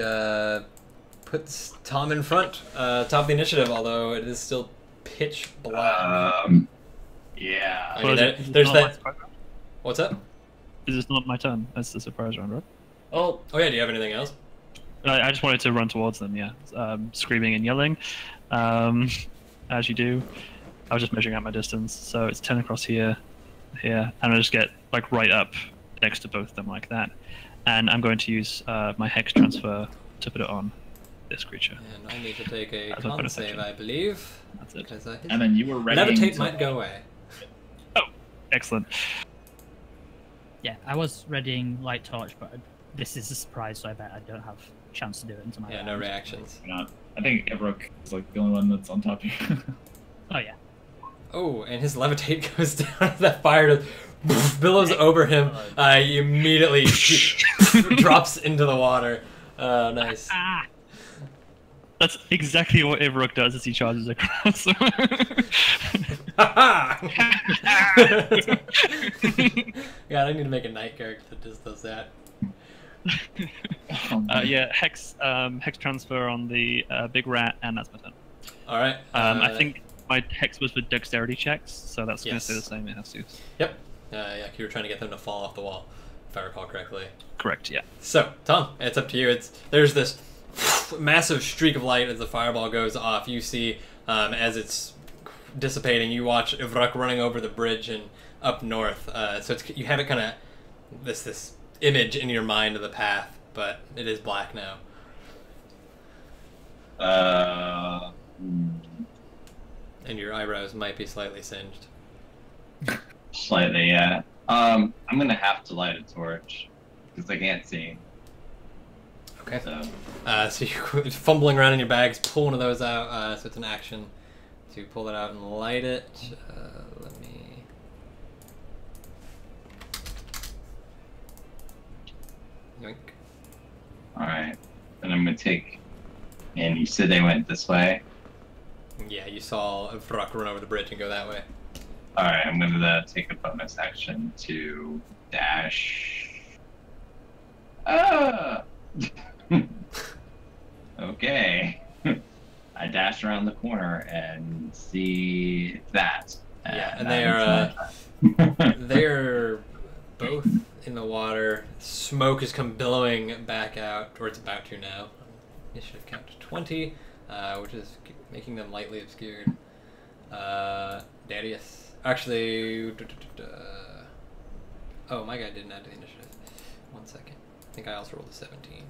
S1: puts Tom in front, top of the initiative, although it is still pitch black.
S4: Yeah.
S1: I mean,
S2: Well, is it
S1: there's
S2: not my
S1: that.
S2: surprise round?
S1: What's up?
S2: Is this not my turn? That's the surprise round, right?
S5: Oh,
S1: Oh yeah, do you have anything else?
S2: I just wanted to run towards them, yeah. Screaming and yelling, as you do. I was just measuring out my distance, so it's 10 across here, and I just get like right up next to both of them like that. And I'm going to use my hex transfer to put it on this creature.
S1: And I need to take a
S2: That's a
S1: con
S2: bonus
S1: save,
S2: action.
S1: I believe.
S2: That's it.
S1: Because
S5: and then you were ready.
S1: levitate might go away.
S2: Excellent.
S3: Yeah, I was readying light torch, but this is a surprise, so I bet I don't have a chance to do it until my
S1: Yeah, no
S3: round.
S1: reactions.
S5: I think Evrook is like the only one that's on top of you.
S3: Oh yeah.
S1: Oh, and his levitate goes down. That fire just billows over him. He immediately drops into the water. Nice.
S3: Ah!
S2: That's exactly what Ivrook does as he charges across.
S1: God, I need to make a night character that just does that.
S2: Yeah, hex transfer on the big rat, and that's my turn.
S1: All right.
S2: I think my hex was for dexterity checks, so that's going to
S1: Yes.
S2: stay the same. It has to.
S1: Yep. Yeah, you were trying to get them to fall off the wall, if I recall correctly.
S2: Correct. Yeah.
S1: So, Tom, it's up to you. There's this massive streak of light as the fireball goes off. You see, as it's dissipating, you watch Ivrak running over the bridge and up north. So you have it kind of this image in your mind of the path, but it is black now. And your eyebrows might be slightly singed.
S4: Slightly, yeah. I'm gonna have to light a torch because I can't see.
S1: Okay.
S4: So
S1: So you're fumbling around in your bags, pull one of those out. So it's an action to pull it out and light it. Let me. Yoink.
S4: Alright. Then I'm gonna take. And you said they went this way?
S1: Yeah, you saw Vrock run over the bridge and go that way.
S4: Alright, I'm gonna take a bonus action to dash. Ah! Okay. I dash around the corner and see that.
S1: Yeah, and
S4: that
S1: they're both in the water. Smoke has come billowing back out, or it's about to now. Initiative count to 20, which is making them lightly obscured. Darius. Actually, oh, my guy didn't add to the initiative. 1 second. I think I also rolled a 17.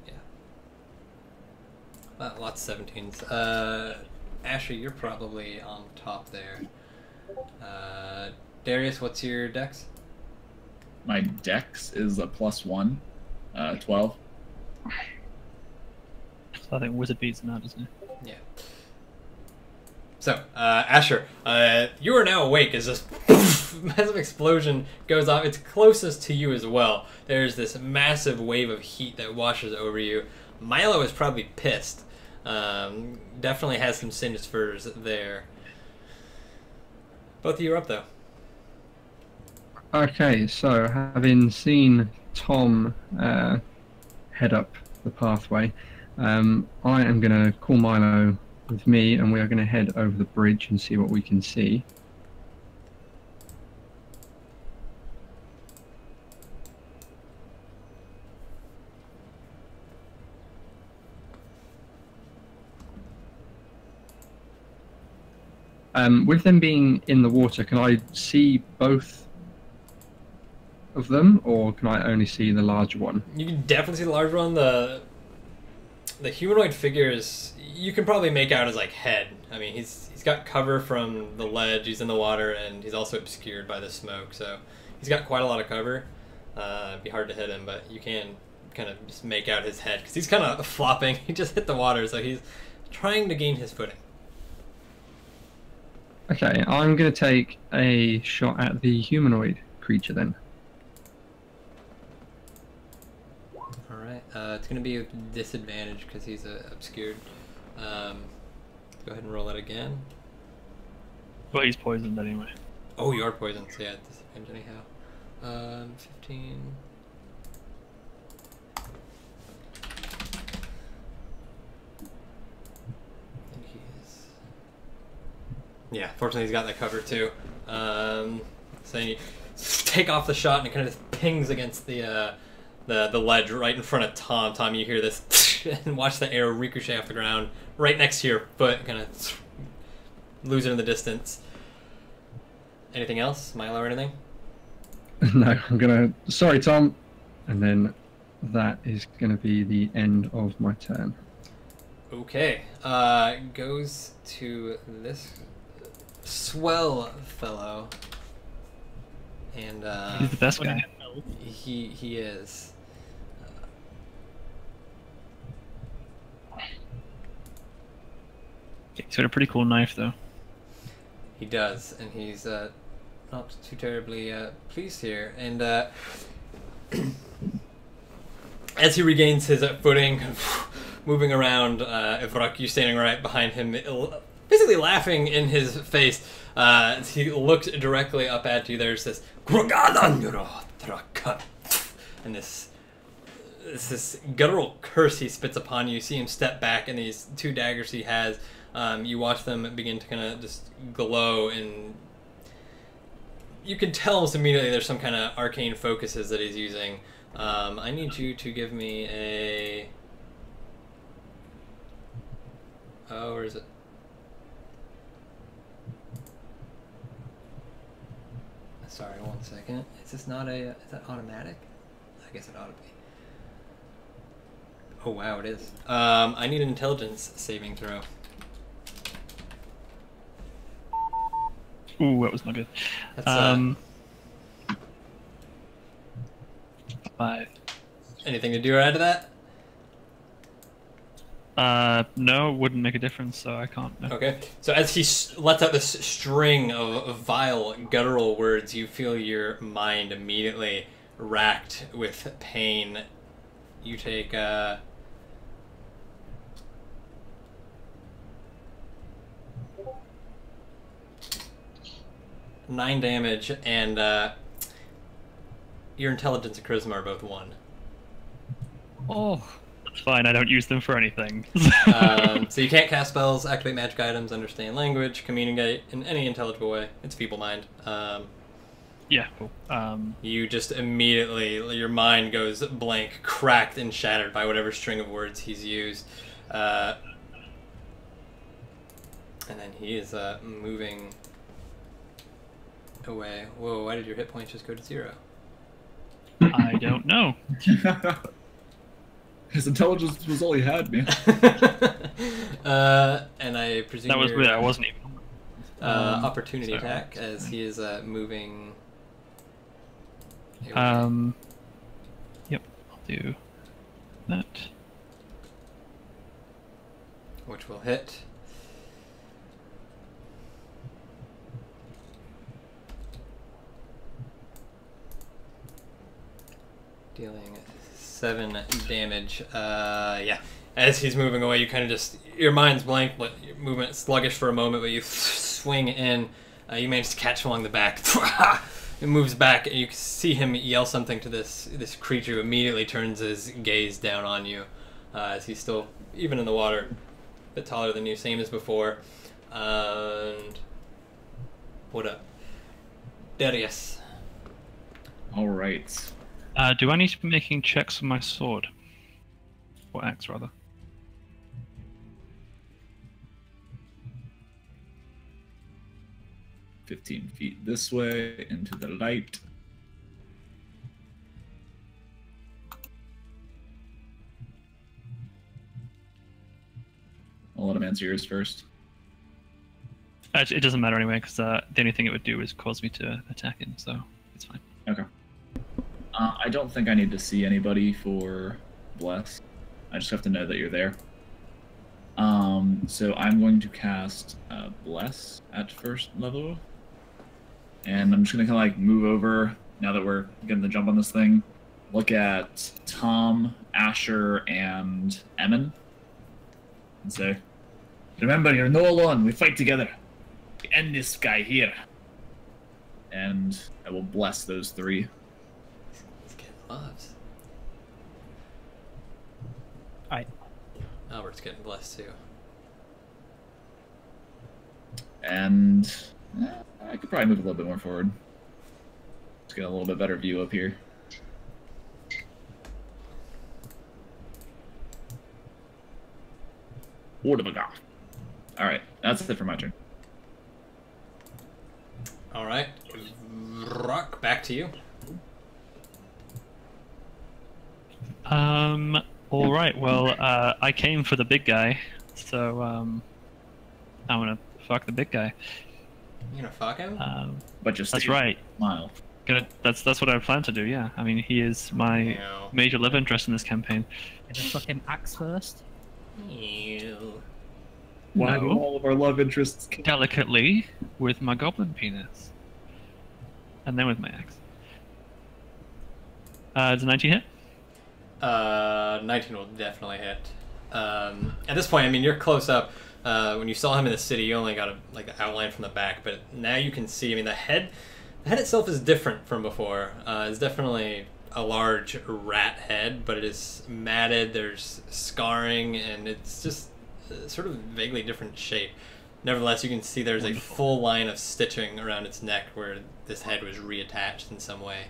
S1: Yeah. Lots of 17s. Asher, you're probably on top there. Darius, what's your dex?
S5: My dex is a +1, 12.
S2: So I think Wizard beats him out, doesn't he?
S1: Yeah. So, Asher, you are now awake as this massive explosion goes off. It's closest to you as well. There's this massive wave of heat that washes over you. Milo is probably pissed. Definitely has some singed furs there. Both of you are up, though.
S6: Okay, so having seen Tom head up the pathway, I am going to call Milo with me, and we are going to head over the bridge and see what we can see. With them being in the water, can I see both of them, or can I only see the larger one?
S1: You can definitely see the larger one. The humanoid figures, you can probably make out his like head. I mean, he's got cover from the ledge. He's in the water, and he's also obscured by the smoke. So he's got quite a lot of cover. It'd be hard to hit him, but you can kind of just make out his head because he's kind of flopping. He just hit the water, so he's trying to gain his footing.
S6: Okay, I'm going to take a shot at the humanoid creature then.
S1: Alright, it's going to be with disadvantage because he's obscured. Go ahead and roll that again.
S2: But he's poisoned anyway.
S1: Oh, you are poisoned, so yeah, disadvantage anyhow. 15... Yeah, fortunately he's got that cover too. So you take off the shot and it kind of just pings against the ledge right in front of Tom. Tom, you hear this and watch the arrow ricochet off the ground right next to your foot, kind of lose it in the distance. Anything else, Milo, or anything?
S6: No, I'm gonna. Sorry, Tom. And then that is gonna be the end of my turn.
S1: Okay, goes to this swell fellow, and
S2: He's the best guy.
S1: he is.
S2: He's got a pretty cool knife, though.
S1: He does, and he's not too terribly pleased here. And as he regains his footing, moving around, Evrak, you standing right behind him, basically laughing in his face. As he looks directly up at you, there's this and this guttural curse he spits upon you. You see him step back, and these two daggers he has, you watch them begin to kind of just glow, and you can tell almost immediately there's some kind of arcane focuses that he's using. I need you to give me a... Oh, where is it? Sorry, 1 second. Is this not a... Is that automatic? I guess it ought to be. Oh, wow, it is. I need an intelligence saving throw.
S2: Ooh, that was not good.
S1: That's,
S2: 5.
S1: anything to do right to that?
S2: No, it wouldn't make a difference, so I can't. No.
S1: Okay. So as he lets out this string of vile, guttural words, you feel your mind immediately racked with pain. You take 9 damage, and your intelligence and charisma are both 1.
S2: Oh, that's fine. I don't use them for anything.
S1: So you can't cast spells, activate magic items, understand language, communicate in any intelligible way. It's feeble mind.
S2: Yeah, cool.
S1: You just immediately, your mind goes blank, cracked and shattered by whatever string of words he's used. And then he is moving away. Whoa, why did your hit points just go to 0?
S2: I don't know.
S5: His intelligence was all he had, man.
S1: And I presume
S2: That was
S1: you're,
S2: weird. I wasn't even.
S1: opportunity
S2: sorry.
S1: attack as he is moving.
S2: Yep, I'll do that.
S1: Which will hit. Dealing 7 damage. Yeah. As he's moving away, you kind of just, your mind's blank, but your movement sluggish for a moment, but you swing in. You manage to catch him along the back. It moves back, and you can see him yell something to this creature who immediately turns his gaze down on you, as he's still, even in the water, a bit taller than you, same as before. And what up? Darius.
S5: All right.
S2: Do I need to be making checks with my sword? Or axe, rather.
S5: "15 feet this way into the light." I'll let him answer yours first.
S2: Actually, it doesn't matter anyway, because the only thing it would do is cause me to attack him, so it's fine.
S5: Okay. I don't think I need to see anybody for Bless. I just have to know that you're there. So I'm going to cast Bless at first level. And I'm just going to kind of like move over, now that we're getting the jump on this thing, look at Tom, Asher, and Emin, and say, "Remember, you're no alone. We fight together. We end this guy here." And I will bless those 3.
S1: This kid loves.
S3: Alright.
S1: Albert's getting blessed too.
S5: And I could probably move a little bit more forward. Just get a little bit better view up here. Alright, that's it for my turn.
S1: Alright. Rock, back to you.
S2: All right. Well, I came for the big guy, so I'm gonna fuck the big guy.
S1: You gonna fuck him?
S5: But just
S2: That's right.
S5: Smile.
S2: That's what I plan to do. Yeah. I mean, he is my
S1: Ew.
S2: major love interest in this campaign.
S3: Did I fuck him axe first?
S1: Ew.
S5: Why do
S2: No.
S5: all of our love interests?
S2: Delicately with my goblin penis, and then with my axe. Does a 19 hit?
S1: 19 will definitely hit. At this point, I mean, you're close up. When you saw him in the city, you only got the outline from the back, but now you can see. I mean, the head itself is different from before. It's definitely a large rat head, but it is matted. There's scarring, and it's just sort of vaguely different shape. Nevertheless, you can see there's a full line of stitching around its neck where this head was reattached in some way.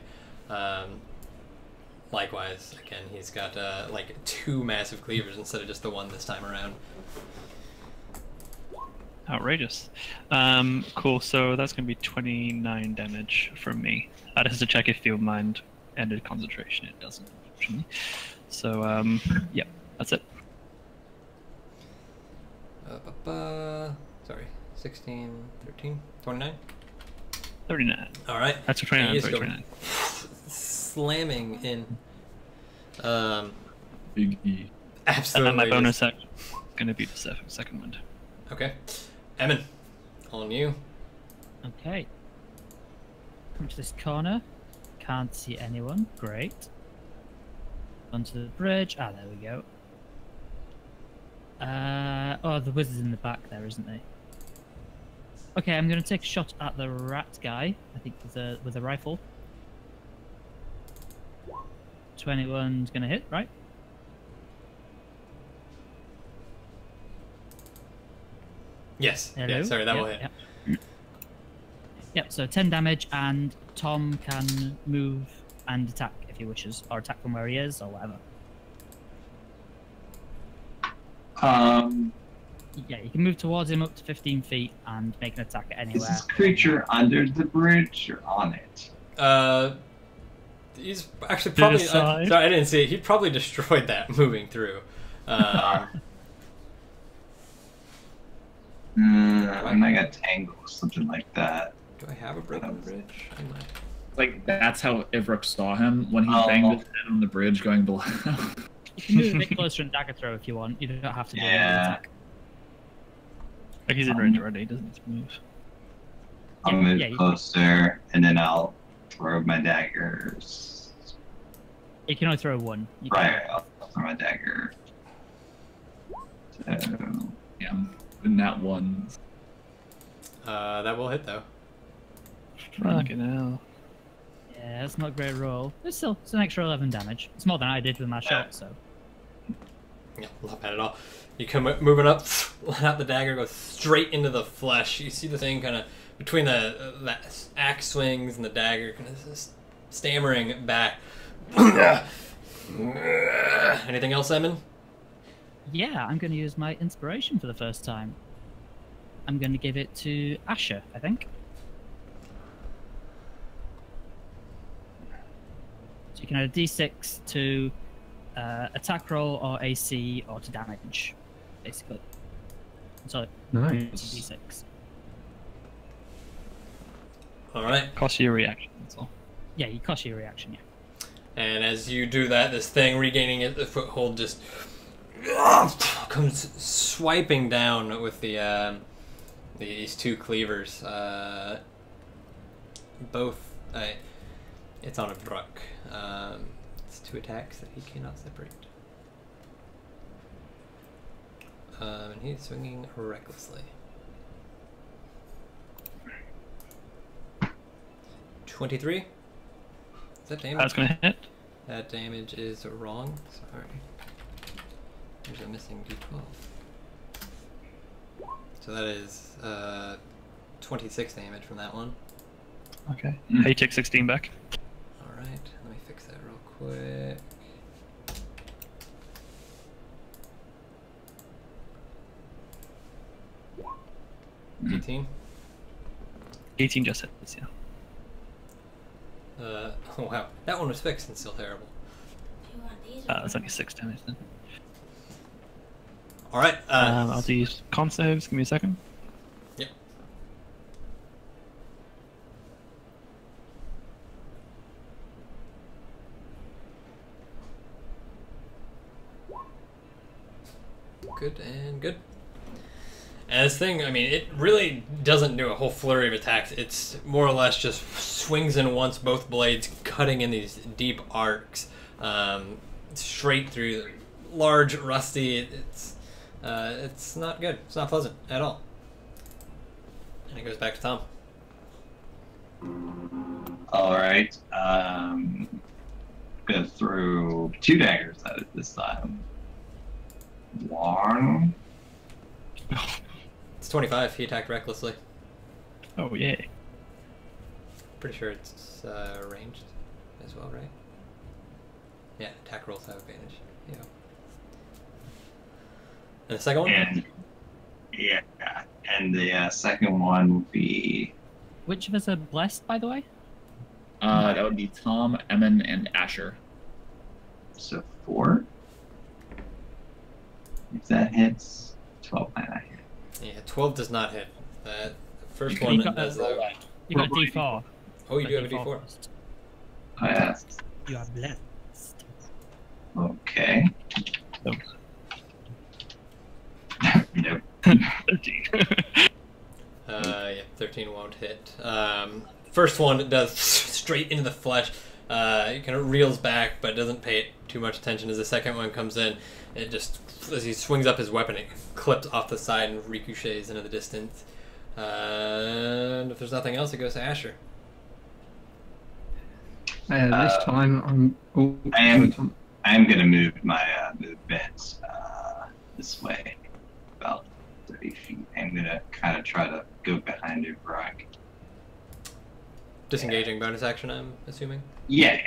S1: Likewise, again, he's got like 2 massive cleavers instead of just the one this time around.
S2: Outrageous. Cool. So that's gonna be 29 damage from me. That is to check if field mind ended concentration. It doesn't, unfortunately. So yeah, that's it.
S1: Sorry, 16, 13, 29?
S2: 39.
S1: Alright.
S2: That's a 29.
S1: You
S2: Sorry,
S1: just go
S2: 29.
S1: slamming in.
S5: Big E.
S1: absolutely.
S2: And my
S1: just-
S2: bonus action is going to be the second wind.
S1: Okay. Emin, on you.
S3: Okay. Come to this corner. Can't see anyone. Great. Onto the bridge. Ah, there we go. Oh, the wizard's in the back there, isn't he? Okay, I'm going to take a shot at the rat guy. I think with a rifle. 21's going to hit, right?
S1: Yes.
S3: Hello?
S1: Yeah, sorry, that will
S3: Yep,
S1: hit.
S3: Yep. Yep, so 10 damage, and Tom can move and attack if he wishes, or attack from where he is, or whatever. Yeah, you can move towards him up to 15 feet and make an attack at
S4: Is
S3: anywhere.
S4: this creature under the bridge or on it?
S1: He's actually
S2: To
S1: probably.
S2: the side.
S1: Sorry, I didn't see it. He probably destroyed that moving through.
S4: I might get tangled or something like that.
S1: Do I have a broken bridge? I might.
S5: Like, that's how Ivrook saw him when he
S4: Oh.
S5: banged his head on the bridge going below.
S3: You can move a bit closer and dagger throw if you want. You don't have to do
S4: Yeah.
S3: an attack.
S2: Like he's in range already, he doesn't need to move.
S4: I'll
S3: Yeah,
S4: move
S3: yeah, you-
S4: closer, and then I'll throw my daggers.
S3: You can only throw one. You can-
S4: Right, I'll throw my dagger. So,
S5: Yeah, in that one.
S1: That will hit though.
S2: Fucking hell.
S3: Yeah, that's not a great roll. It's an extra 11 damage. It's more than I did with my shot, so.
S1: Yeah, not bad at all. You come moving up, let out the dagger, go straight into the flesh. You see the thing kind of between the axe swings and the dagger, kind of stammering back. Anything else, Emin?
S3: Yeah, I'm going to use my inspiration for the first time. I'm going to give it to Asher, I think. So you can add a d6 to attack roll or AC or to damage, basically. So it's a
S6: Nice.
S3: d6.
S1: All right.
S2: Cost you a reaction, that's all.
S3: Yeah, you cost your reaction, yeah.
S1: And as you do that, this thing regaining the foothold just comes swiping down with these two cleavers. Both. It's on a Bruck. It's two attacks that he cannot separate. And he's swinging recklessly. 23. Is that damage?
S2: That's gonna hit.
S1: That damage is wrong. Sorry. There's a missing d12. So that is 26 damage from that one.
S2: Okay. Hey, take 16 back.
S1: Alright, let me fix that real quick.
S5: Mm.
S1: 18.
S2: 18 just hits, yeah.
S1: Oh wow, that one was fixed and still terrible.
S2: That's only 6 damage then.
S1: Alright,
S2: I'll do con saves. Give me a second.
S1: Yep. Good and good. And this thing, I mean, it really doesn't do a whole flurry of attacks. It's more or less just swings in once, both blades cutting in these deep arcs, straight through the large, rusty. It's not good. It's not pleasant at all. And it goes back to Tom.
S4: alright. Gonna throw 2 daggers at it this time. One.
S1: It's 25. He attacked recklessly.
S2: Oh, yeah.
S1: Pretty sure it's ranged as well, right? Yeah, attack rolls have advantage. Yeah. And the second one?
S4: And yeah, and the second one will be
S3: Which of us are blessed, by the way?
S5: That would be Tom, Emin, and Asher.
S4: so 4. If that hits, 12 might not hit.
S1: Yeah, 12 does not hit. That first
S3: You
S1: one
S3: got
S1: does
S3: a-
S1: though.
S3: You got a d4.
S1: Oh, you do have a d4.
S3: first.
S4: Oh, yes.
S3: You are blessed.
S4: Okay.
S1: 13 won't hit. First one does straight into the flesh. It kind of reels back, but doesn't pay it too much attention. As the second one comes in, it just, as he swings up his weapon, it clips off the side and ricochets into the distance. And if there's nothing else, it goes to Asher.
S6: This time I'm. Oh,
S4: I am gonna move my movement this way, about 30 feet. I'm gonna kind of try to go behind your Brock.
S1: Disengaging bonus action, I'm assuming?
S4: Yeah,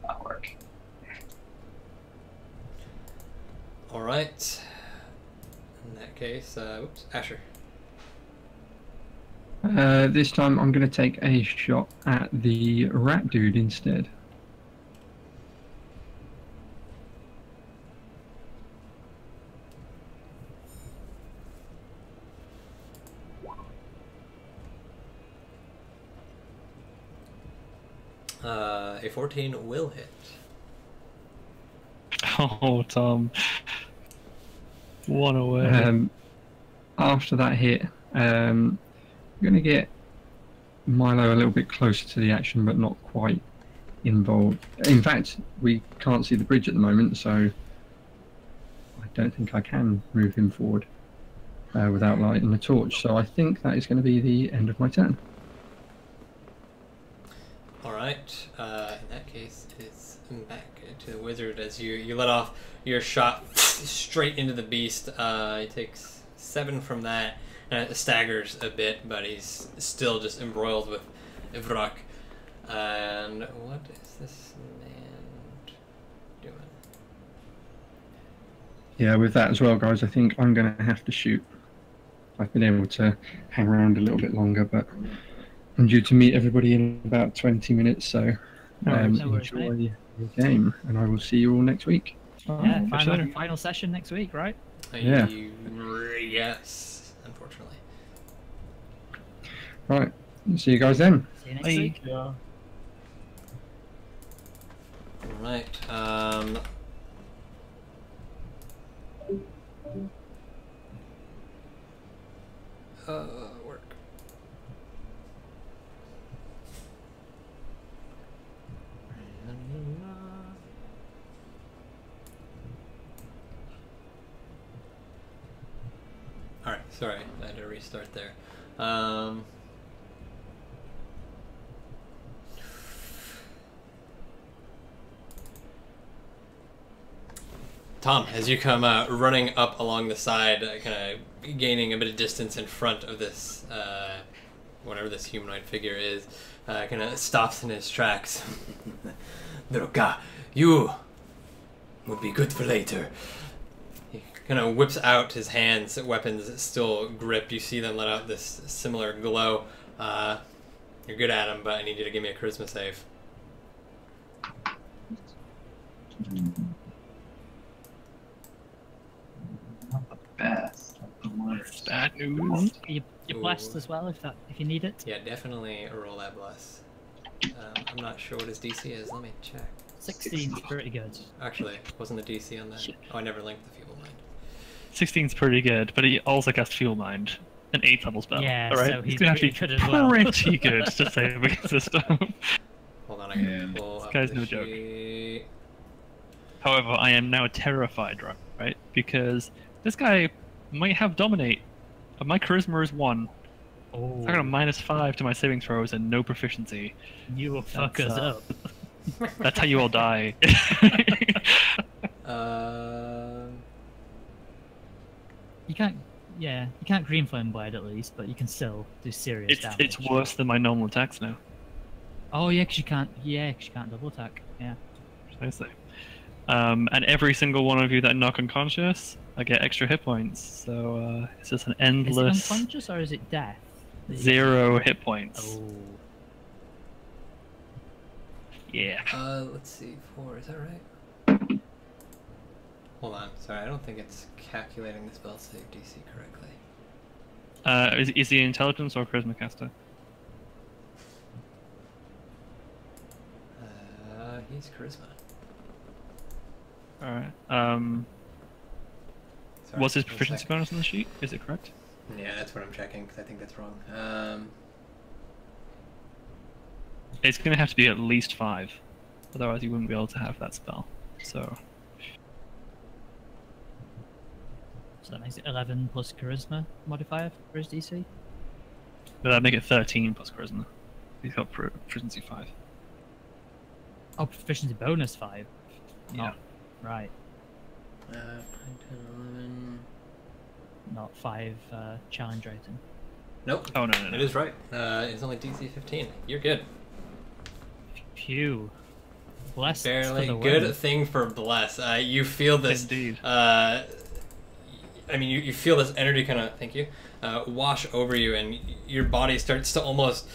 S4: that'll work.
S1: Alright. In that case, whoops, Asher.
S6: This time I'm going to take a shot at the rat dude instead.
S1: A 14 will hit.
S2: Oh, Tom. One away.
S6: After that hit, I'm going to get Milo a little bit closer to the action, but not quite involved. In fact, we can't see the bridge at the moment, so I don't think I can move him forward without lighting the torch. So I think that is going to be the end of my turn.
S1: Alright, in that case, it's back to the wizard as you let off your shot straight into the beast. He takes 7 from that, and it staggers a bit, but he's still just embroiled with Ivrak. And what is this man doing?
S6: Yeah, with that as well, guys, I think I'm going to have to shoot. I've been able to hang around a little bit longer, but I'm due to meet everybody in about 20 minutes, so
S3: No worries,
S6: enjoy your game, and I will see you all next week.
S3: Yeah, final session next week, right?
S6: Yeah.
S1: Yes, unfortunately.
S6: Right, see you guys then.
S3: See you next
S2: Bye.
S3: week.
S1: Alright, work. Alright, sorry, I had to restart there. Tom, as you come running up along the side, kind of gaining a bit of distance in front of this, whatever this humanoid figure is, kind of stops in his tracks. Droka, you would be good for later. He kind of whips out his hands, weapons still gripped. You see them let out this similar glow. You're good at them, but I need you to give me a charisma save.
S4: Not the best.
S2: Bad news.
S3: You're blessed as well if you need it.
S1: Yeah, definitely roll that bless. I'm not sure what his DC is. Let me check.
S3: 16 is pretty good.
S1: Actually, wasn't the DC on that? Oh, I never linked the feeble mind.
S2: 16's pretty good, but he also cast Fuel Mind, an 8th level spell.
S3: Yeah,
S2: all right?
S3: so he's
S2: gonna have to be
S3: pretty good as well.
S2: pretty good to save against this stuff.
S1: Hold on, I can pull
S2: This
S1: up
S2: guy's
S1: the
S2: no joke.
S1: sheet.
S2: However, I am now terrified, right? Because this guy might have Dominate, but my Charisma is 1.
S3: Oh,
S2: I got a -5 to my saving throws and no proficiency.
S3: you will fuck us
S2: That's,
S3: up.
S2: That's how you all die.
S3: You can't green flame blade at least, but you can still do serious damage.
S2: it's worse than my normal attacks now.
S3: Oh yeah, because you can't. Yeah, because you can't double attack. Yeah.
S2: Precisely. And every single one of you that knock unconscious, I get extra hit points. So it's just an
S3: Is
S2: endless
S3: it unconscious or is it death?
S2: 0 hit points.
S3: Oh.
S2: Yeah.
S1: Let's see, 4, is that right? Hold on, sorry, I don't think it's calculating the spell save DC correctly.
S2: Is he intelligence or charisma caster?
S1: He's charisma.
S2: Alright.
S1: Sorry,
S2: What's his
S1: one
S2: proficiency
S1: sec.
S2: bonus on the sheet? Is it correct?
S1: Yeah, that's what I'm checking because I think that's wrong.
S2: It's going to have to be at least 5. Otherwise, you wouldn't be able to have that spell. So
S3: that makes it 11 plus charisma modifier for his DC.
S2: but that'd make it 13 plus charisma. He's got proficiency 5.
S3: Oh, proficiency bonus 5.
S2: Yeah.
S3: Right.
S1: 9, 10, 11.
S3: Not 5 challenge rating.
S1: Nope.
S2: Oh no, no, no.
S1: It is right. It's only DC 15. You're good.
S3: Phew. Blessed
S1: Barely.
S3: for the
S1: Good
S3: win.
S1: thing for bless. You feel this.
S2: Indeed.
S1: I mean, you feel this energy kind of. Thank you. Wash over you, and your body starts to almost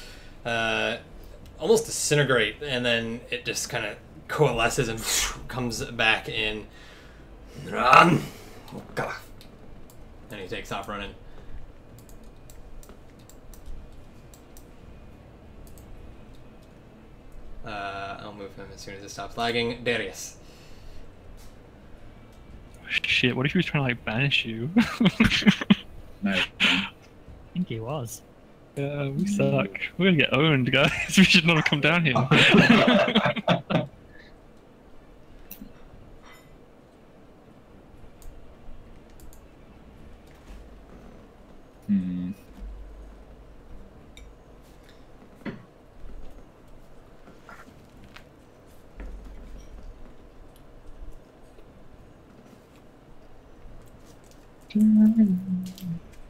S1: disintegrate, and then it just kind of coalesces and comes back in. Run! Oh, God. And he takes off running. I'll move him as soon as it stops lagging. Darius.
S2: Shit, what if he was trying to like banish you?
S5: No.
S3: I think he was.
S2: Yeah, we suck. We're gonna get owned, guys. We should not have come down here.
S5: Hmm.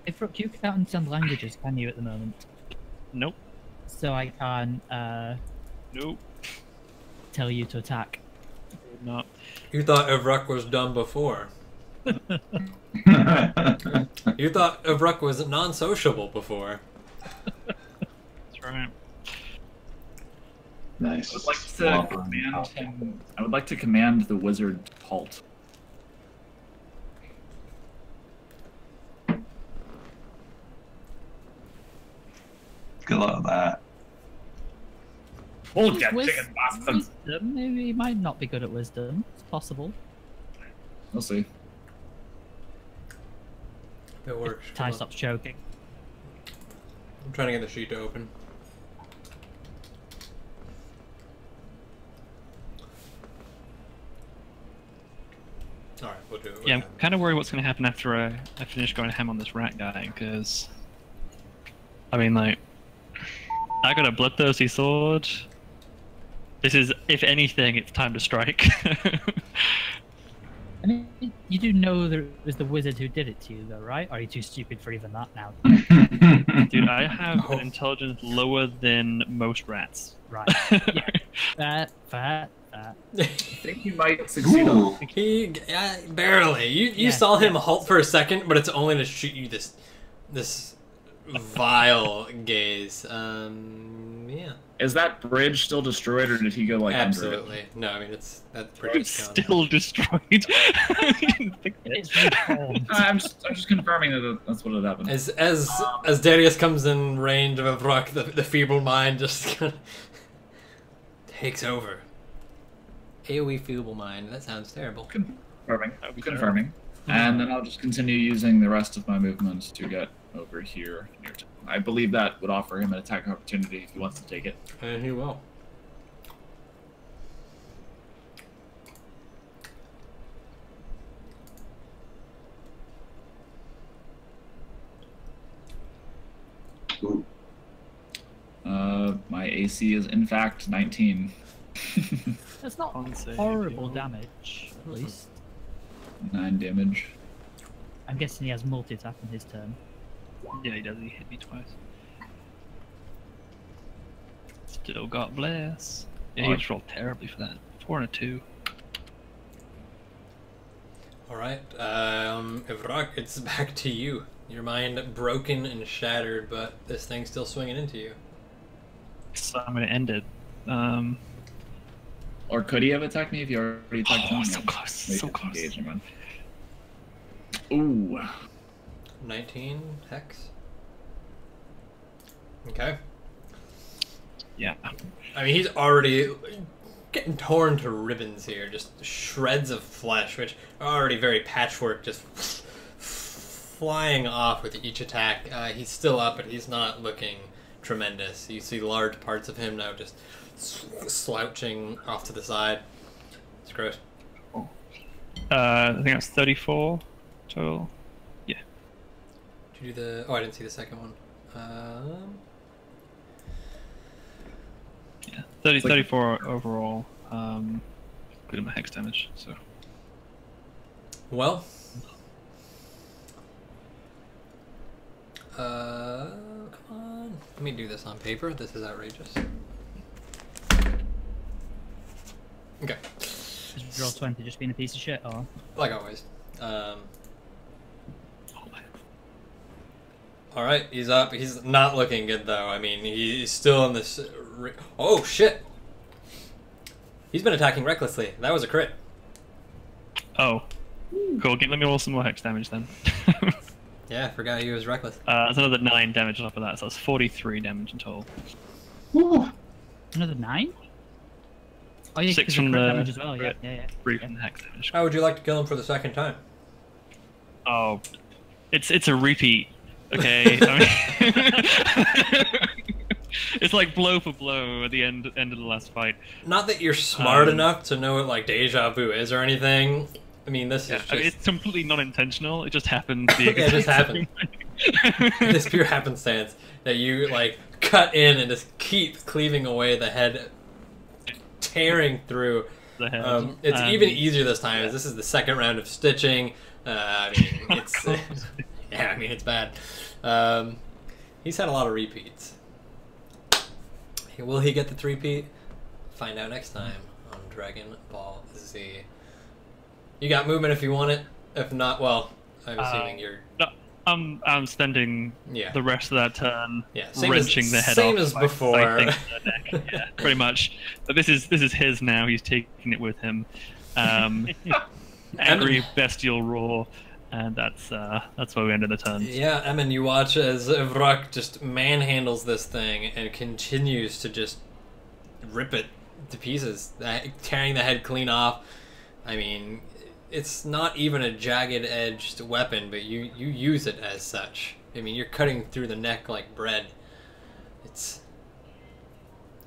S3: If you can't understand languages, can you at the moment?
S2: Nope.
S3: So I can
S2: Nope.
S3: tell you to attack.
S2: Not.
S1: You thought Evruk was dumb before. You thought Evruk was non-sociable before.
S2: That's right.
S4: Nice.
S5: I would like to command him. I would like to command the wizard to halt.
S4: Good luck with that.
S5: Hold ya,
S3: Wis-
S5: chicken bastards.
S3: Wisdom? Maybe he might not be good at wisdom. It's possible.
S5: We'll see.
S1: It works.
S3: Ty
S1: Come on.
S3: stops choking.
S1: I'm trying to get the sheet to open. Alright, we'll do it.
S2: Yeah, I'm kind of worried what's going to happen after I finish going ham on this rat guy, because... I mean, like... I got a bloodthirsty sword. This is, if anything, it's time to strike.
S3: I mean, you do know that it was the wizard who did it to you, though, right? Or are you too stupid for even that now?
S2: Dude, I have an intelligence lower than most rats.
S3: Right. Yeah. Fair.
S5: I think you might succeed on.
S1: He barely. You
S3: Yeah,
S1: saw him
S3: yeah.
S1: halt for a second, but it's only to shoot you this vile gaze. Yeah.
S5: Is that bridge still destroyed, or did he go like under
S1: Absolutely. No, I mean that's pretty
S2: It's
S1: gone.
S2: still destroyed. I didn't think that.
S3: It's reformed.
S5: it? I'm just confirming that that's what had happened.
S1: As Darius comes in range of Evruk, the feeble mind just kind of takes over. AoE feeble mind. That sounds terrible.
S5: Confirming.
S2: That would be
S5: Confirming. And then I'll just continue using the rest of my movements to get over here. Near to I believe that would offer him an attack opportunity if he wants to take it.
S1: And he will.
S4: Ooh.
S5: My AC is in fact 19.
S3: That's not
S2: Con save,
S3: horrible
S2: yeah.
S3: damage, at least.
S5: 9 damage.
S3: I'm guessing he has multi-attack in his turn.
S2: Yeah, he does. He hit me twice. Still got bless. Yeah, he just rolled terribly for that. 4 and a 2.
S1: Alright, Evruk, it's back to you. Your mind broken and shattered, but this thing's still swinging into you.
S2: So I'm gonna end it.
S5: Or could he have attacked me if he already attacked
S2: Oh,
S5: him?
S2: so close,
S5: Wait,
S2: so close.
S5: engage him. Ooh.
S1: 19 hex. Okay.
S2: Yeah.
S1: I mean, he's already getting torn to ribbons here. Just shreds of flesh, which are already very patchwork, just flying off with each attack. He's still up, but he's not looking tremendous. You see large parts of him now just slouching off to the side. It's gross.
S2: I think that's 34 total. Yeah.
S1: Did you do the... Oh, I didn't see the second one.
S2: Yeah, 34 overall, including my hex damage, so...
S1: Well... come on. Let me do this on paper. This is outrageous. Okay.
S3: Is roll 20 just being a piece of shit, or?
S1: Like always. Alright, he's up. He's not looking good, though. I mean, he's still in this... Oh, shit! He's been attacking recklessly. That was a crit.
S2: Oh. Cool, let me roll some more hex damage then.
S1: Yeah, I forgot he was reckless.
S2: That's another 9 damage on top of that, so that's 43 damage in total.
S3: Ooh. Another 9? Oh yeah,
S2: 6
S3: from
S2: from
S3: the
S2: the
S3: damage as well. Yeah, yeah.
S2: 3 from the hex damage.
S1: How would you like to kill him for the second time?
S2: Oh, it's a repeat. Okay. I mean, it's like blow for blow at the end of the last fight.
S1: Not that you're smart enough to know what like deja vu is or anything. I mean, this is just...
S2: I mean, it's completely non-intentional. It just happened. The
S1: yeah, it just happened. It is pure happenstance that you like cut in and just keep cleaving away the head, tearing through.
S2: The head.
S1: It's even easier this time, as this is the second round of stitching. I mean, it's yeah. I mean, it's bad. He's had a lot of repeats. Will he get the 3-peat? Find out next time on Dragon Ball Z. You got movement if you want it. If not, well, I'm assuming you're...
S2: No, I'm spending the rest of that turn wrenching the head
S1: same
S2: off.
S1: As before.
S2: Yeah, pretty much. But this is his now. He's taking it with him. Angry bestial roar, and that's where we ended the turn.
S1: Yeah, Emin, you watch as Vrak just manhandles this thing and continues to just rip it to pieces, tearing the head clean off. I mean... It's not even a jagged-edged weapon, but you use it as such. I mean, you're cutting through the neck like bread. It's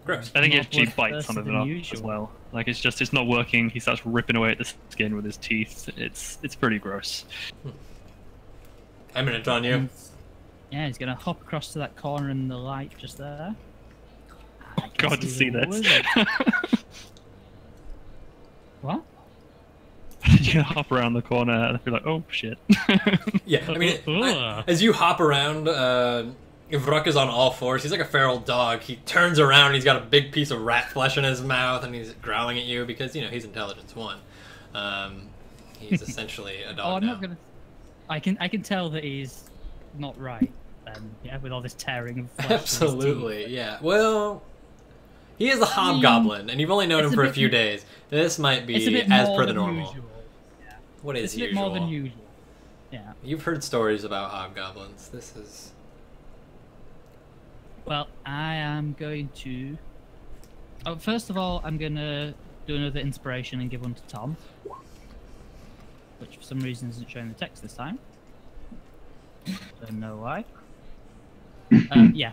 S1: gross.
S2: I think he actually bites some of it off as well. Like it's not working. He starts ripping away at the skin with his teeth. It's pretty gross.
S1: I'm gonna on you.
S3: Yeah, he's gonna hop across to that corner in the light just there.
S2: Oh God, to see this.
S3: What?
S2: You hop around the corner and be like, oh shit.
S1: Yeah, I mean, as you hop around, Vruk is on all fours. He's like a feral dog. He turns around and he's got a big piece of rat flesh in his mouth and he's growling at you because, you know, he's intelligence 1. He's essentially a dog
S3: I'm
S1: now.
S3: not gonna... I can tell that he's not right then, yeah, with all this tearing of flesh.
S1: Absolutely, yeah. Well... He is a hobgoblin, and you've only known him for a few days. This might be as per the normal.
S3: Usual. Yeah.
S1: What is
S3: usual? It's a bit more than usual. Yeah.
S1: You've heard stories about hobgoblins. This is...
S3: Well, I am going to... Oh, first of all, I'm going to do another inspiration and give one to Tom. Which for some reason isn't showing the text this time. Don't know why. Yeah.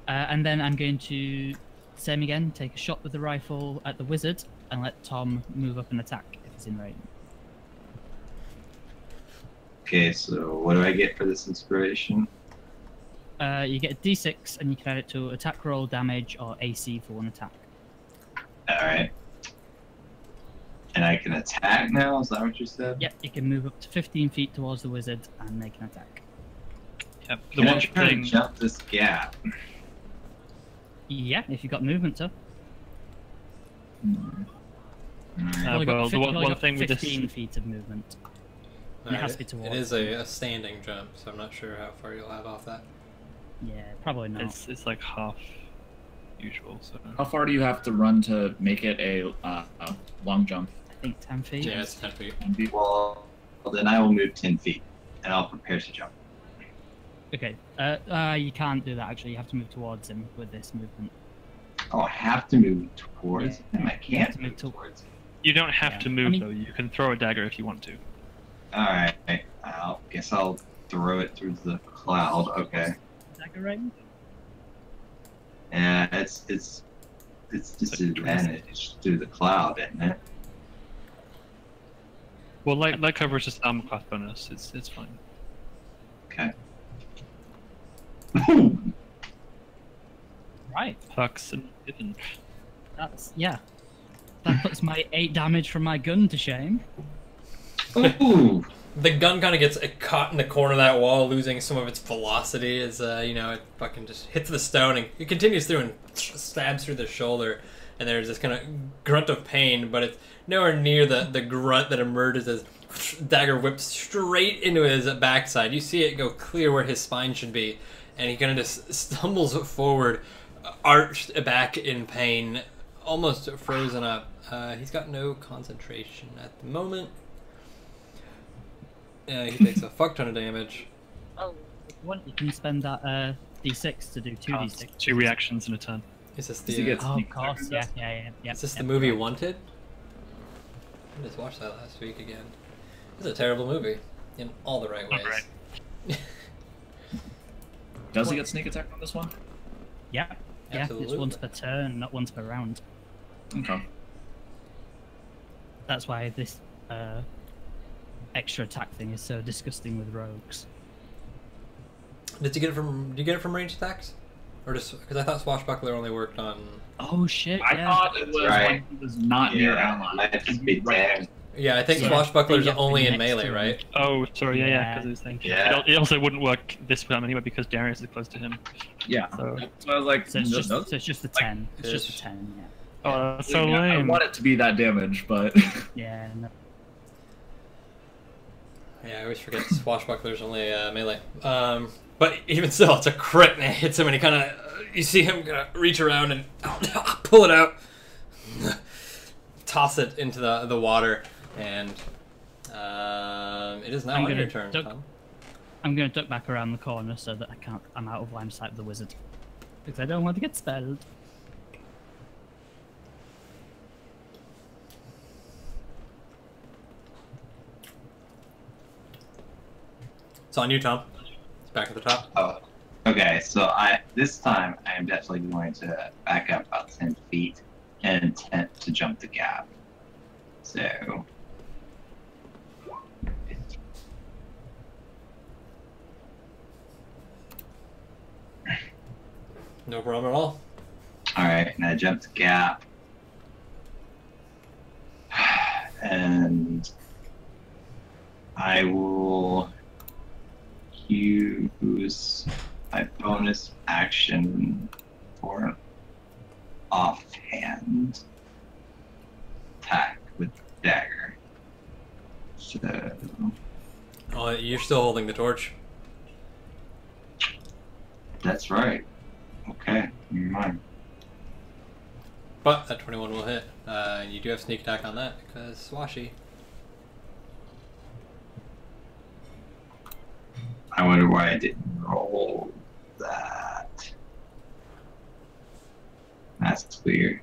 S3: And then I'm going to... Same again, take a shot with the rifle at the wizard and let Tom move up and attack if he's in range.
S4: Okay, so what do I get for this inspiration?
S3: You get a d6 and you can add it to attack roll, damage, or AC for one attack.
S4: Alright. And I can attack now? Is that what you said?
S3: Yep, you can move up to 15 feet towards the wizard and make an attack.
S2: Yep.
S4: Can I try to jump this gap?
S3: Yeah, if you've got movement, sir.
S2: Well, the one thing with this...
S3: 15 feet of movement. And it has to be towards.
S1: It is a standing jump, so I'm not sure how far you'll have off that.
S3: Yeah, probably not.
S2: It's like half usual. So.
S5: How far do you have to run to make it a long jump?
S3: I think 10 feet.
S1: Yeah, it's 10 feet.
S5: 10 feet?
S4: Well, then I will move 10 feet, and I'll prepare to jump.
S3: Okay. You can't do that, actually. You have to move towards him with this movement.
S4: Oh, I have to move towards him. I can't move towards him.
S2: You don't have to move, though. You can throw a dagger if you want to.
S4: Alright. Guess I'll throw it through the cloud. Okay.
S3: Dagger range?
S4: Yeah, it's disadvantaged through the cloud, isn't it?
S2: Well, light cover is just armor class bonus. It's fine.
S4: Okay.
S3: Right.
S2: Fucks and didn't.
S3: That's yeah. That puts my 8 damage from my gun to shame.
S4: Ooh.
S1: The gun kind of gets caught in the corner of that wall, losing some of its velocity as, it fucking just hits the stone, and it continues through and stabs through the shoulder, and there's this kind of grunt of pain, but it's nowhere near the grunt that emerges as dagger whips straight into his backside. You see it go clear where his spine should be, and he kind of just stumbles forward, arched back in pain, almost frozen up. He's got no concentration at the moment. Yeah, he takes a fuck ton of damage.
S3: Oh, you can spend that d6 to do 2d6.
S2: 2 reactions in a turn.
S1: Is this
S5: Does he
S1: the?
S5: get
S3: Oh, of
S5: sneak
S3: course,
S5: attack?
S3: yeah.
S1: Is this the movie Wanted? I just watched that last week again. It's a terrible movie in all the right ways.
S2: Not right.
S5: Does he get sneak attack on this one?
S3: Yeah, it's
S1: Absolutely.
S3: once per turn, not once per round.
S5: Okay.
S3: That's why this extra attack thing is so disgusting with rogues.
S1: Did you get it from ranged attacks, or just because I thought Swashbuckler only worked on?
S3: Oh shit!
S5: I
S3: Yeah.
S5: thought it was
S4: Right.
S5: when he was not near allies.
S4: Might just be dead.
S1: Yeah, I think
S3: Yeah.
S1: Swashbuckler's
S3: They have to
S1: only
S3: be
S1: in
S3: next
S1: melee,
S3: to him.
S1: right?
S2: Oh, sorry, yeah,
S3: Yeah.
S2: because thing.
S4: Yeah.
S2: It also wouldn't work this time anyway because Darius is close to him.
S5: Yeah.
S2: So,
S5: So I was like,
S3: So it's just,
S5: no,
S3: so it's just a 10. It's just a 10, yeah.
S2: oh, that's so
S5: I
S2: lame.
S5: want it to be that damage, but
S3: Yeah, no.
S1: Yeah, I always forget Swashbuckler's only melee. But even still, it's a crit, and it hits him, and he kind of, you see him reach around and pull it out, toss it into the water, and it is now
S3: I'm
S1: on
S3: gonna
S1: your turn,
S3: duck-
S1: Tom.
S3: I'm going to duck back around the corner so that I'm out of line of sight of the wizard. Because I don't want to get spelled.
S1: It's on you, Tom. It's back at the top.
S4: Oh, okay. So this time I am definitely going to back up about 10 feet and attempt to jump the gap. So.
S1: No problem at all.
S4: All right, and I jump the gap, and I will use my bonus action for an offhand attack with the dagger. So
S1: Oh, you're still holding the torch.
S4: that's right. Okay, never mind.
S1: But that 21 will hit. You do have sneak attack on that because Swashy.
S4: I wonder why I didn't roll that. That's weird.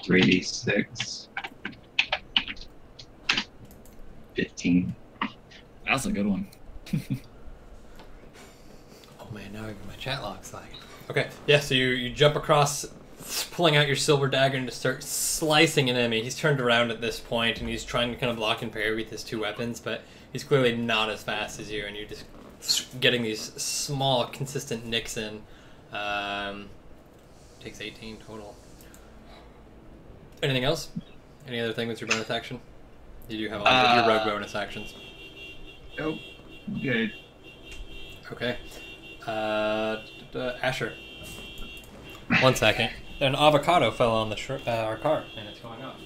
S4: 3d6. 15.
S5: that's a good one.
S1: Oh man, now even my chat log's like. Okay, yeah, so you jump across, pulling out your silver dagger and just start slicing an enemy. He's turned around at this point and he's trying to kind of block and parry with his 2 weapons, but he's clearly not as fast as you, and you're just getting these small, consistent nicks in. Takes 18 total. Anything else? Any other thing with your bonus action? You do have a lot of your rogue bonus actions.
S5: Nope. Good.
S1: Okay. Asher. 1 second. An avocado fell on the our car, and it's going off.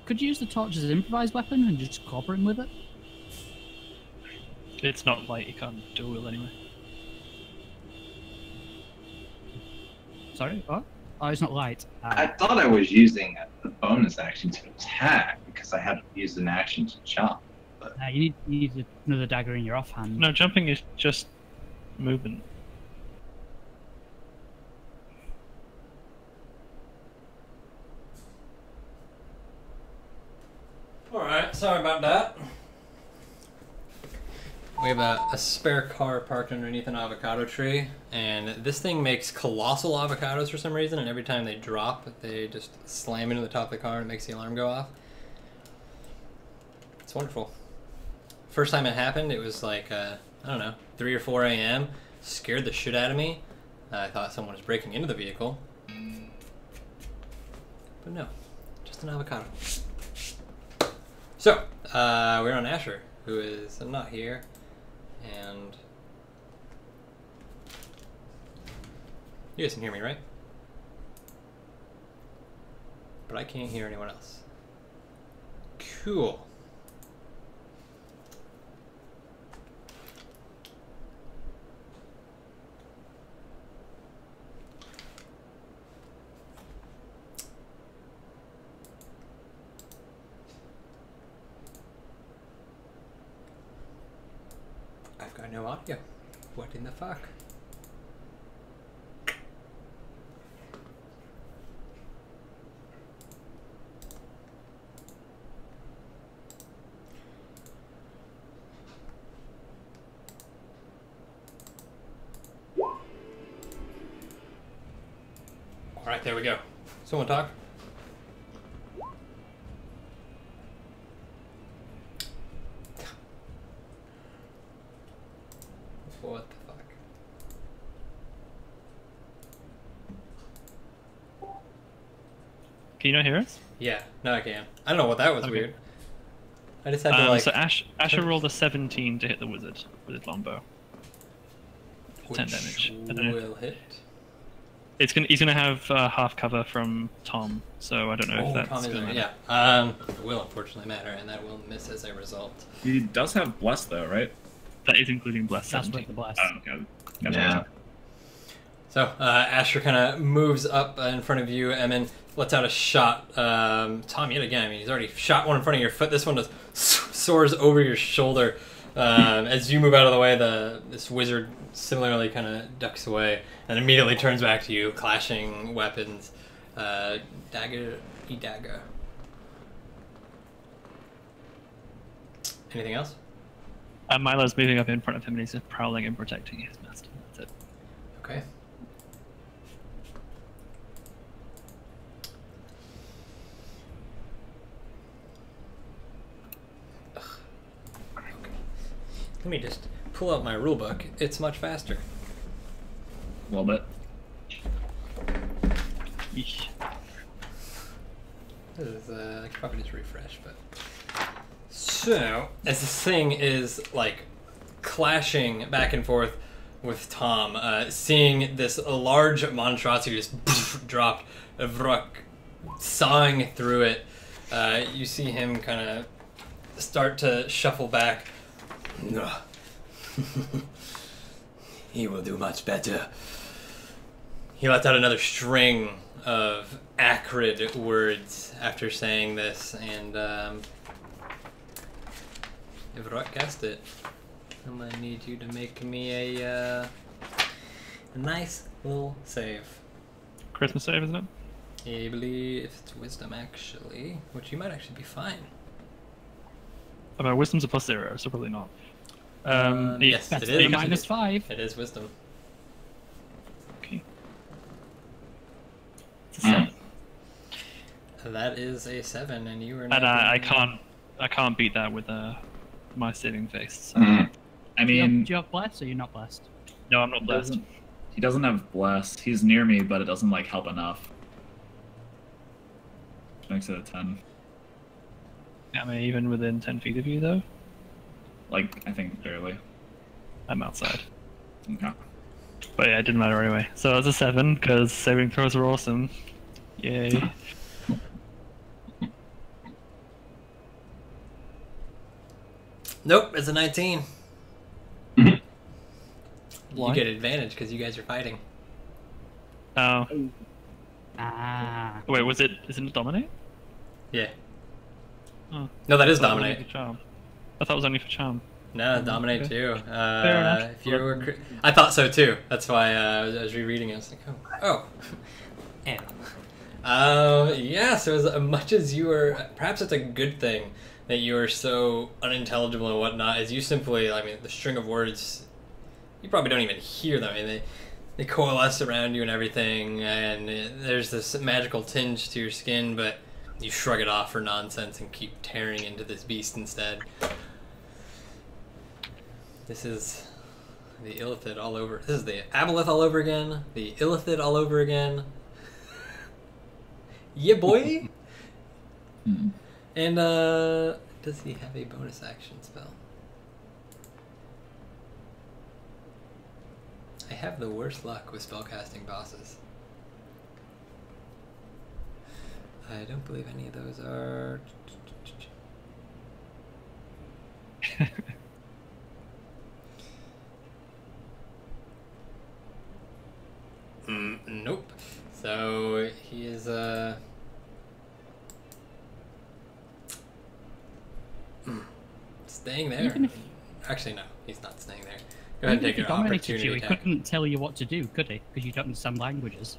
S3: Could you use the torch as an improvised weapon and just clobber him with it?
S2: It's not light, you can't duel anyway.
S3: Sorry, what? Oh, it's not light.
S4: I thought I was using a bonus action to attack because I had used an action to jump.
S3: You need another dagger in your offhand.
S2: No, jumping is just movement.
S1: sorry about that. We have a spare car parked underneath an avocado tree, and this thing makes colossal avocados for some reason, and every time they drop, they just slam into the top of the car and it makes the alarm go off. It's wonderful. First time it happened, it was like, I don't know, 3 or 4 a.m. Scared the shit out of me. I thought someone was breaking into the vehicle. But no, just an avocado. So, we're on Asher, who is not here, and you guys can hear me, right? But I can't hear anyone else. Cool. I've got no audio. What in the fuck? Alright, there we go. Someone talk? What the fuck?
S2: Can you not hear us?
S1: Yeah, no I can. I don't know what that was
S2: Okay.
S1: weird. I just had to like...
S2: So Asher rolled a 17 to hit the wizard with his longbow. 10 damage. I don't know.
S1: Will hit.
S2: He's gonna have half cover from Tom, so I don't know if that's
S1: Tom is
S2: gonna
S1: right,
S2: matter.
S1: yeah. It will unfortunately matter, and that will miss as a result.
S5: He does have bless though, right?
S2: That is including bless
S3: That's
S2: 17.
S3: with the blast.
S5: Oh, okay. Gotcha.
S4: Yeah.
S1: So Asher kind of moves up in front of you, and then lets out a shot. Tom, yet again, I mean, he's already shot one in front of your foot. This one just soars over your shoulder. As you move out of the way, this wizard similarly kind of ducks away and immediately turns back to you, clashing weapons. Dagger, dagger. Anything else?
S2: Milo's moving up in front of him and he's just prowling and protecting his master. That's it.
S1: Okay. Ugh. Okay. Let me just pull out my rule book. It's much faster.
S5: A little bit.
S2: Yeesh.
S1: This is, I could probably just refresh, but... So, as this thing is, like, clashing back and forth with Tom, seeing this large monstrosity just dropped, Vruk sawing through it, you see him kind of start to shuffle back. He will do much better. He lets out another string of acrid words after saying this, and if Rock guessed it, I'm gonna need you to make me a nice little save.
S2: Christmas save, isn't it?
S1: I believe it's wisdom, actually, which you might actually be fine.
S2: Oh, my wisdom's a +0, so probably not.
S1: Yes,
S3: That's
S1: it is.
S3: the -5.
S1: It is wisdom.
S2: Okay. It's a 7.
S1: That is a 7, and you are.
S2: And
S1: not
S2: I
S1: doing-
S2: can't beat that with my saving face. So.
S4: Mm.
S5: I
S3: Do you
S5: mean,
S3: have blessed or you're not blessed?
S2: No, I'm not blessed.
S5: he doesn't have bless. He's near me, but it doesn't like help enough. Makes it a 10.
S2: Am I even within 10 feet of you though?
S5: Like, I think barely.
S2: I'm outside.
S5: Okay.
S2: But yeah, it didn't matter anyway. So it's a 7 because saving throws are awesome. Yay.
S1: Nope, it's a 19.
S2: Why?
S1: You get advantage because you guys are fighting.
S2: Oh.
S3: Ah.
S2: Wait, isn't it dominate?
S1: Yeah.
S2: Oh.
S1: No, that is
S2: I thought it was only
S1: dominate.
S2: for charm. I thought it was only for charm.
S1: No, dominate
S2: Okay.
S1: too.
S2: enough.
S1: If you were, I thought so too. That's why I was rereading it. I was like, oh, and yeah. So as much as you were, perhaps it's a good thing that you are so unintelligible and whatnot is you simply, I mean, the string of words, you probably don't even hear them. I mean, they coalesce around you and everything, and there's this magical tinge to your skin, but you shrug it off for nonsense and keep tearing into this beast instead. This is the Illithid all over. This is the Aboleth all over again. The Illithid all over again. Yeah, boy! And, does he have a bonus action spell? I have the worst luck with spellcasting bosses. I don't believe any of those are... Nope. So he is staying there.
S3: Even if-
S1: Actually, no, he's not staying there. Go ahead and take
S3: Even if
S1: your
S3: he dominated
S1: opportunity
S3: you, he
S1: attack.
S3: couldn't tell you what to do, could he? Because you don't understand languages.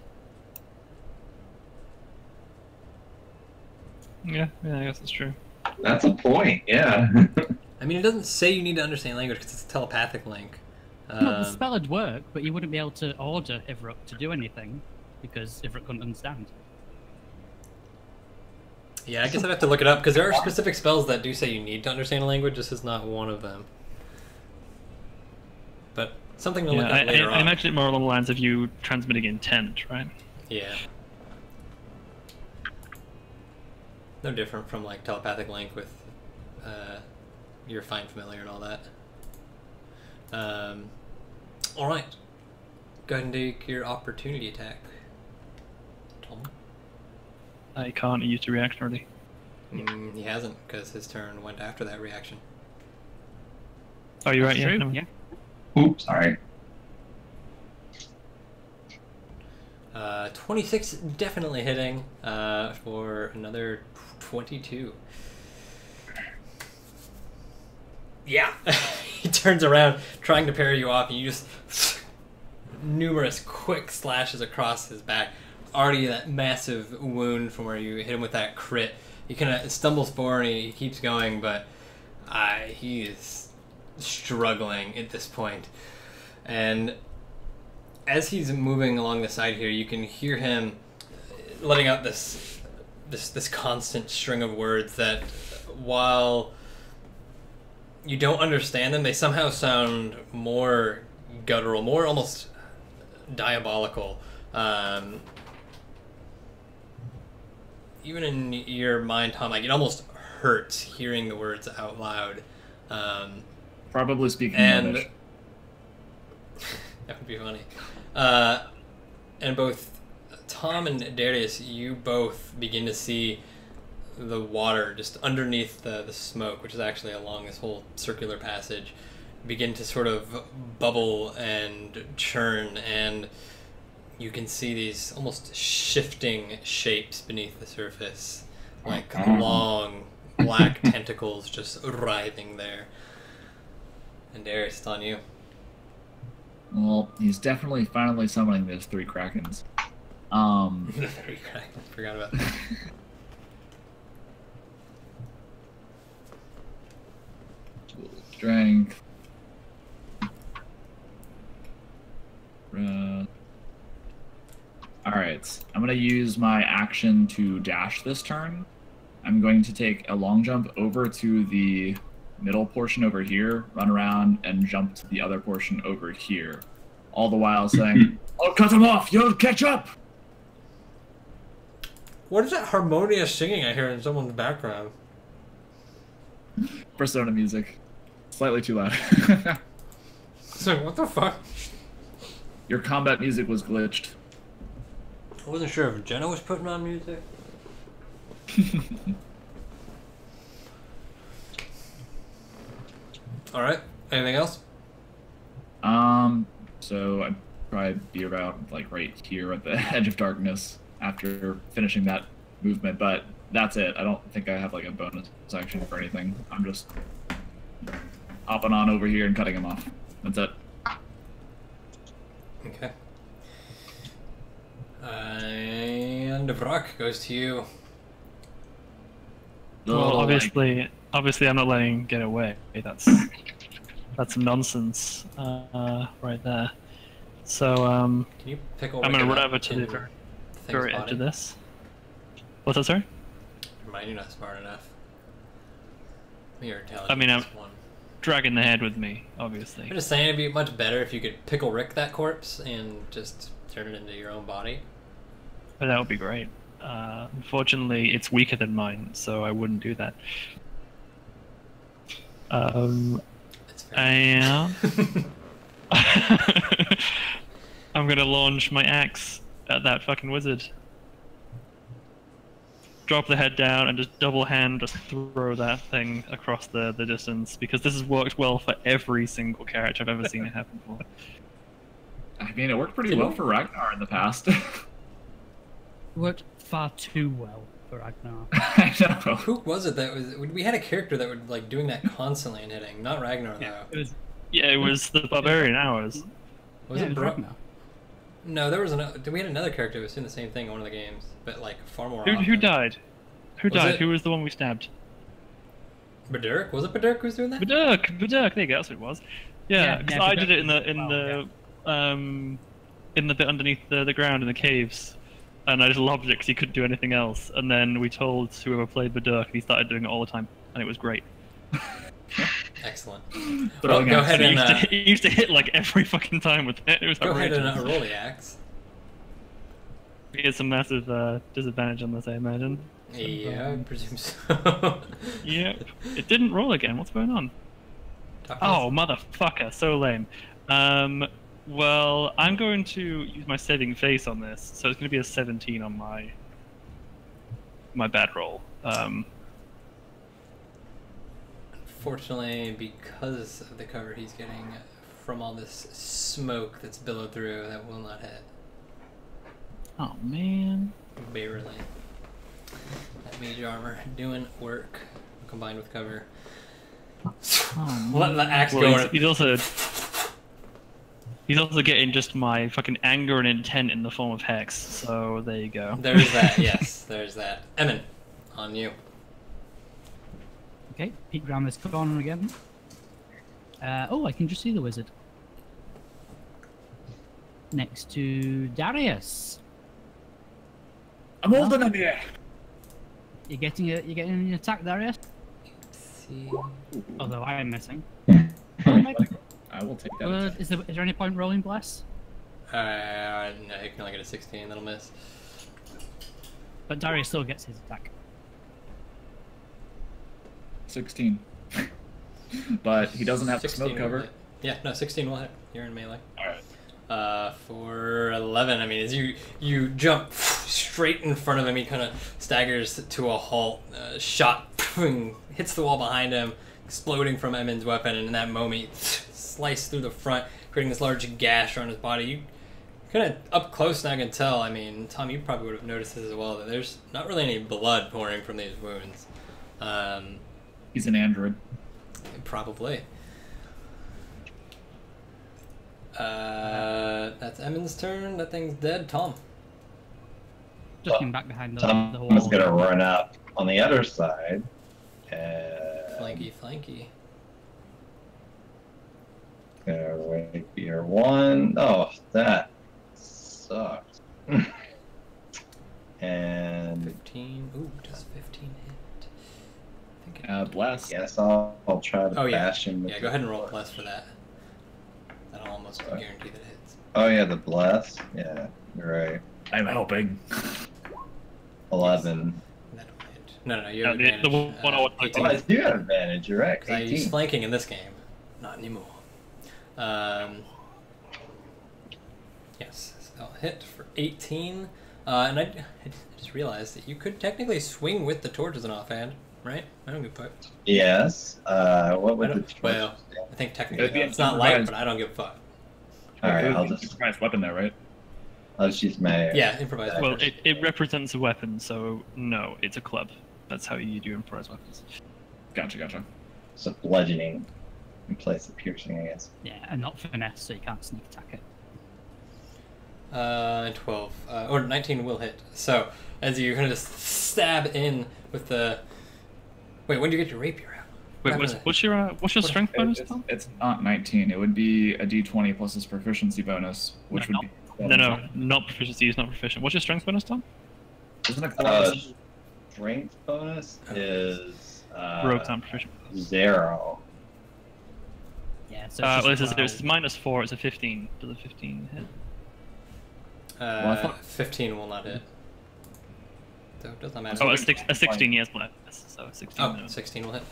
S2: Yeah, I guess that's true.
S4: That's a point, yeah.
S1: I mean, it doesn't say you need to understand language because it's a telepathic link.
S3: No, the spell would work, but you wouldn't be able to order Ivruk to do anything because Ivruk couldn't understand.
S1: Yeah, I guess I'd have to look it up because there are specific spells that do say you need to understand a language. This is not one of them. But something to look
S2: Yeah,
S1: at later
S2: I
S1: on.
S2: imagine it more along the lines of you transmitting intent, right?
S1: Yeah. No different from like telepathic link with your Find Familiar and all that. Alright. Go ahead and take your opportunity attack. Tom?
S2: I can't use a reaction already.
S1: He hasn't, because his turn went after that reaction.
S2: Oh, you're right,
S3: That's
S2: yeah.
S3: true,
S2: no.
S3: yeah.
S4: Oops, sorry.
S1: 26 definitely hitting for another 22. Yeah. He turns around trying to parry you off and you just numerous quick slashes across his back. Already that massive wound from where you hit him with that crit. He kind of stumbles forward and he keeps going, but he is struggling at this point. And as he's moving along the side here, you can hear him letting out this constant string of words that, while you don't understand them, they somehow sound more guttural, more almost diabolical. Even in your mind, Tom, like it almost hurts hearing the words out loud.
S5: Probably speaking
S1: And
S5: English.
S1: that would be funny. And both Tom and Darius, you both begin to see the water just underneath the smoke, which is actually along this whole circular passage, begin to sort of bubble and churn, and you can see these almost shifting shapes beneath the surface, like long black tentacles just writhing there. And Darius, it's on you.
S5: Well, he's definitely finally summoning those 3 Krakens.
S1: Forgot about that.
S5: Strength. Alright, I'm going to use my action to dash this turn. I'm going to take a long jump over to the middle portion over here, run around, and jump to the other portion over here. All the while saying, "I'll cut him off! You'll catch up!"
S1: What is that harmonious singing I hear in someone's background?
S5: Persona music. Slightly too loud.
S1: So what the fuck?
S5: Your combat music was glitched.
S1: I wasn't sure if Jenna was putting on music. All right. Anything else?
S5: So I'd probably be about like right here at the edge of darkness after finishing that movement, but that's it. I don't think I have like a bonus action for anything. I'm just hopping on over here and cutting him off. That's it.
S1: Okay. And Brock goes to you.
S2: Well,
S5: Little,
S2: obviously, obviously I'm not letting him get away. That's nonsense right there. So
S1: Can you pickle?
S2: I'm gonna
S1: Rick
S2: run
S1: up
S2: over to
S1: in
S2: the
S1: thing's
S2: very edge
S1: body?
S2: of this. What's that, sorry?
S1: Never mind, you're not smart enough. You're intelligent.
S2: I mean, I'm
S1: as one.
S2: dragging the head with me, obviously.
S1: I'm just saying it'd be much better if you could pickle Rick that corpse and just turn it into your own body.
S2: But that would be great. Unfortunately, it's weaker than mine, so I wouldn't do that.
S1: It's
S2: I I'm gonna launch my axe at that fucking wizard. Drop the head down and just double hand just throw that thing across the distance, because this has worked well for every single character I've ever seen it happen for.
S5: I mean, it worked pretty well for Ragnar in the past.
S3: It worked far too well for Ragnar.
S5: I know.
S1: Who was it that was? We had a character that would like doing that constantly and hitting. Not Ragnar though.
S2: It was the barbarian hours.
S1: Was
S3: Yeah,
S1: it
S3: was
S1: Bro?
S3: Ragnar.
S1: No, there was another. We had another character who was doing the same thing in one of the games, but like far more.
S2: Who
S1: often.
S2: died? Who
S1: Was
S2: died?
S1: it-
S2: Who was the one we stabbed?
S1: Badurk? Was it Badurk who was doing that?
S2: Badurk! There you go, that's what it was. Yeah, because I
S3: Badurk
S2: did it in the bit underneath the ground in the caves, and I just lobbed it because he couldn't do anything else. And then we told whoever played Badurk, and he started doing it all the time, and it was great.
S1: Excellent.
S5: But
S1: Well, go ahead
S2: He
S1: and
S2: used, he used to hit like every fucking time with it. It was
S1: go ahead
S2: outrageous.
S1: and roll the axe.
S2: He had some massive disadvantage on this, I imagine.
S1: Yeah, I presume so.
S2: Yep. It didn't roll again. What's going on?
S1: Talk to
S2: Oh,
S1: us.
S2: motherfucker, so lame. Well, I'm going to use my saving face on this, so it's going to be a 17 on my bad roll.
S1: Unfortunately, because of the cover he's getting from all this smoke that's billowed through, that will not hit.
S2: Oh, man.
S1: Barely. That mage armor doing work combined with cover.
S2: Oh,
S1: Let the axe
S2: Well,
S1: go.
S2: he's also getting just my fucking anger and intent in the form of hex, so there you go.
S1: There's that, yes, there's that. Emin, on you.
S3: Okay, peek around this corner again. Oh, I can just see the wizard. Next to Darius.
S5: I'm holding him here.
S3: You're getting an attack, Darius?
S1: See.
S3: Although I am missing.
S5: I will take that.
S3: Is there any point rolling bless?
S1: No, you can only get a 16, that'll miss.
S3: But Darius still gets his attack.
S5: 16. But he doesn't have the
S1: 16
S5: smoke
S1: will
S5: cover.
S1: hit. Yeah, no, 16 will hit. You're in melee.
S5: Alright.
S1: For 11, I mean, as you jump straight in front of him, he kind of staggers to a halt. Shot hits the wall behind him, exploding from Emin's weapon, and in that moment, he sliced through the front, creating this large gash around his body. You kind of up close, and I can tell. I mean, Tom, you probably would have noticed this as well. That there's not really any blood pouring from these wounds.
S5: He's an android.
S1: Probably. That's Emin's turn. That thing's dead. Tom.
S3: Just came back behind the
S4: Someone's
S3: wall.
S4: gonna run up on the other side.
S1: Flanky, flanky.
S4: Gonna wait for your one. Oh, that sucks. And
S1: 15. Ooh, does 15 hit? I think it
S5: Bless.
S4: yes, I'll try to
S1: Oh, yeah.
S4: bash him. with
S1: Yeah, go
S4: the-
S1: ahead and roll a plus for that. That'll almost guarantee that it hits.
S4: Oh yeah, the bless. Yeah, you're right.
S5: I'm helping.
S4: 11.
S1: That'll hit. No, you
S2: Yeah,
S1: have
S2: the
S1: advantage.
S2: one I would like to-
S4: Oh, I do have advantage. You're right.
S1: 'Cause I use
S4: 18.
S1: flanking in this game. Not anymore. Yes, so I'll hit for 18. And I just realized that you could technically swing with the torch as an offhand, right? I don't give a fuck.
S4: Yes. What
S1: I
S4: would the
S1: don't- well,
S4: torch do?
S1: I think technically
S5: It'd be
S1: it's not light,
S5: improvised.
S1: but I don't give a fuck.
S4: All right, I'll
S5: It's a
S4: just
S5: surprise weapon there, right?
S4: use my.
S1: Yeah, improvise.
S2: Well,
S1: weapons.
S2: it represents a weapon, so no, it's a club. That's how you do improvised weapons.
S5: Gotcha.
S4: So bludgeoning in place of piercing, I guess.
S3: Yeah, and not finesse, so you can't sneak attack it.
S1: 12 or 19 will hit. So as you kind of just stab in with the. Wait, when do you get your rapier out?
S2: Wait, what's your strength bonus, Tom?
S5: It's not 19. It would be a D20 plus his proficiency bonus, which would be.
S2: No, not proficiency. He's not proficient. What's your strength bonus, Tom?
S5: Isn't it
S4: Strength bonus is
S2: Rogues aren't proficient.
S4: 0.
S3: Yeah, so
S2: Well,
S3: it's just
S2: this is -4. It's a 15. Does a 15 hit?
S5: I thought-
S1: 15 will not hit. So it doesn't matter.
S2: Oh, a 16 years left. So 16.
S1: Oh, 16 will hit.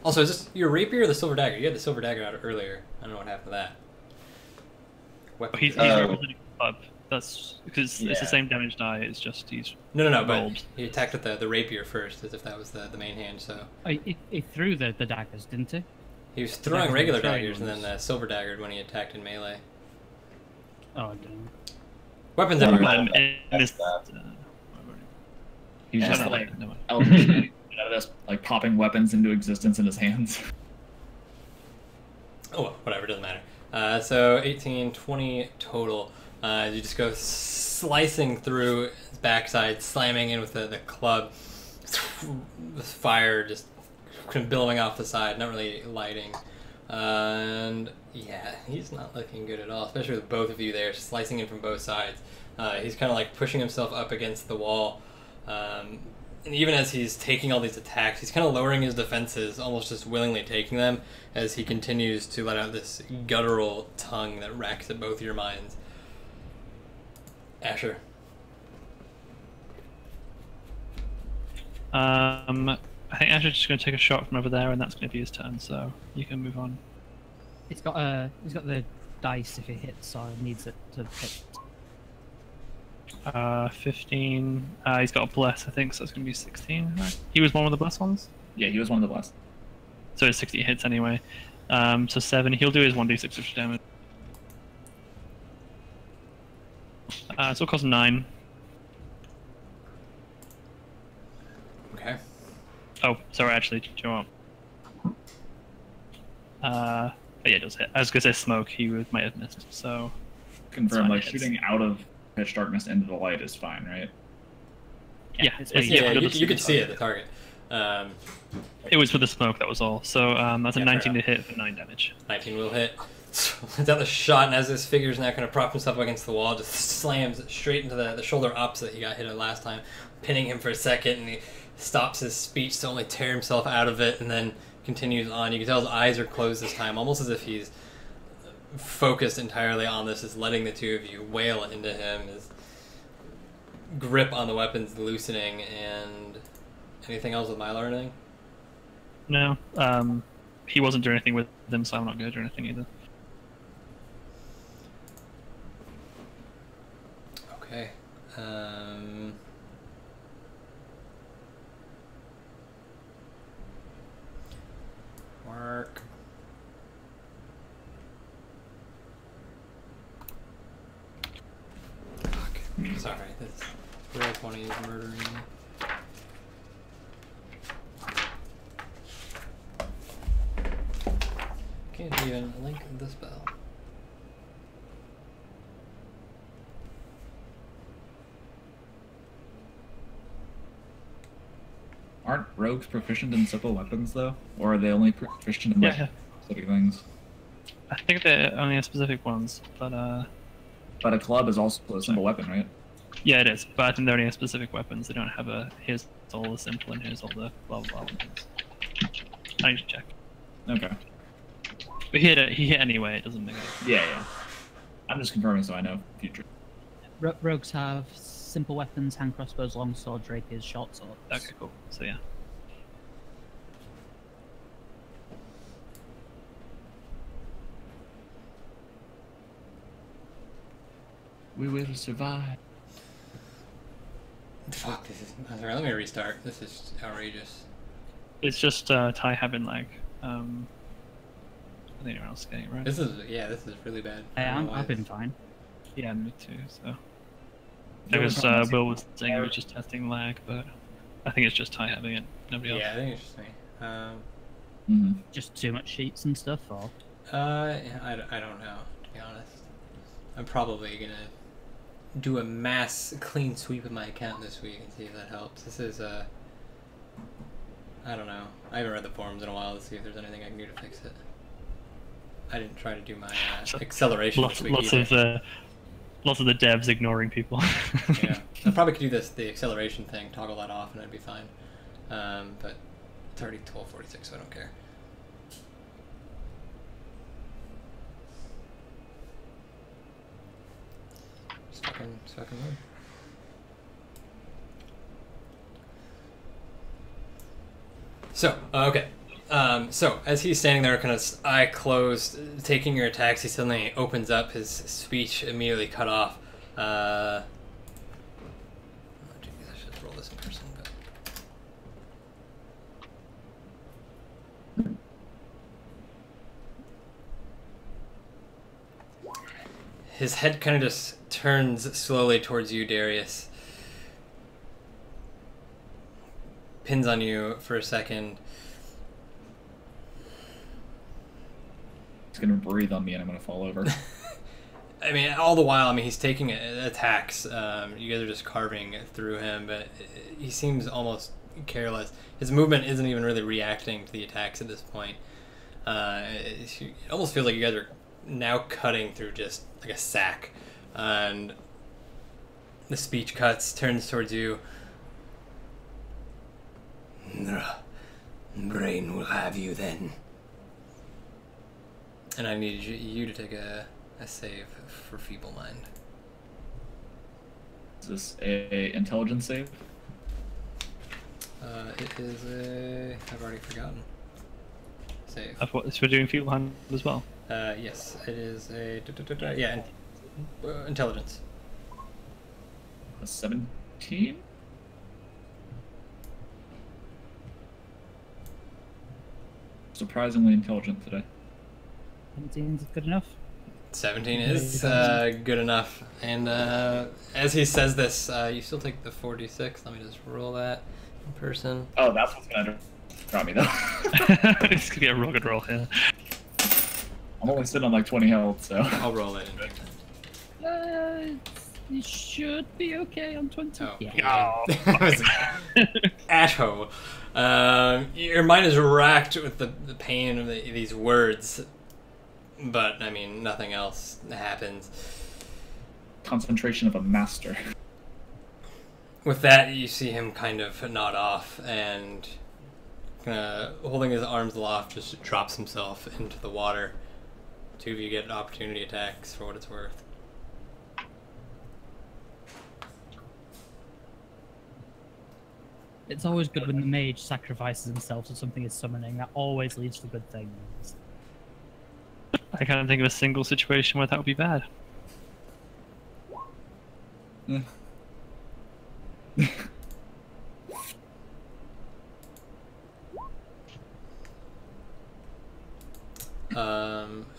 S1: Also, is this your rapier or the silver dagger? You had the silver dagger out earlier. I don't know what happened to that. Weapon.
S2: He's representing club. That's because it's the
S4: Yeah.
S2: same damage die. It's just he's
S1: No, but
S2: rolled.
S1: he attacked with the rapier first, as if that was the main hand. So
S3: he threw the daggers, didn't he?
S1: he was throwing
S3: Daggers
S1: regular
S3: and throwing
S1: daggers and then
S3: ones.
S1: silver daggered when he attacked in melee.
S3: Oh, I don't.
S1: Weapons
S4: Yeah.
S1: everywhere.
S2: In this,
S5: He's
S4: Yeah,
S5: just
S2: no,
S5: like
S2: no, no.
S5: Eldritch out of this, like popping weapons into existence in his hands.
S1: Oh, well, whatever, doesn't matter. So 18, 20 total. You just go slicing through his backside, slamming in with the club. With fire just kind of billowing off the side, not really lighting. And yeah, he's not looking good at all, especially with both of you there slicing in from both sides. He's kind of like pushing himself up against the wall. And even as he's taking all these attacks, he's kind of lowering his defenses, almost just willingly taking them, as he continues to let out this guttural tongue that racks at both your minds. Asher.
S2: I think Asher's just going to take a shot from over there, and that's going to be his turn. So you can move on.
S3: He's got the dice if he hits, so he needs it to hit.
S2: 15. He's got a bless, I think, so it's going to be 16. Right? He was one of the bless ones,
S5: Yeah, he was one of the blessed.
S2: so it's 60 hits anyway. So 7. He'll do his 1d6 extra damage. So it'll cost 9.
S1: Okay.
S2: Oh, sorry, actually, do you want? But yeah, it does hit. I was going to say smoke, might have missed, so.
S5: Confirm,
S2: fine,
S5: like
S2: it hits.
S5: shooting out of pitch darkness into the light is fine, right?
S2: Yeah,
S3: it's
S2: yeah,
S1: Yeah,
S2: yeah,
S1: you could see it, the target.
S2: It was with the smoke, that was all. So that's a
S1: Yeah, fair
S2: 19 to
S1: enough.
S2: hit for 9 damage.
S1: 19 will hit. It's out the shot, and as this figure's now kind of propped himself against the wall, just slams straight into the shoulder opposite he got hit at last time, pinning him for a second, and he stops his speech to only tear himself out of it, and then continues on. You can tell his eyes are closed this time, almost as if he's focused entirely on this, is letting the two of you wail into him, his grip on the weapon's loosening, and anything else with Milo or anything?
S2: No, he wasn't doing anything with them, so I'm not going to do anything either.
S1: Okay. Mark. Fuck. Sorry, this roll 20 is murdering me. Can't even link the spell.
S5: Aren't rogues proficient in simple weapons though, or are they only proficient in like
S2: Yeah.
S5: specific things?
S2: I think they're only specific ones, but
S5: But a club is also a simple weapon, right?
S2: yeah, it is. But I think they're only specific weapons. They don't have a here's all the simple and here's all the blah blah blah ones. I need to check.
S5: Okay.
S2: But he hit anyway. It doesn't make it.
S5: Yeah. I'm just confirming so I know future.
S3: Rogues have simple weapons: hand crossbows, long swords, rapiers, short swords.
S2: Okay, cool. So yeah.
S5: We will survive.
S1: Fuck, this is... Sorry, let me restart. This is outrageous.
S2: It's just Ty having like I think everyone else is getting it right.
S1: This is really bad. I don't know why
S3: I've been
S1: it's-
S3: fine.
S2: Yeah, me too. So it was Will was saying he was just testing lag, but I think it's just Ty having it. Nobody else.
S1: Yeah, I think it's just me.
S3: Just too much sheets and stuff, or
S1: I don't know, to be honest. I'm probably gonna do a mass clean sweep of my account this week and see if that helps. This is I don't know. I haven't read the forums in a while to see if there's anything I can do to fix it. I didn't try to do my acceleration.
S2: Lots of the devs ignoring people.
S1: Yeah, I probably could do the acceleration thing, toggle that off, and it'd be fine. But it's already 12:46, so I don't care. Stuck in mode. So, okay. So, as he's standing there, kind of eye closed, taking your attacks, he suddenly opens up, his speech immediately cut off. Oh, geez, I should roll this in person, but... His head kind of just turns slowly towards you, Darius. Pins on you for a second.
S5: He's gonna breathe on me and I'm gonna fall over.
S1: I mean, all the while, I mean, he's taking attacks. You guys are just carving through him, but he seems almost careless. His movement isn't even really reacting to the attacks at this point. It almost feels like you guys are now cutting through just like a sack. And the speech cuts, turns towards you. Brain will have you then. And I need you to take a save for Feeble Mind.
S5: Is this a intelligence save?
S1: It is a... I've already forgotten. Save.
S2: I thought this we're doing Feeble Hand as well.
S1: Yes, it is a... Yeah, intelligence.
S5: A 17? Surprisingly intelligent today.
S3: 17 is good enough.
S1: 17 is good enough. And as he says this, you still take the 46. Let me just roll that in person.
S5: Oh, that's what's gonna drop me though.
S2: It's gonna be a real good roll, yeah.
S5: I'm only sitting on like 20 health, so.
S1: I'll roll it in.
S3: You should be okay on 20.
S1: Oh.
S3: Yeah.
S1: That was asshole. Your mind is racked with the pain of these words, but I mean, nothing else happens.
S5: Concentration of a master.
S1: With that, you see him kind of nod off and, holding his arms aloft, just drops himself into the water. Two of you get opportunity attacks for what it's worth.
S3: It's always good when the mage sacrifices himself so something is summoning. That always leads to good things.
S2: I can't think of a single situation where that would be bad.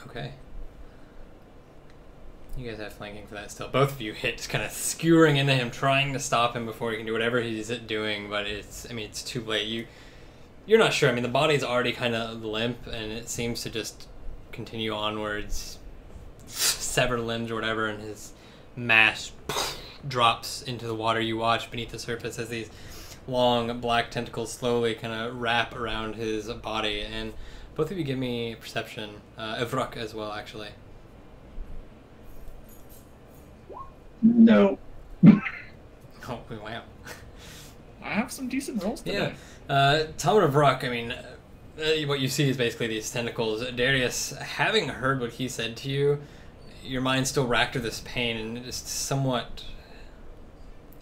S1: Okay. You guys have flanking for that still. Both of you hit, just kind of skewering into him, trying to stop him before he can do whatever he's doing, but it's too late. You're not sure. I mean, the body's already kind of limp, and it seems to just continue onwards, sever limbs or whatever, and his mass drops into the water. You watch beneath the surface as these long black tentacles slowly kind of wrap around his body, and both of you give me perception. Evruk as well, actually.
S4: No.
S1: Oh, wow.
S5: I have some decent rolls today.
S1: Yeah. Talmud of Ruck, I mean, what you see is basically these tentacles. Darius, having heard what he said to you, your mind's still racked with this pain and just somewhat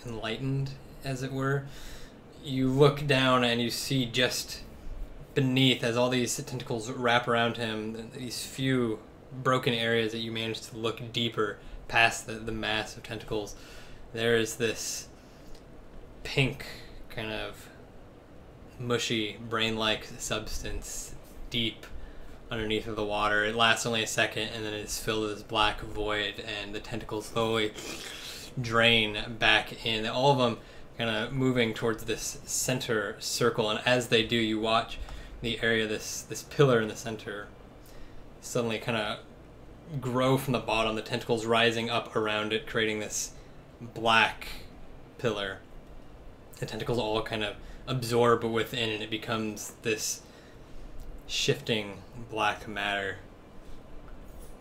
S1: enlightened, as it were. You look down and you see just beneath, as all these tentacles wrap around him, these few broken areas that you manage to look deeper past the mass of tentacles. There is this pink, kind of mushy, brain-like substance deep underneath of the water. It lasts only a second, and then it's filled with this black void, and the tentacles slowly drain back in. All of them kind of moving towards this center circle, and as they do, you watch the area, this pillar in the center, suddenly kind of grow from the bottom, the tentacles rising up around it, creating this black pillar. The tentacles all kind of absorb within, and it becomes this shifting black matter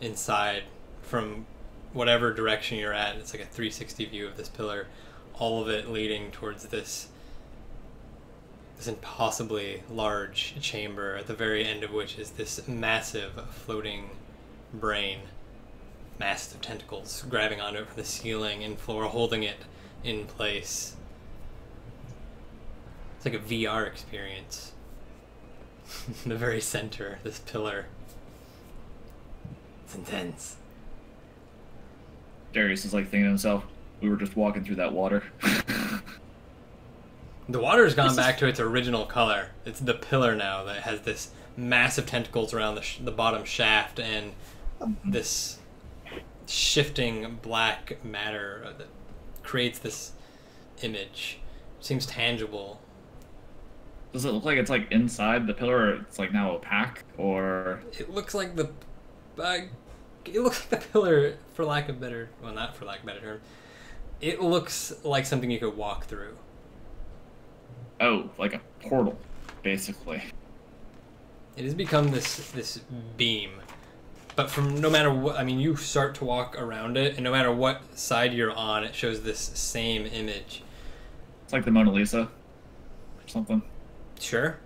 S1: inside from whatever direction you're at. It's like a 360 view of this pillar, all of it leading towards this impossibly large chamber, at the very end of which is this massive floating brain, massive tentacles grabbing onto it from the ceiling and floor, holding it in place. It's like a VR experience. In the very center, this pillar. It's intense.
S5: Darius is like thinking to himself, we were just walking through that water.
S1: The water's gone back to its original color. It's the pillar now that has this massive tentacles around the bottom shaft and this shifting black matter that creates this image. It seems tangible.
S5: Does it look like it's like inside the pillar, or it's like now opaque, or?
S1: It looks like the pillar, for lack of better, well, not for lack of better term. It looks like something you could walk through.
S5: Oh, like a portal, basically.
S1: It has become this beam, but from no matter what, I mean, you start to walk around it, and no matter what side you're on, it shows this same image.
S5: It's like the Mona Lisa, or something.
S1: Sure.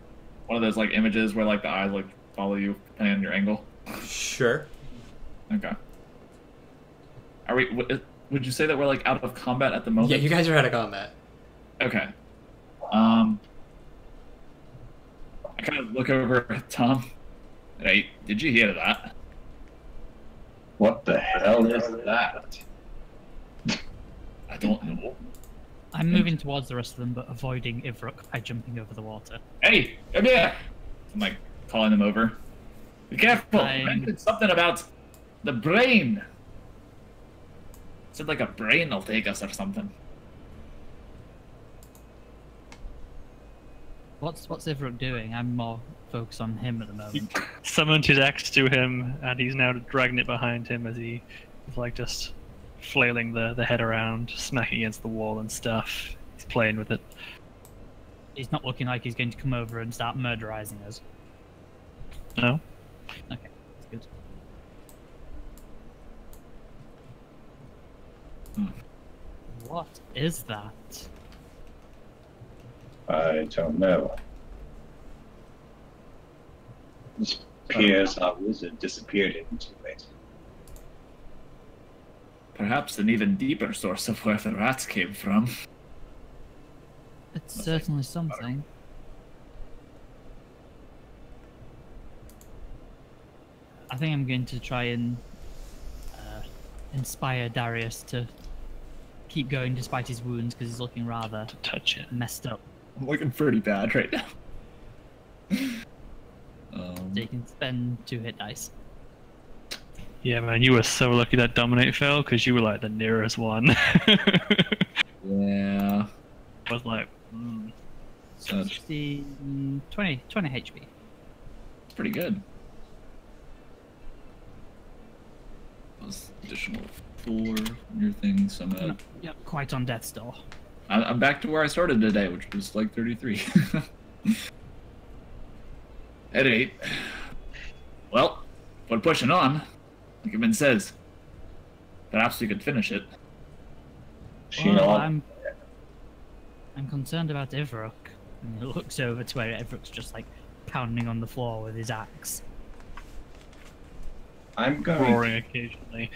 S5: One of those like images where like the eyes like follow you depending on your angle.
S1: Sure.
S5: Okay. Are we? Would you say that we're like out of combat at the moment?
S1: Yeah, you guys are out of combat.
S5: Okay. I kind of look over at Tom. Hey, did you hear that?
S4: What the hell is that?
S5: I don't know.
S3: I'm moving towards the rest of them, but avoiding Ivrok by jumping over the water.
S5: Hey, come here! I'm like calling them over. Be careful! I mentioned something about the brain. Said like a brain will take us or something.
S3: What's Ivrok doing? I'm more focused on him at the moment.
S2: Summoned his axe to him, and he's now dragging it behind him as he is like just flailing the head around, smacking against the wall and stuff. He's playing with it.
S3: He's not looking like he's going to come over and start murderizing us.
S2: No?
S3: Okay, that's good. What is that?
S4: I don't know. This appears our wizard disappeared into it.
S5: Perhaps an even deeper source of where the rats came from.
S3: It's certainly something. I think I'm going to try and inspire Darius to keep going despite his wounds, because he's looking rather
S2: Touch it.
S3: messed up.
S5: I'm looking pretty bad right now.
S3: So you can spend 2 hit dice.
S2: Yeah, man, you were so lucky that Dominate fell, because you were like the nearest one.
S5: Yeah.
S2: I was like,
S3: 16, 20 HP.
S5: It's pretty good. Plus additional 4 on your thing, so I'm
S3: No, yep, quite on death's door.
S5: I'm back to where I started today, which was like 33. At 8. Well, we're pushing on. Like Ibn says. Perhaps we could finish it.
S3: Well, I'm concerned about Ivrok. And he looks over to where Ivrok's just like pounding on the floor with his axe.
S4: I'm going
S2: roaring occasionally.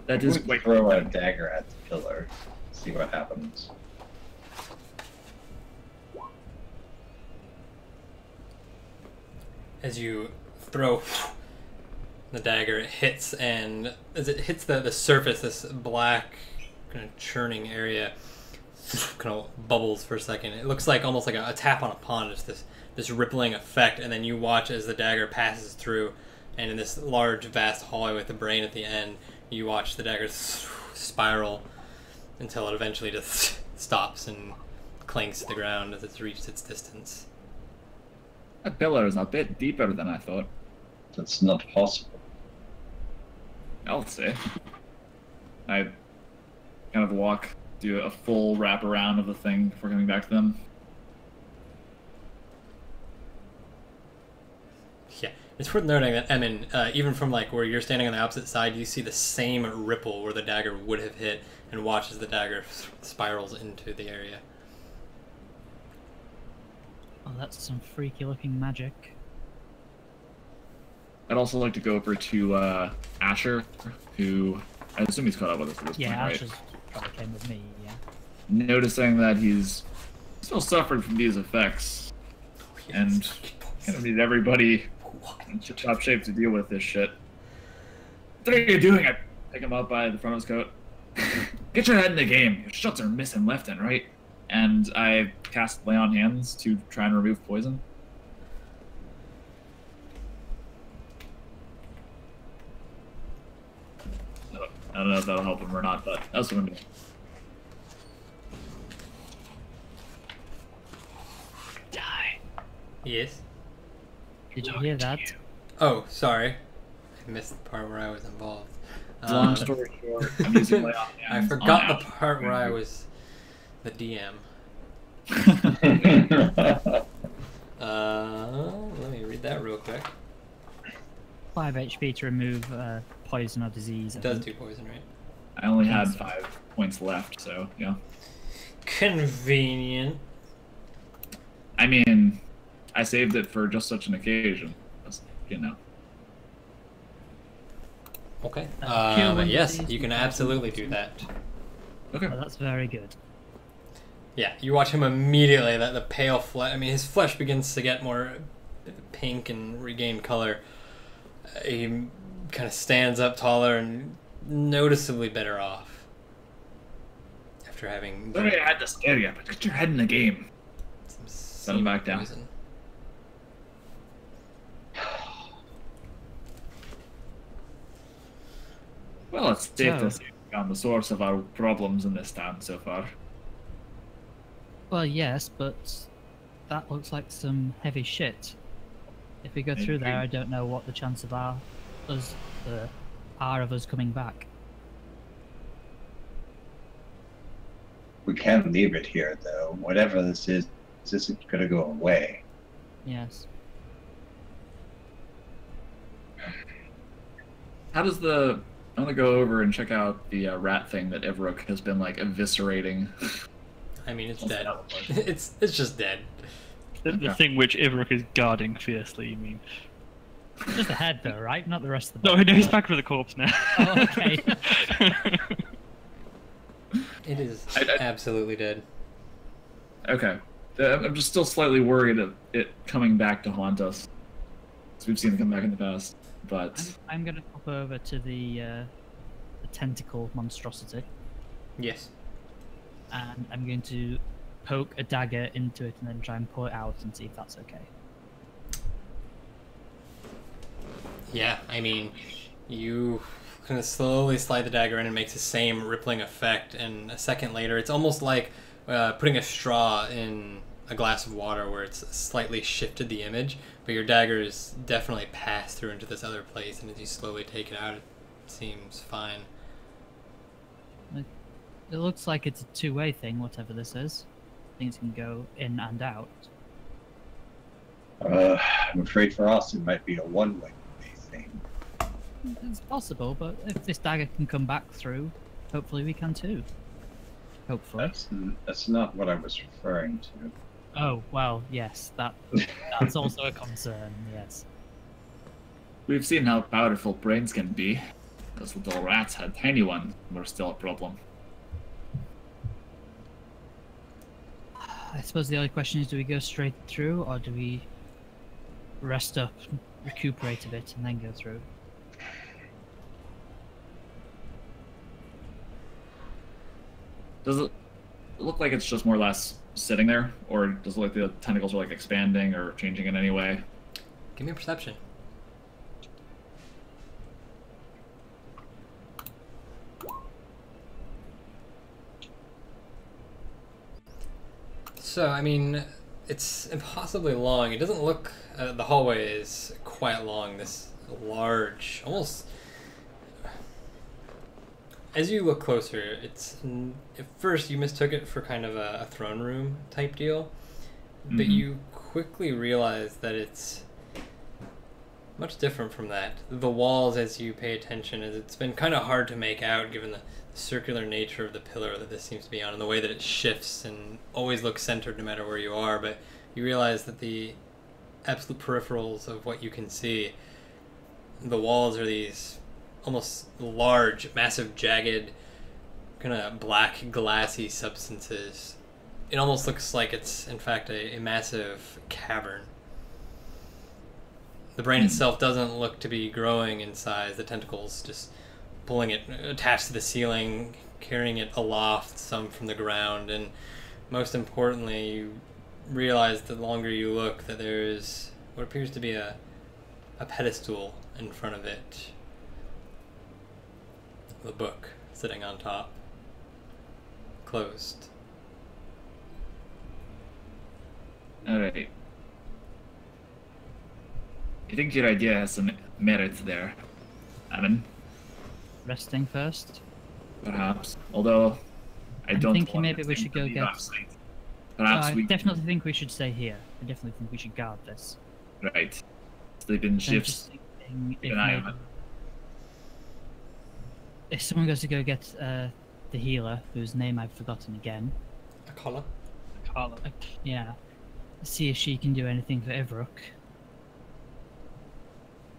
S5: That is
S4: to
S5: quite
S4: throw a dagger at the pillar. See what happens.
S1: As you throw the dagger, it hits, and as it hits the surface, this black kind of churning area kind of bubbles for a second. It looks like almost like a tap on a pond. It's this rippling effect, and then you watch as the dagger passes through, and in this large, vast hallway with the brain at the end, you watch the dagger spiral until it eventually just stops and clanks to the ground as it's reached its distance.
S5: That pillar is a bit deeper than I thought.
S4: That's not possible.
S5: I'll say. I kind of walk, do a full wrap around of the thing before coming back to them.
S1: It's worth noting that, Emin, even from like where you're standing on the opposite side, you see the same ripple where the dagger would have hit, and watch as the dagger spirals into the area.
S3: Oh, that's some freaky looking magic.
S5: I'd also like to go over to Asher, who I assume he's caught up with us at this
S3: Yeah,
S5: point, right?
S3: Asher's probably came with me, yeah.
S5: Noticing that he's still suffering from these effects, and kind of need everybody in top shape to deal with this shit. What are you doing? I pick him up by the front of his coat. Get your head in the game. Your shots are missing left and right. And I cast Lay on Hands to try and remove poison. I don't know if that'll help him or not, but that's what I'm doing.
S2: Die.
S1: Yes.
S3: Did you hear that?
S1: Oh, sorry. I missed the part where I was involved.
S5: Long story short, I'm using Lay on
S1: I
S5: Hands.
S1: forgot the
S5: on
S1: part where I was the DM. Let me read that real quick.
S3: 5 HP to remove poison or disease.
S1: It does do poison, right?
S5: I only had 5 points left, so yeah.
S1: Convenient.
S5: I mean, I saved it for just such an occasion. You know.
S1: Okay.
S3: Cure wound
S1: Yes,
S3: disease
S1: you can
S3: with
S1: absolutely
S3: poison.
S1: do that.
S5: Okay.
S3: Oh, that's very good.
S1: Yeah, you watch him immediately. That the pale flesh. I mean, his flesh begins to get more pink and regain color. He kind of stands up taller and noticeably better off after having.
S5: Sorry I had to scare you, but get your head in the game.
S1: some
S5: Set him back down.
S1: poison.
S5: Well, it's safe
S3: So-
S5: to say we found the source of our problems in this town so far.
S3: Well, yes, but that looks like some heavy shit. If we go through there, I don't know what the chance of are of us coming back.
S4: We can't leave it here, though. Whatever this isn't going to go away.
S3: Yes.
S5: How does the... I'm gonna go over and check out the rat thing that Ivrook has been, like, eviscerating.
S1: I mean, it's
S5: What's
S1: dead.
S5: that look like?
S1: It's just dead.
S2: The
S5: Okay.
S2: thing which Ivrook is guarding fiercely, you mean?
S3: Just the head, though, right? Not the rest of the
S2: No,
S3: body.
S2: no, he's back with the corpse now.
S3: Oh, okay.
S1: It is
S5: I-
S1: absolutely dead.
S5: Okay. I'm just still slightly worried of it coming back to haunt us. 'Cause we've seen it come back in the past. But...
S3: I'm gonna pop over to the tentacle monstrosity,
S1: Yes.
S3: and I'm going to poke a dagger into it and then try and pull it out and see if that's okay.
S1: Yeah, I mean, you kind of slowly slide the dagger in and it makes the same rippling effect, and a second later, it's almost like putting a straw in a glass of water where it's slightly shifted the image, but your dagger is definitely passed through into this other place, and as you slowly take it out, it seems fine.
S3: It looks like it's a two-way thing, whatever this is. Things can go in and out.
S4: I'm afraid for us it might be a one-way thing.
S3: It's possible, but if this dagger can come back through, hopefully we can too. Hopefully.
S4: That's not what I was referring to.
S3: Oh, well, yes, that's also a concern, yes.
S5: we've seen how powerful brains can be. Those little rats had tiny ones. We're still a problem.
S3: I suppose the only question is, do we go straight through, or do we rest up, recuperate a bit, and then go through?
S5: Does it look like it's just more or less sitting there? Or does it look like the tentacles are like expanding or changing in any way?
S1: Give me a perception. So, I mean, it's impossibly long. It doesn't look... the hallway is quite long. This large, almost... As you look closer, it's... At first, you mistook it for kind of a throne room type deal. But
S5: Mhm.
S1: you quickly realize that it's much different from that. The walls, as you pay attention, it's been kind of hard to make out given the circular nature of the pillar that this seems to be on and the way that it shifts and always looks centered no matter where you are, but you realize that the absolute peripherals of what you can see, the walls are these almost large, massive, jagged, kind of black, glassy substances. It almost looks like it's, in fact, a massive cavern. The brain itself doesn't look to be growing in size. The tentacles just pulling it attached to the ceiling, carrying it aloft, some from the ground, and most importantly, you realize the longer you look that there's what appears to be a pedestal in front of it. The book sitting on top, closed.
S5: Alright. I think your idea has some merit there, Evan.
S3: Resting first.
S5: Perhaps. Although, I
S3: I'm
S5: don't
S3: thinking
S5: want
S3: maybe
S5: this
S3: we
S5: thing
S3: should
S5: to
S3: go
S5: leave
S3: get-
S5: our sight. Perhaps
S3: I
S5: we...
S3: definitely think we should stay here. I definitely think we should guard this.
S5: Right. Sleep in
S3: I'm
S5: shifts.
S3: just thinking
S5: Keep an eye on
S3: maybe-
S5: it.
S3: if someone goes to go get the healer, whose name I've forgotten again,
S1: A collar?
S2: Carla.
S3: yeah, see if she can do anything for Ivrook.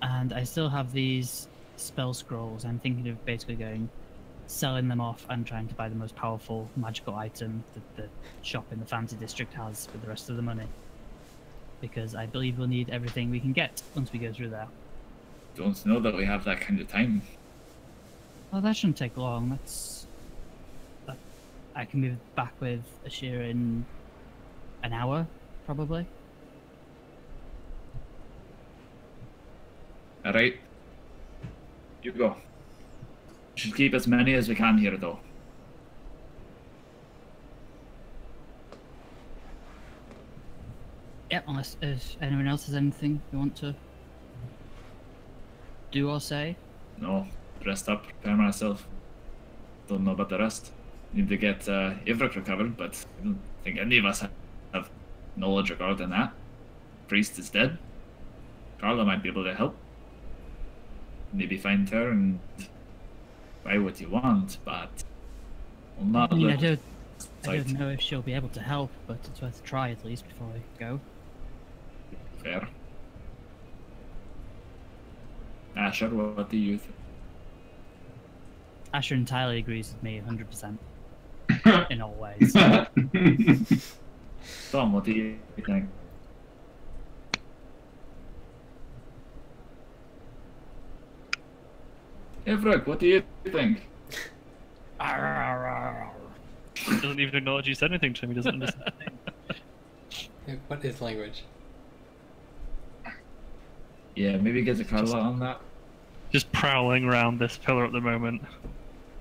S3: And I still have these spell scrolls. I'm thinking of basically selling them off and trying to buy the most powerful magical item that the shop in the Fantasy District has with the rest of the money. Because I believe we'll need everything we can get once we go through there.
S5: Don't know that we have that kind of time.
S3: Well, that shouldn't take long. I can move back with Ashira in an hour, probably.
S5: Alright. You go. Should keep as many as we can here, though.
S3: Yeah, unless if anyone else has anything you want to do or say.
S5: No. Rest up. Prepare myself. Don't know about the rest. Need to get Ivrock recovered, but I don't think any of us have knowledge regarding that. Priest is dead. Carla might be able to help. Maybe find her and buy what you want, but will not
S3: I mean, I
S5: let
S3: don't
S5: sight.
S3: know if she'll be able to help, but it's worth a try at least before we go.
S5: Fair. Asher, what do you think?
S3: Asher entirely agrees with me 100% in all ways.
S5: Tom, what do you think? Ivrock, what do you think?
S2: He doesn't even acknowledge you said anything to him. He doesn't understand.
S1: What is language?
S5: Yeah, maybe get a Carla on that.
S2: Just prowling around this pillar at the moment,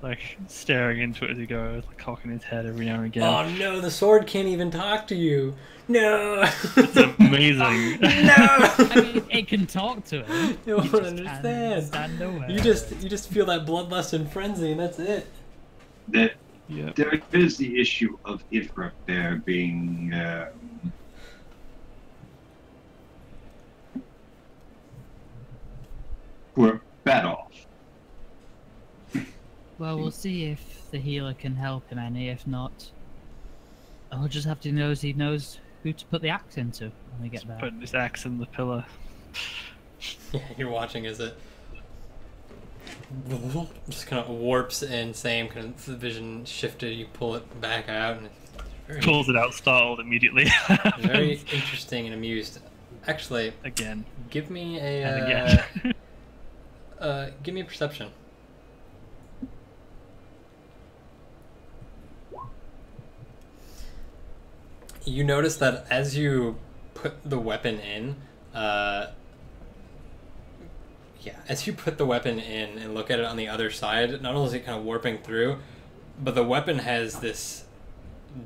S2: like staring into it as he goes, like cocking his head every now and again.
S1: Oh no, the sword can't even talk to you. No.
S2: It's amazing.
S1: No.
S3: I mean, it can talk to him.
S1: You
S3: It
S1: won't
S3: just can't
S1: understand.
S3: stand nowhere.
S1: You just feel that bloodlust and frenzy, and that's it.
S4: That
S2: Yep.
S4: there is the issue of Ivrock there being we're bad off.
S3: Well, we'll see if the healer can help him any. If not, I'll just have to know he knows who to put the axe into when we get there.
S2: Putting this axe in the pillar.
S1: Yeah, you're watching as it just kind of warps in, same kind of the vision shifted. You pull it back out, and it's very,
S2: Pulls it out, startled immediately.
S1: very interesting and amused. Actually,
S2: Again.
S1: give me
S2: And
S1: a
S2: again.
S1: give me a perception. You notice that as you put the weapon in, as you put the weapon in and look at it on the other side, not only is it kind of warping through, but the weapon has this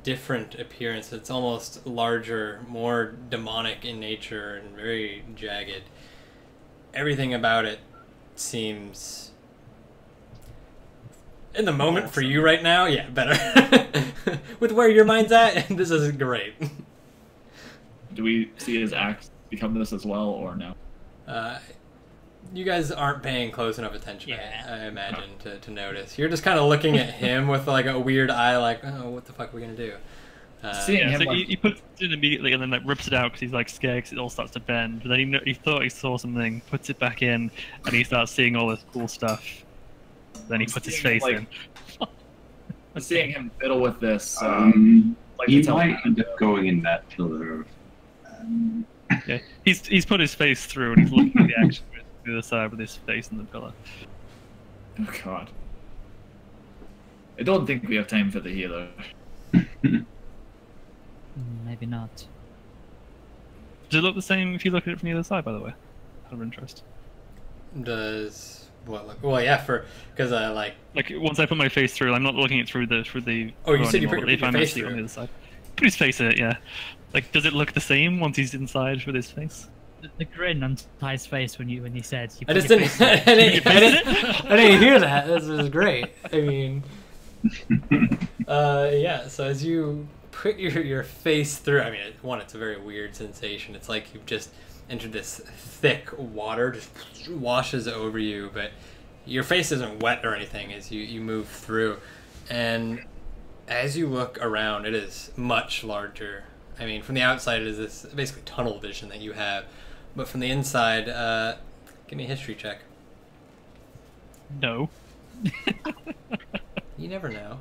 S1: different appearance. It's almost larger, more demonic in nature, and very jagged. Everything about it seems, in the moment for you right now, yeah, better. With where your mind's at, this is great.
S5: Do we see his axe become this as well, or no?
S1: You guys aren't paying close enough attention,
S3: Yeah.
S1: I imagine, to notice. You're just kind of looking at him with like a weird eye, like, oh, what the fuck are we gonna do?
S5: Seeing
S2: Yeah,
S5: him
S2: so
S5: like,
S2: he puts it in immediately and then like rips it out because he's like scared because it all starts to bend. But then he thought he saw something, puts it back in, and he starts seeing all this cool stuff. Then he puts his
S5: seeing,
S2: face
S5: like,
S2: in.
S5: seeing him fiddle with this. Like
S4: he
S5: to tell
S4: might
S5: him
S4: end up going in that pillar.
S2: Yeah, he's put his face through and he's looking at the action to the other side with his face in the pillar.
S5: Oh god. I don't think we have time for the healer.
S3: Maybe not.
S2: Does it look the same if you look at it from the other side? By the way, out of interest.
S1: Does what look? Well, yeah, because like.
S2: Like once I put my face through, I'm not looking it through the.
S1: Oh, you said you
S2: anymore,
S1: put
S2: but if
S1: your
S2: I'm
S1: face
S2: actually
S1: through.
S2: on the other side. Put his face in it, yeah. Like, does it look the same once he's inside with his face?
S3: The grin on Ty's face when you said. You
S1: I
S3: put
S1: just
S3: your
S1: didn't.
S3: face
S1: I didn't hear that. This was great. I mean, yeah. So as you put your face through, I mean, one, it's a very weird sensation. It's like you've just entered this thick water, just washes over you, but your face isn't wet or anything as you move through, and as you look around, it is much larger. I mean, from the outside, it is this basically tunnel vision that you have. But from the inside, give me a history check.
S2: No.
S1: You never know.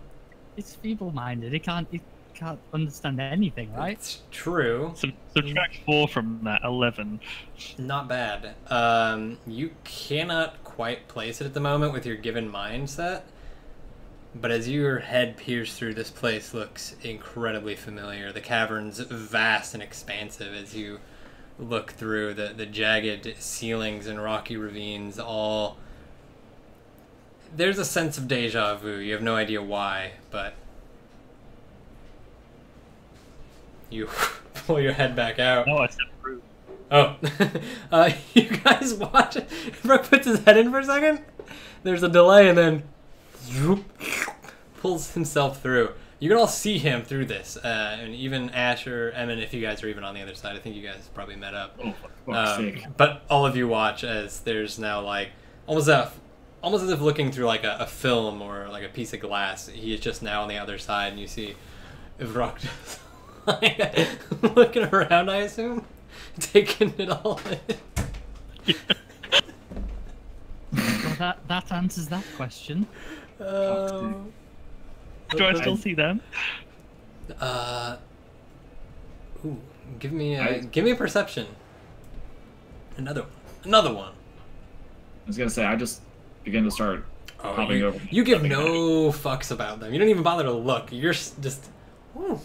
S3: It's feeble-minded. He can't understand anything, right?
S1: It's true.
S2: Subtract 4 from that, 11.
S1: Not bad. You cannot quite place it at the moment with your given mindset. But as your head peers through, this place looks incredibly familiar. The cavern's vast and expansive as you look through. The jagged ceilings and rocky ravines all... There's a sense of deja vu. You have no idea why, but... You pull your head back out.
S2: No, I said proof.
S1: Oh. You guys watch it. Brooke puts his head in for a second. There's a delay and then... pulls himself through. You can all see him through this, and even Asher, Emin, if you guys are even on the other side. I think you guys probably met up.
S5: Oh, for fuck's sake.
S1: But all of you watch as there's now like almost as if looking through like a film or like a piece of glass. He is just now on the other side, and you see Ivrock just like, looking around. I assume, taking it all in.
S3: Well, that answers that question.
S2: Do I still see them?
S1: Ooh, give me a perception. Another one.
S5: I was gonna say, I just begin to start hopping over.
S1: You give no fucks about them. You don't even bother to look. You're just. Ooh.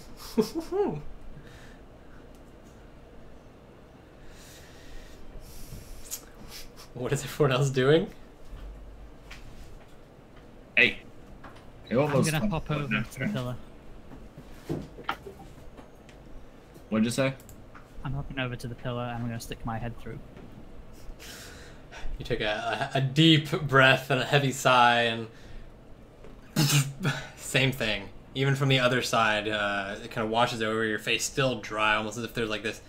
S1: What is everyone else doing?
S5: Hey.
S3: I'm gonna hop over to the pillar.
S5: What'd you say?
S3: I'm hopping over to the pillar and I'm gonna stick my head through.
S1: You take a deep breath and a heavy sigh, and same thing. Even from the other side, it kind of washes over your face, still dry, almost as if there's like this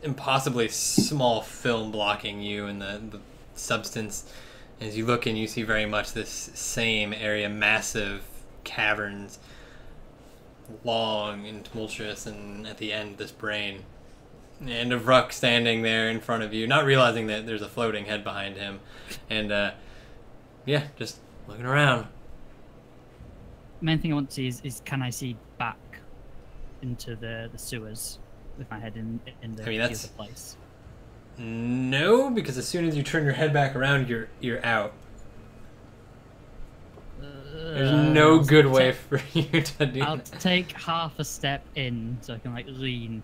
S1: impossibly small film blocking you and the substance. As you look in, you see very much this same area, massive caverns, long and tumultuous, and at the end, this brain. And of Ruck standing there in front of you, not realizing that there's a floating head behind him. And, yeah, just looking around.
S3: Main thing I want to see is can I see back into the sewers with my head in the other place?
S1: No, because as soon as you turn your head back around, you're out. There's no good way for you to do
S3: I'll
S1: that.
S3: take half a step in so I can like lean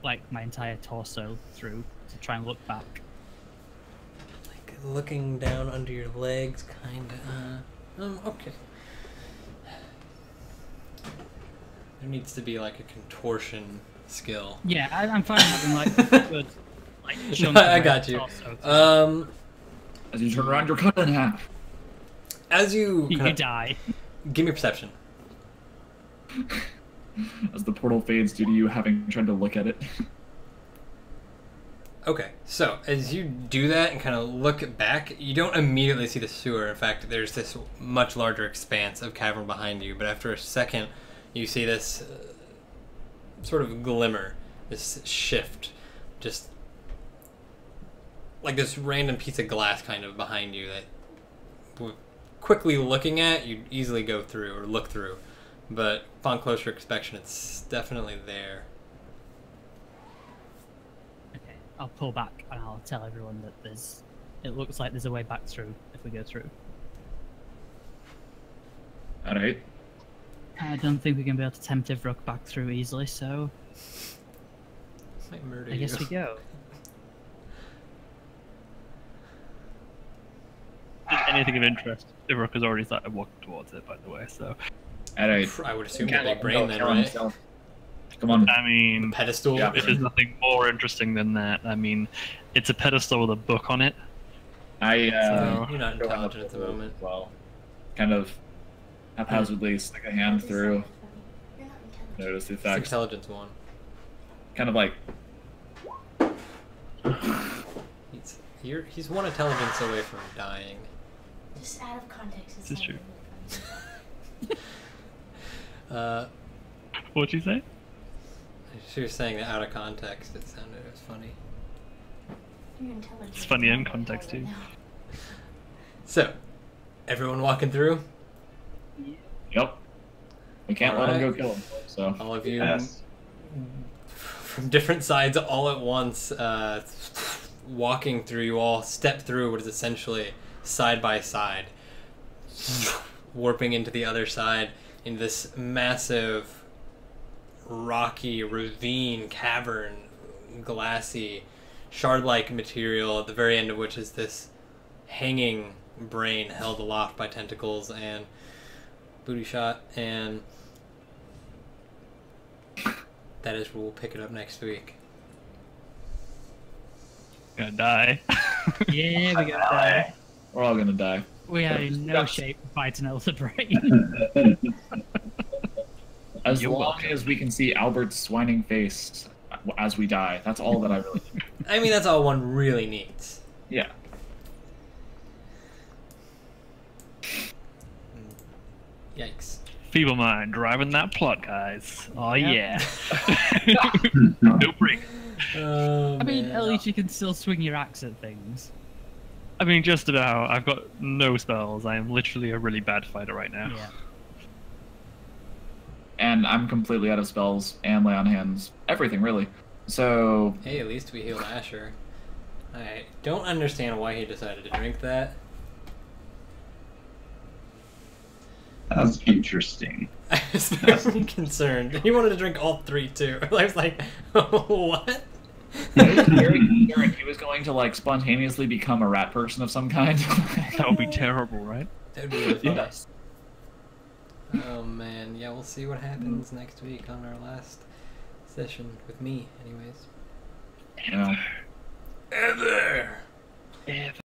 S3: like my entire torso through to try and look back.
S1: Like looking down under your legs, kind of. Okay. There needs to be like a contortion skill.
S3: Yeah, I'm fine having like good like chunk
S1: I
S3: of my
S1: got you.
S3: torso.
S5: As you turn around, you're cut in half.
S1: As you
S3: You die.
S1: give me perception.
S5: As the portal fades due to you having tried to look at it.
S1: Okay, so as you do that and kind of look back, you don't immediately see the sewer. In fact, there's this much larger expanse of cavern behind you. But after a second, you see this sort of glimmer, this shift, just like this random piece of glass kind of behind you that, quickly looking at, you'd easily go through or look through. But upon closer inspection, it's definitely there.
S3: Okay, I'll pull back and I'll tell everyone that it looks like there's a way back through if we go through.
S5: Alright.
S3: I don't think we can be able to tempt Ivrook back through easily, so
S1: Might murder
S3: I guess
S1: you.
S3: we go.
S2: Just anything of interest. Ivrook has already started walking towards it, by the way, so.
S5: Alright.
S1: I would assume
S5: Can't
S1: that
S5: let
S1: big
S5: him
S1: brain
S5: go
S1: then,
S5: kill
S1: right?
S5: himself. Come on.
S2: I mean,
S1: Pedestal.
S5: Yeah.
S2: there's nothing more interesting than that. I mean, it's a pedestal with a book on it.
S5: I
S2: So-
S1: You're not
S5: go on
S1: intelligent at the moment.
S5: as well. Kind of haphazardly stick a hand through. Notice the
S1: It's
S5: effects.
S1: intelligence one.
S5: Kind of like
S1: He's one intelligence away from dying.
S7: Just out of context.
S2: This is true. What'd you say?
S1: She was saying that out of context. It was funny.
S2: It's funny in context, too.
S1: So, everyone walking through.
S5: yep. We can't let him go
S1: Alright.
S5: kill him. So
S1: All of you
S4: Yes.
S1: from different sides, all at once, walking through. You all step through what is essentially side by side, warping into the other side in this massive, rocky ravine, cavern, glassy, shard-like material. At the very end of which is this hanging brain held aloft by tentacles and booty shot, and that is where we'll pick it up next week.
S2: Gonna die.
S3: Yeah, we gotta die.
S5: we're all gonna die.
S3: We are in no shape to fight an elder brain.
S5: As
S2: You're
S5: long
S2: welcome.
S5: as we can see Albert's whining face as we die, that's all that I really need.
S1: I mean, that's all one really needs.
S5: Yeah.
S1: Yikes.
S2: Feeble mind driving that plot, guys. Oh
S3: Yep.
S2: yeah. No break.
S1: Oh,
S3: I mean,
S1: man.
S3: at least you can still swing your axe at things.
S2: I mean, just about. I've got no spells. I am literally a really bad fighter right now.
S3: Yeah.
S5: And I'm completely out of spells and lay on hands. Everything, really. So,
S1: Hey, at least we healed Asher. I don't understand why he decided to drink that.
S4: That's interesting.
S1: I was very concerned. He wanted to drink all three, too. I was like, what?
S5: Eric, he was going to, like, spontaneously become a rat person of some kind.
S2: That would be terrible, right?
S1: That would be really fun.
S5: Yes.
S1: Oh, man. Yeah, we'll see what happens next week on our last session with me, anyways.
S5: Yeah.
S1: Ever!
S2: Ever.